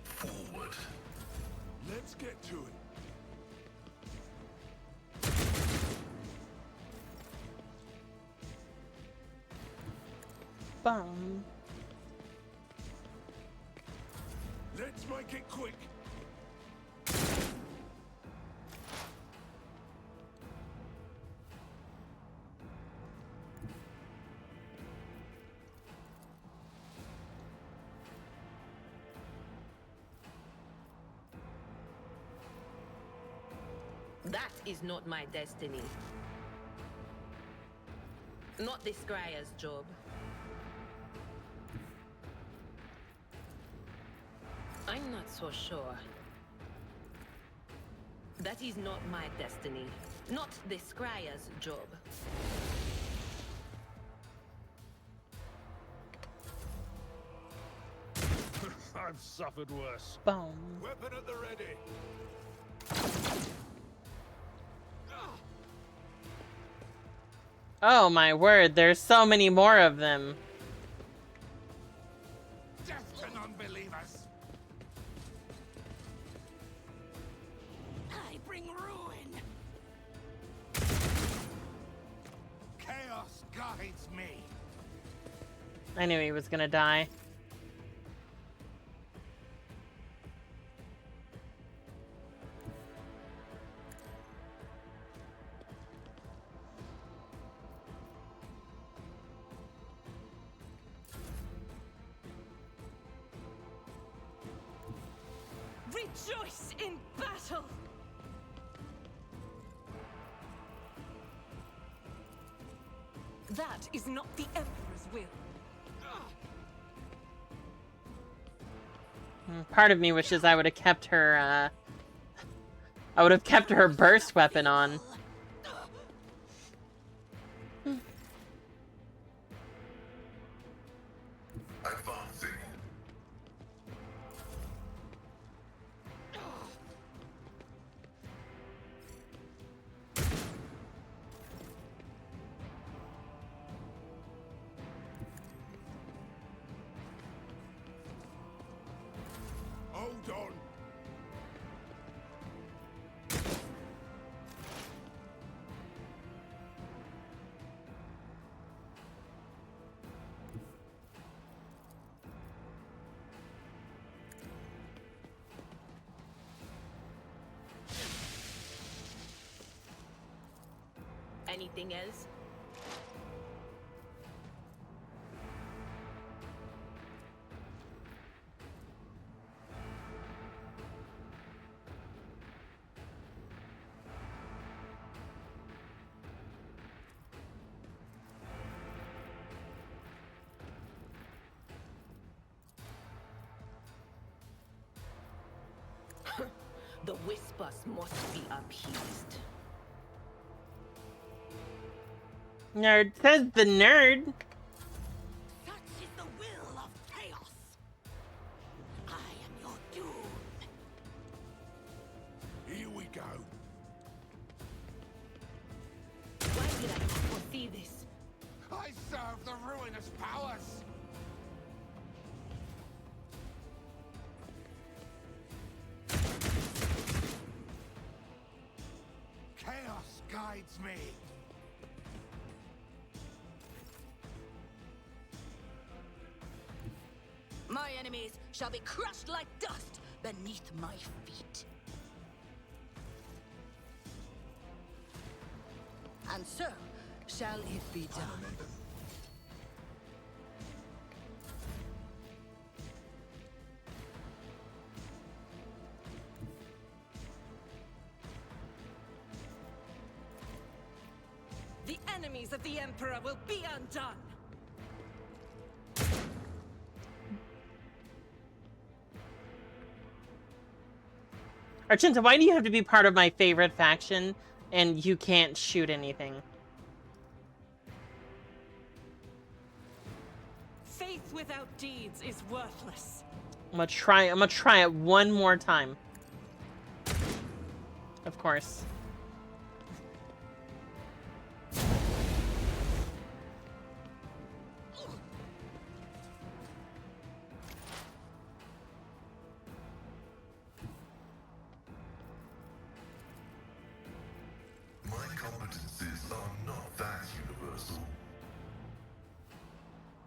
Forward. Let's get to it. Bum. Let's make it quick. That is not my destiny. Not this Scryer's job. I'm not so sure. That is not my destiny. Not the Scryer's job. I've suffered worse. Boom. Weapon at the ready. Oh my word, there's so many more of them. Death to non-believers. I bring ruin. Chaos guides me. I knew he was gonna die. Rejoice in battle! That is not the Emperor's will. Part of me wishes I would have kept her, I would have kept her burst weapon on. Advancing. Hold on. Anything else? The whispers must be appeased. Nerd says the nerd. Such is the will of chaos. I am your doom. Here we go. Why did I not foresee this? I serve the ruinous powers. Chaos guides me. My enemies shall be crushed like dust beneath my feet. And so shall it be done. The enemies of the Emperor will be undone! Archinta, why do you have to be part of my favorite faction and you can't shoot anything? Faith without deeds is worthless. I'm gonna try it one more time. Of course. My competencies are not that universal.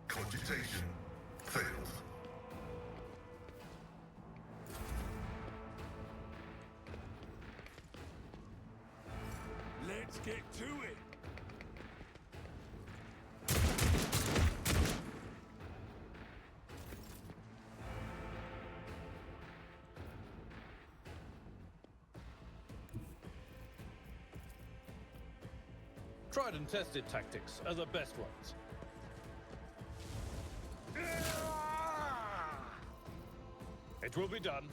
Cogitation failed. Let's get to it. Tried and tested tactics are the best ones. It will be done.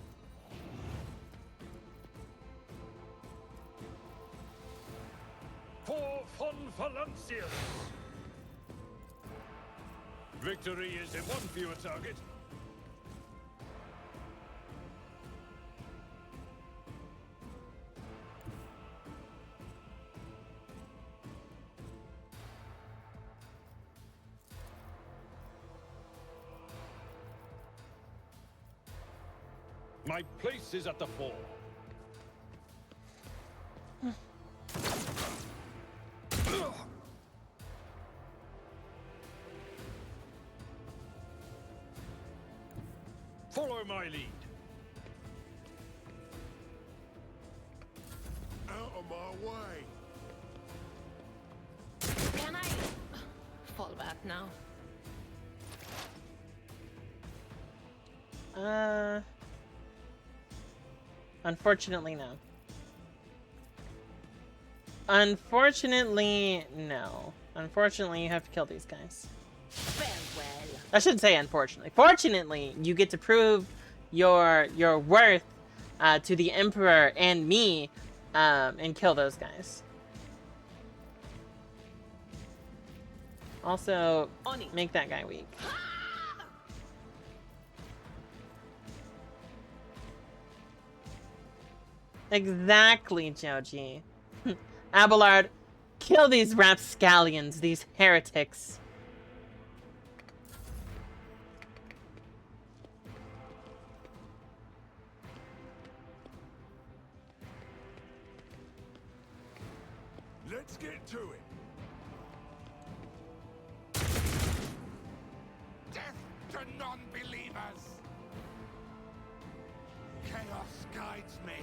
For Von Valancius! Victory is in one fewer target. My place is at the fore. Follow my lead. Out of my way. Can I fall back now? Unfortunately, no. Unfortunately, no. Unfortunately, you have to kill these guys. Farewell. I shouldn't say unfortunately. Fortunately, you get to prove your worth to the Emperor and me, and kill those guys. Also, make that guy weak. Exactly, Joji. Abelard, kill these rapscallions, these heretics. Let's get to it. Death to non-believers. Chaos guides me.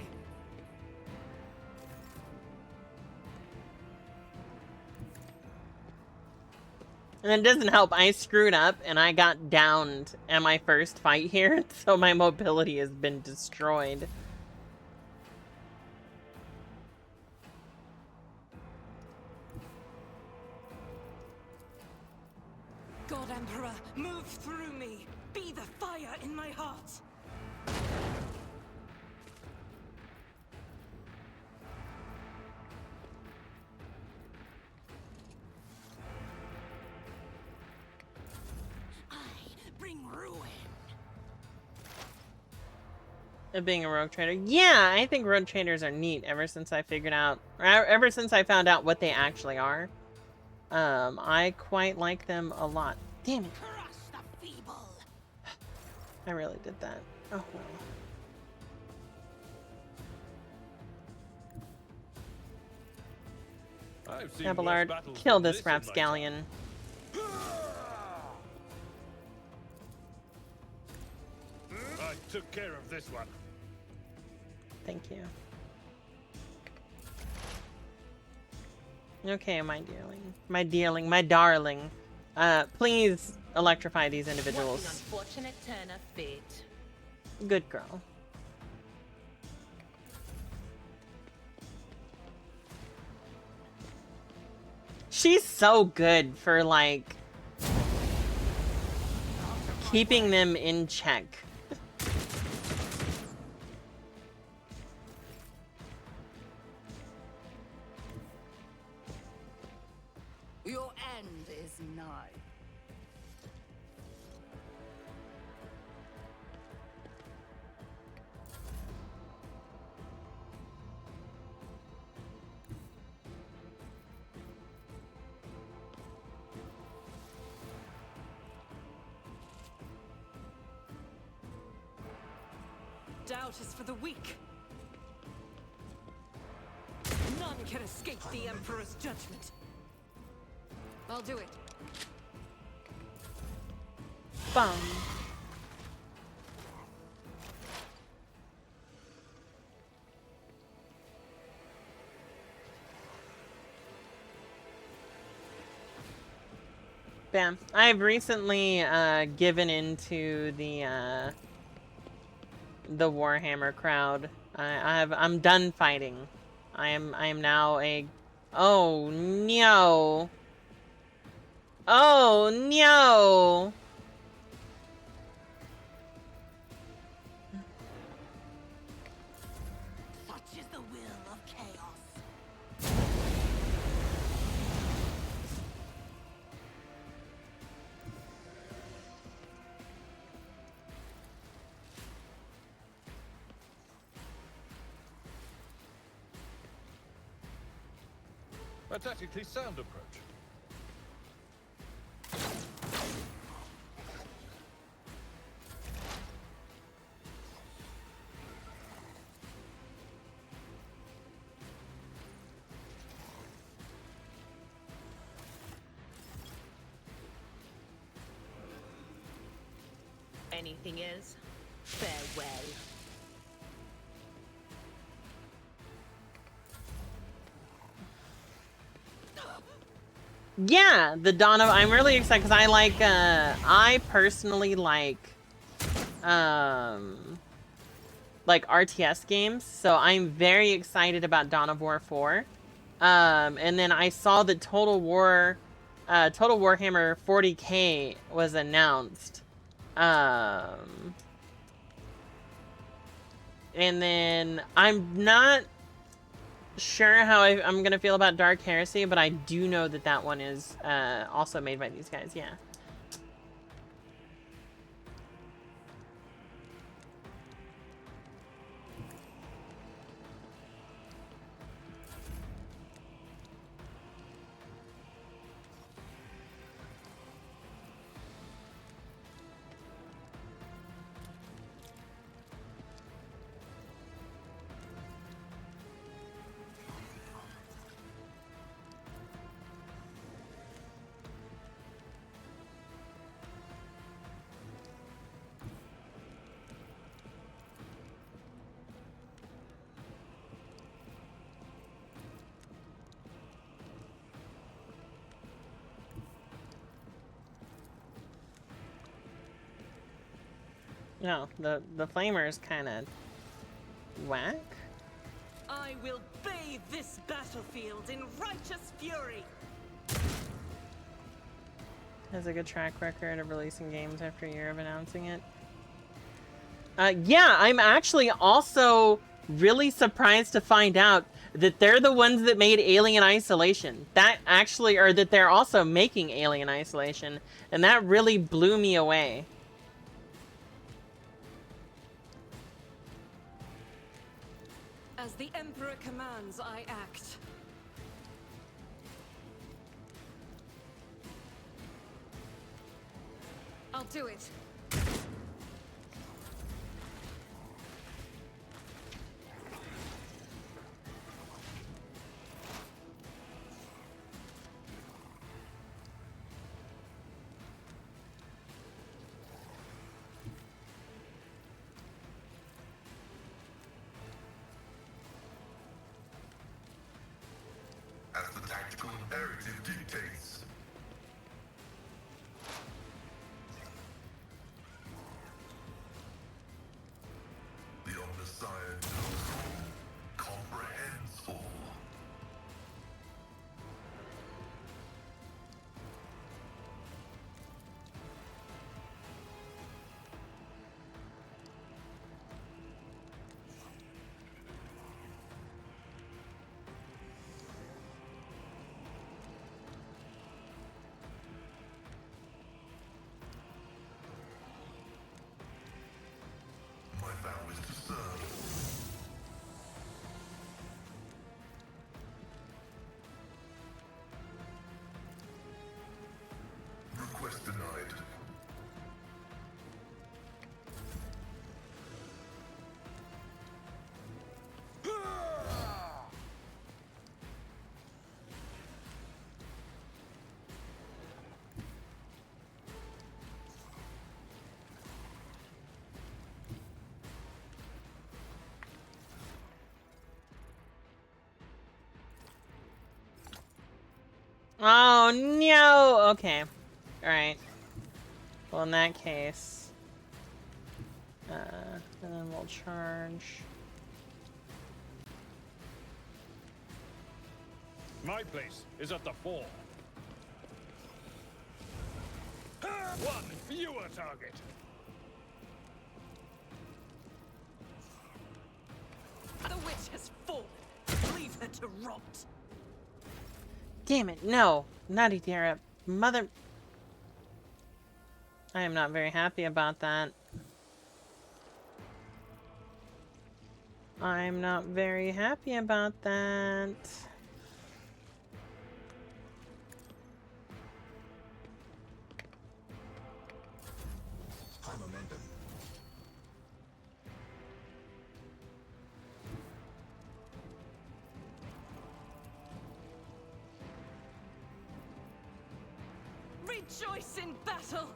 And it doesn't help, I screwed up and I got downed in my first fight here, so my mobility has been destroyed. God Emperor, move through me. Be the fire in my heart. Bring ruin. Being a rogue trader. Yeah, I think rogue traders are neat ever since I figured out, or ever since I found out what they actually are. I quite like them a lot. Damn it. Crush the feeble. I really did that. Oh well. I've seen Abelard, worse battles kill than this in my time. rapscallion. I took care of this one. Thank you. Okay, my dearling. My dearling, my darling. Please electrify these What an individuals. unfortunate turn of fate. Good girl. She's so good for, like, keeping them in check. Your end is nigh. Doubt is for the weak. None can escape the Emperor's judgment. I'll do it. Bum. Bam. I've recently given into the Warhammer crowd. I'm done fighting. I am now a Oh no. Oh no. Such is the will of chaos. A tactically sound approach. Anything else? Farewell. Yeah, the dawn of, I'm really excited because I personally like RTS games, so I'm very excited about Dawn of War 4. And then I saw that Total Warhammer 40K was announced. And then I'm not sure how I'm gonna feel about Dark Heresy, but I do know that that one is also made by these guys. Yeah. No, the flamer is kind of whack. I will bathe this battlefield in righteous fury. Has a good track record of releasing games after a year of announcing it. Yeah, I'm actually also really surprised to find out that they're the ones that made Alien Isolation. That actually, or that they're also making Alien Isolation, and that really blew me away. As the Emperor commands, I act. I'll do it. As the tactical imperative dictates. The Omnissiah knows all, comprehends all. My vow is to serve. Request denied. Oh no! Okay. Alright. Well, in that case... and then we'll charge... My place is at the fore. One fewer target. The witch has fallen. Leave her to rot. Damn it, no. Not Idira. Mother... I am not very happy about that. I'm not very happy about that. High momentum. Rejoice in battle.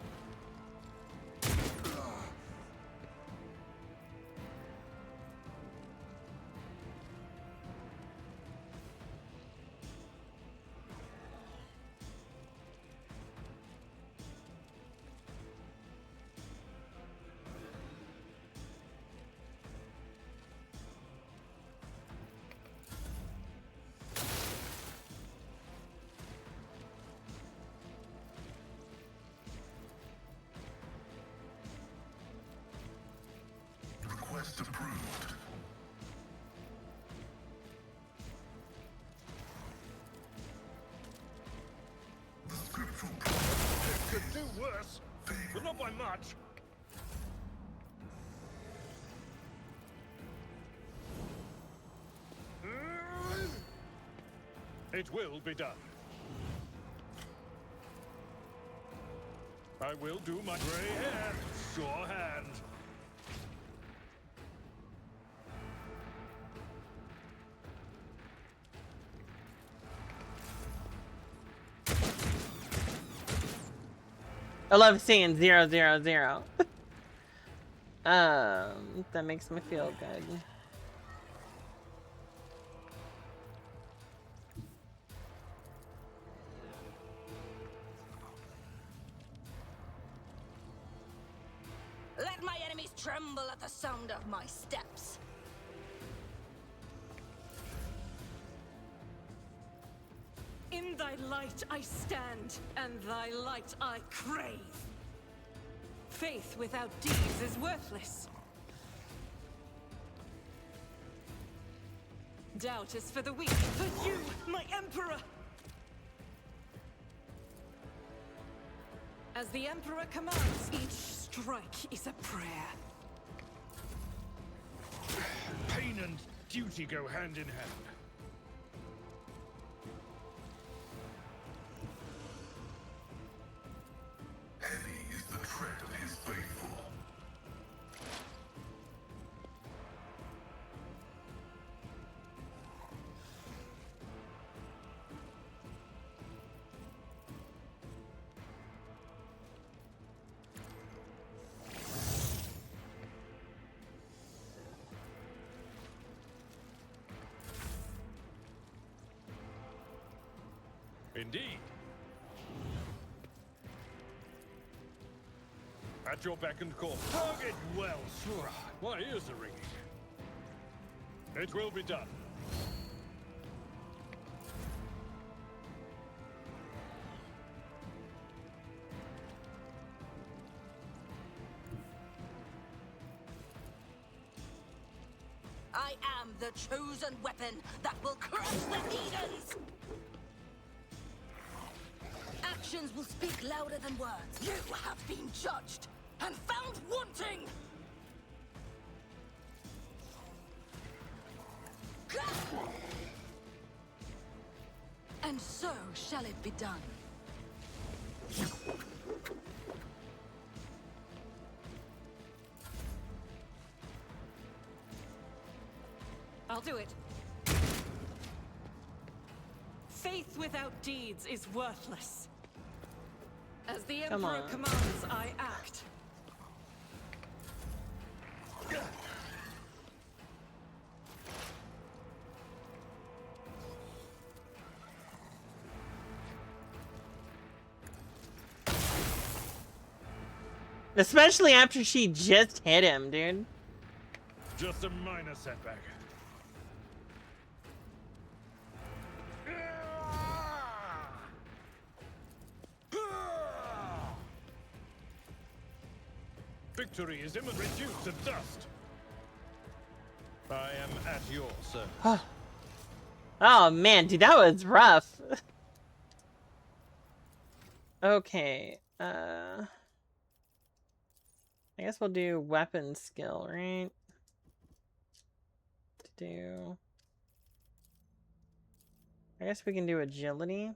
Request approved. The scriptural It could do worse, but not by much. It will be done. I will do my gray hand, sure hand. I love seeing 0, 0, 0. That makes me feel good. Let my enemies tremble at the sound of my steps. In thy light I stand, and thy light I crave. Faith without deeds is worthless. Doubt is for the weak, but you, my emperor! As the emperor commands, each strike is a prayer. Pain and duty go hand in hand. Heavy is the tread of his faithful. Indeed. At your beck and call. Target well, sure. My ears are ringing. It will be done. I am the chosen weapon that will crush the heathens! Actions will speak louder than words. You have been judged and found wanting! And so shall it be done. I'll do it. Faith without deeds is worthless. As the Come Emperor on. commands, I act. Especially after she just hit him, dude. Just a minor setback. victory is imminent. Reduced to dust. I am at your service. Oh man, dude, that was rough. Okay, I guess we'll do weapon skill, right? I guess we can do agility.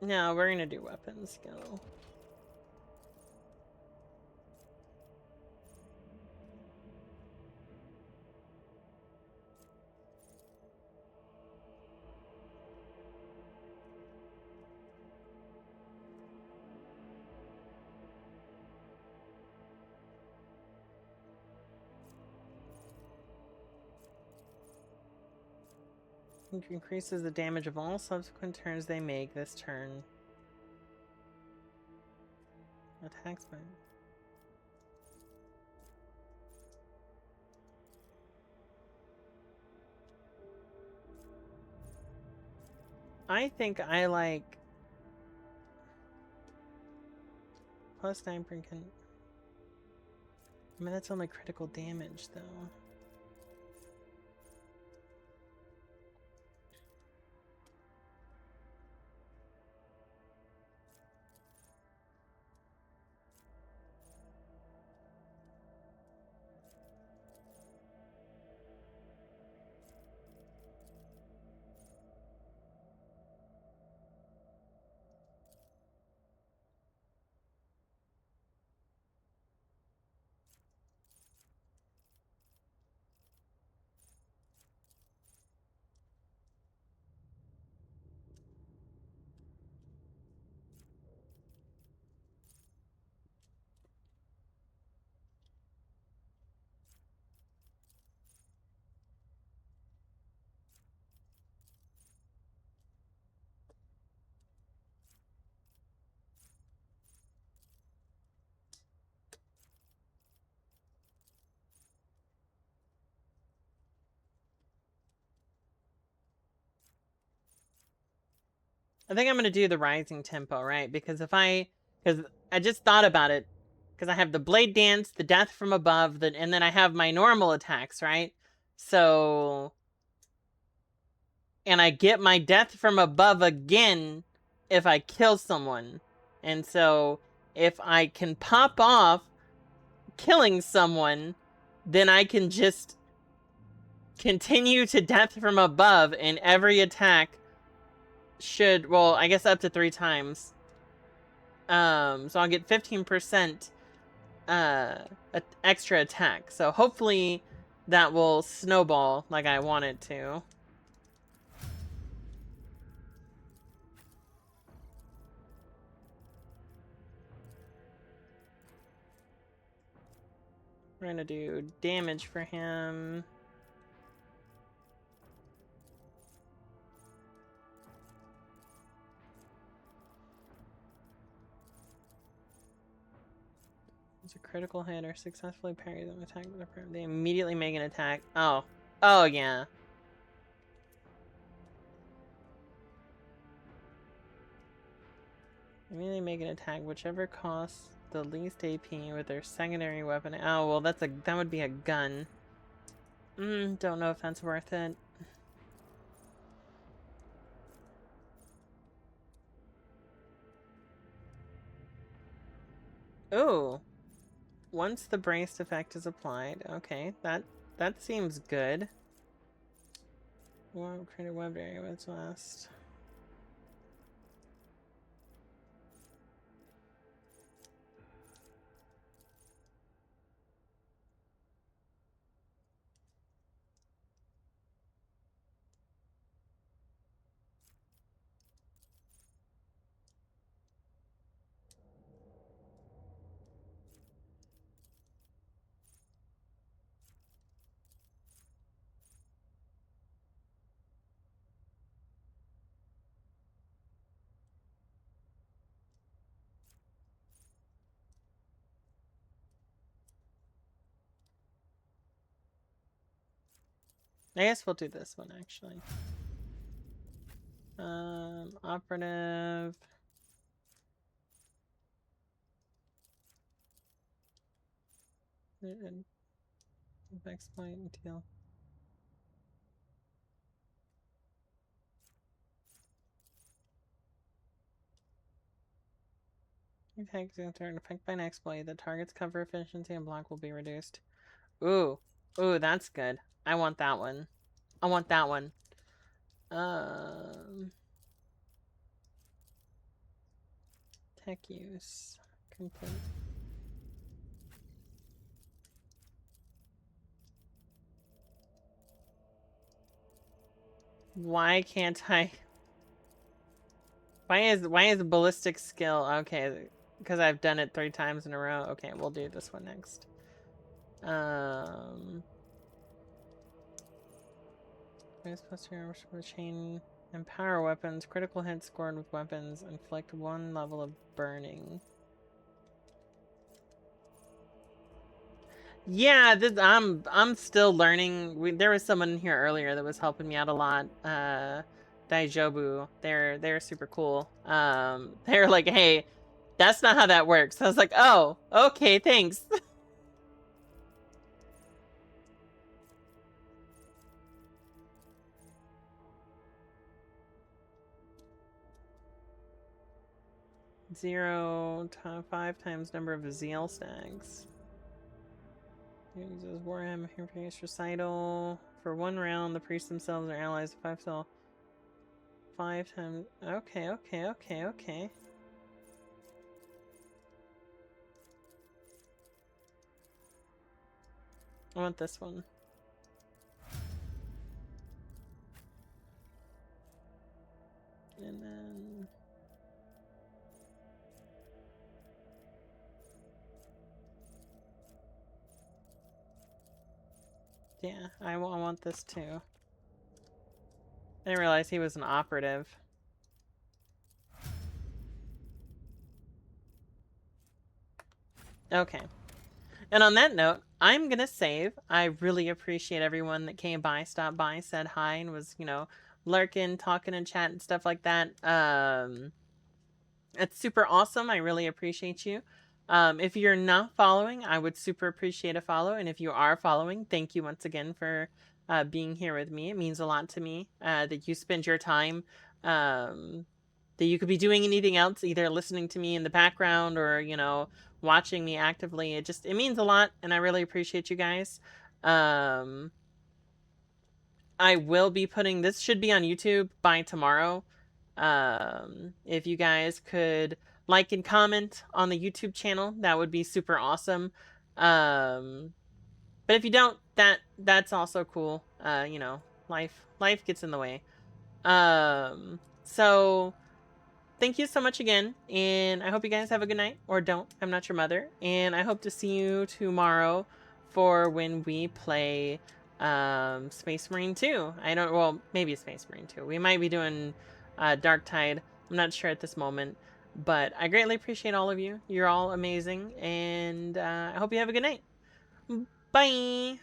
No, we're gonna do weapon skill. It increases the damage of all subsequent turns they make this turn. Attacks by... I think I like... Plus 9 per can... I mean, that's only critical damage, though. I think I'm gonna do the rising tempo, right? Because because I just thought about it, because I have the blade dance, the death from above, and then I have my normal attacks, right? So, and I get my death from above again if I kill someone, and so if I can pop off killing someone, then I can just continue to death from above, and every attack should, well, I guess up to 3 times. So I'll get 15% extra attack. So hopefully that will snowball like I want it to. We're gonna do damage for him. It's a critical hit or successfully parry them attack with their they immediately make an attack. Oh. Oh yeah. Immediately make an attack whichever costs the least AP with their secondary weapon. Oh well, that would be a gun. Don't know if that's worth it. Ooh. Once the braced effect is applied, okay, that seems good. Create a web area with last. I guess we'll do this one actually. Operative. Exploit and deal. Okay, turn effect by an exploit. The target's cover efficiency and block will be reduced. Ooh. Ooh, that's good. I want that one. I want that one. Tech use. Complete. Why can't I? Why is ballistic skill? Okay, because I've done it 3 times in a row. Okay, we'll do this one next. Chain empower weapons. Critical hits scored with weapons inflict 1 level of burning. Yeah, I'm still learning. There was someone in here earlier that was helping me out a lot. Daijobu. They're super cool. They're like, hey, that's not how that works. I was like, oh, okay, thanks. Zero to 5 times number of zeal stacks. Uses Warhammer Priest Recital. For 1 round, the priests themselves are allies of 5 cell. 5 times. Okay. I want this one. And then... yeah, I want this too. I didn't realize he was an operative. Okay. And on that note, I'm gonna save. I really appreciate everyone that came by, stopped by, said hi, and was, you know, lurking, talking in chat and stuff like that. It's super awesome. I really appreciate you. If you're not following, I would super appreciate a follow. And if you are following, thank you once again for being here with me. It means a lot to me that you spend your time, that you could be doing anything else, either listening to me in the background or, you know, watching me actively. It means a lot, and I really appreciate you guys. I will be putting, this should be on YouTube by tomorrow. If you guys could like and comment on the YouTube channel, that would be super awesome. But if you don't, that's also cool. You know, life gets in the way. So thank you so much again, and I hope you guys have a good night, or don't. I'm not your mother, and I hope to see you tomorrow for when we play Space Marine 2. Well, maybe Space Marine 2. We might be doing Dark Tide. I'm not sure at this moment, but I greatly appreciate all of you. You're all amazing, and I hope you have a good night. Bye!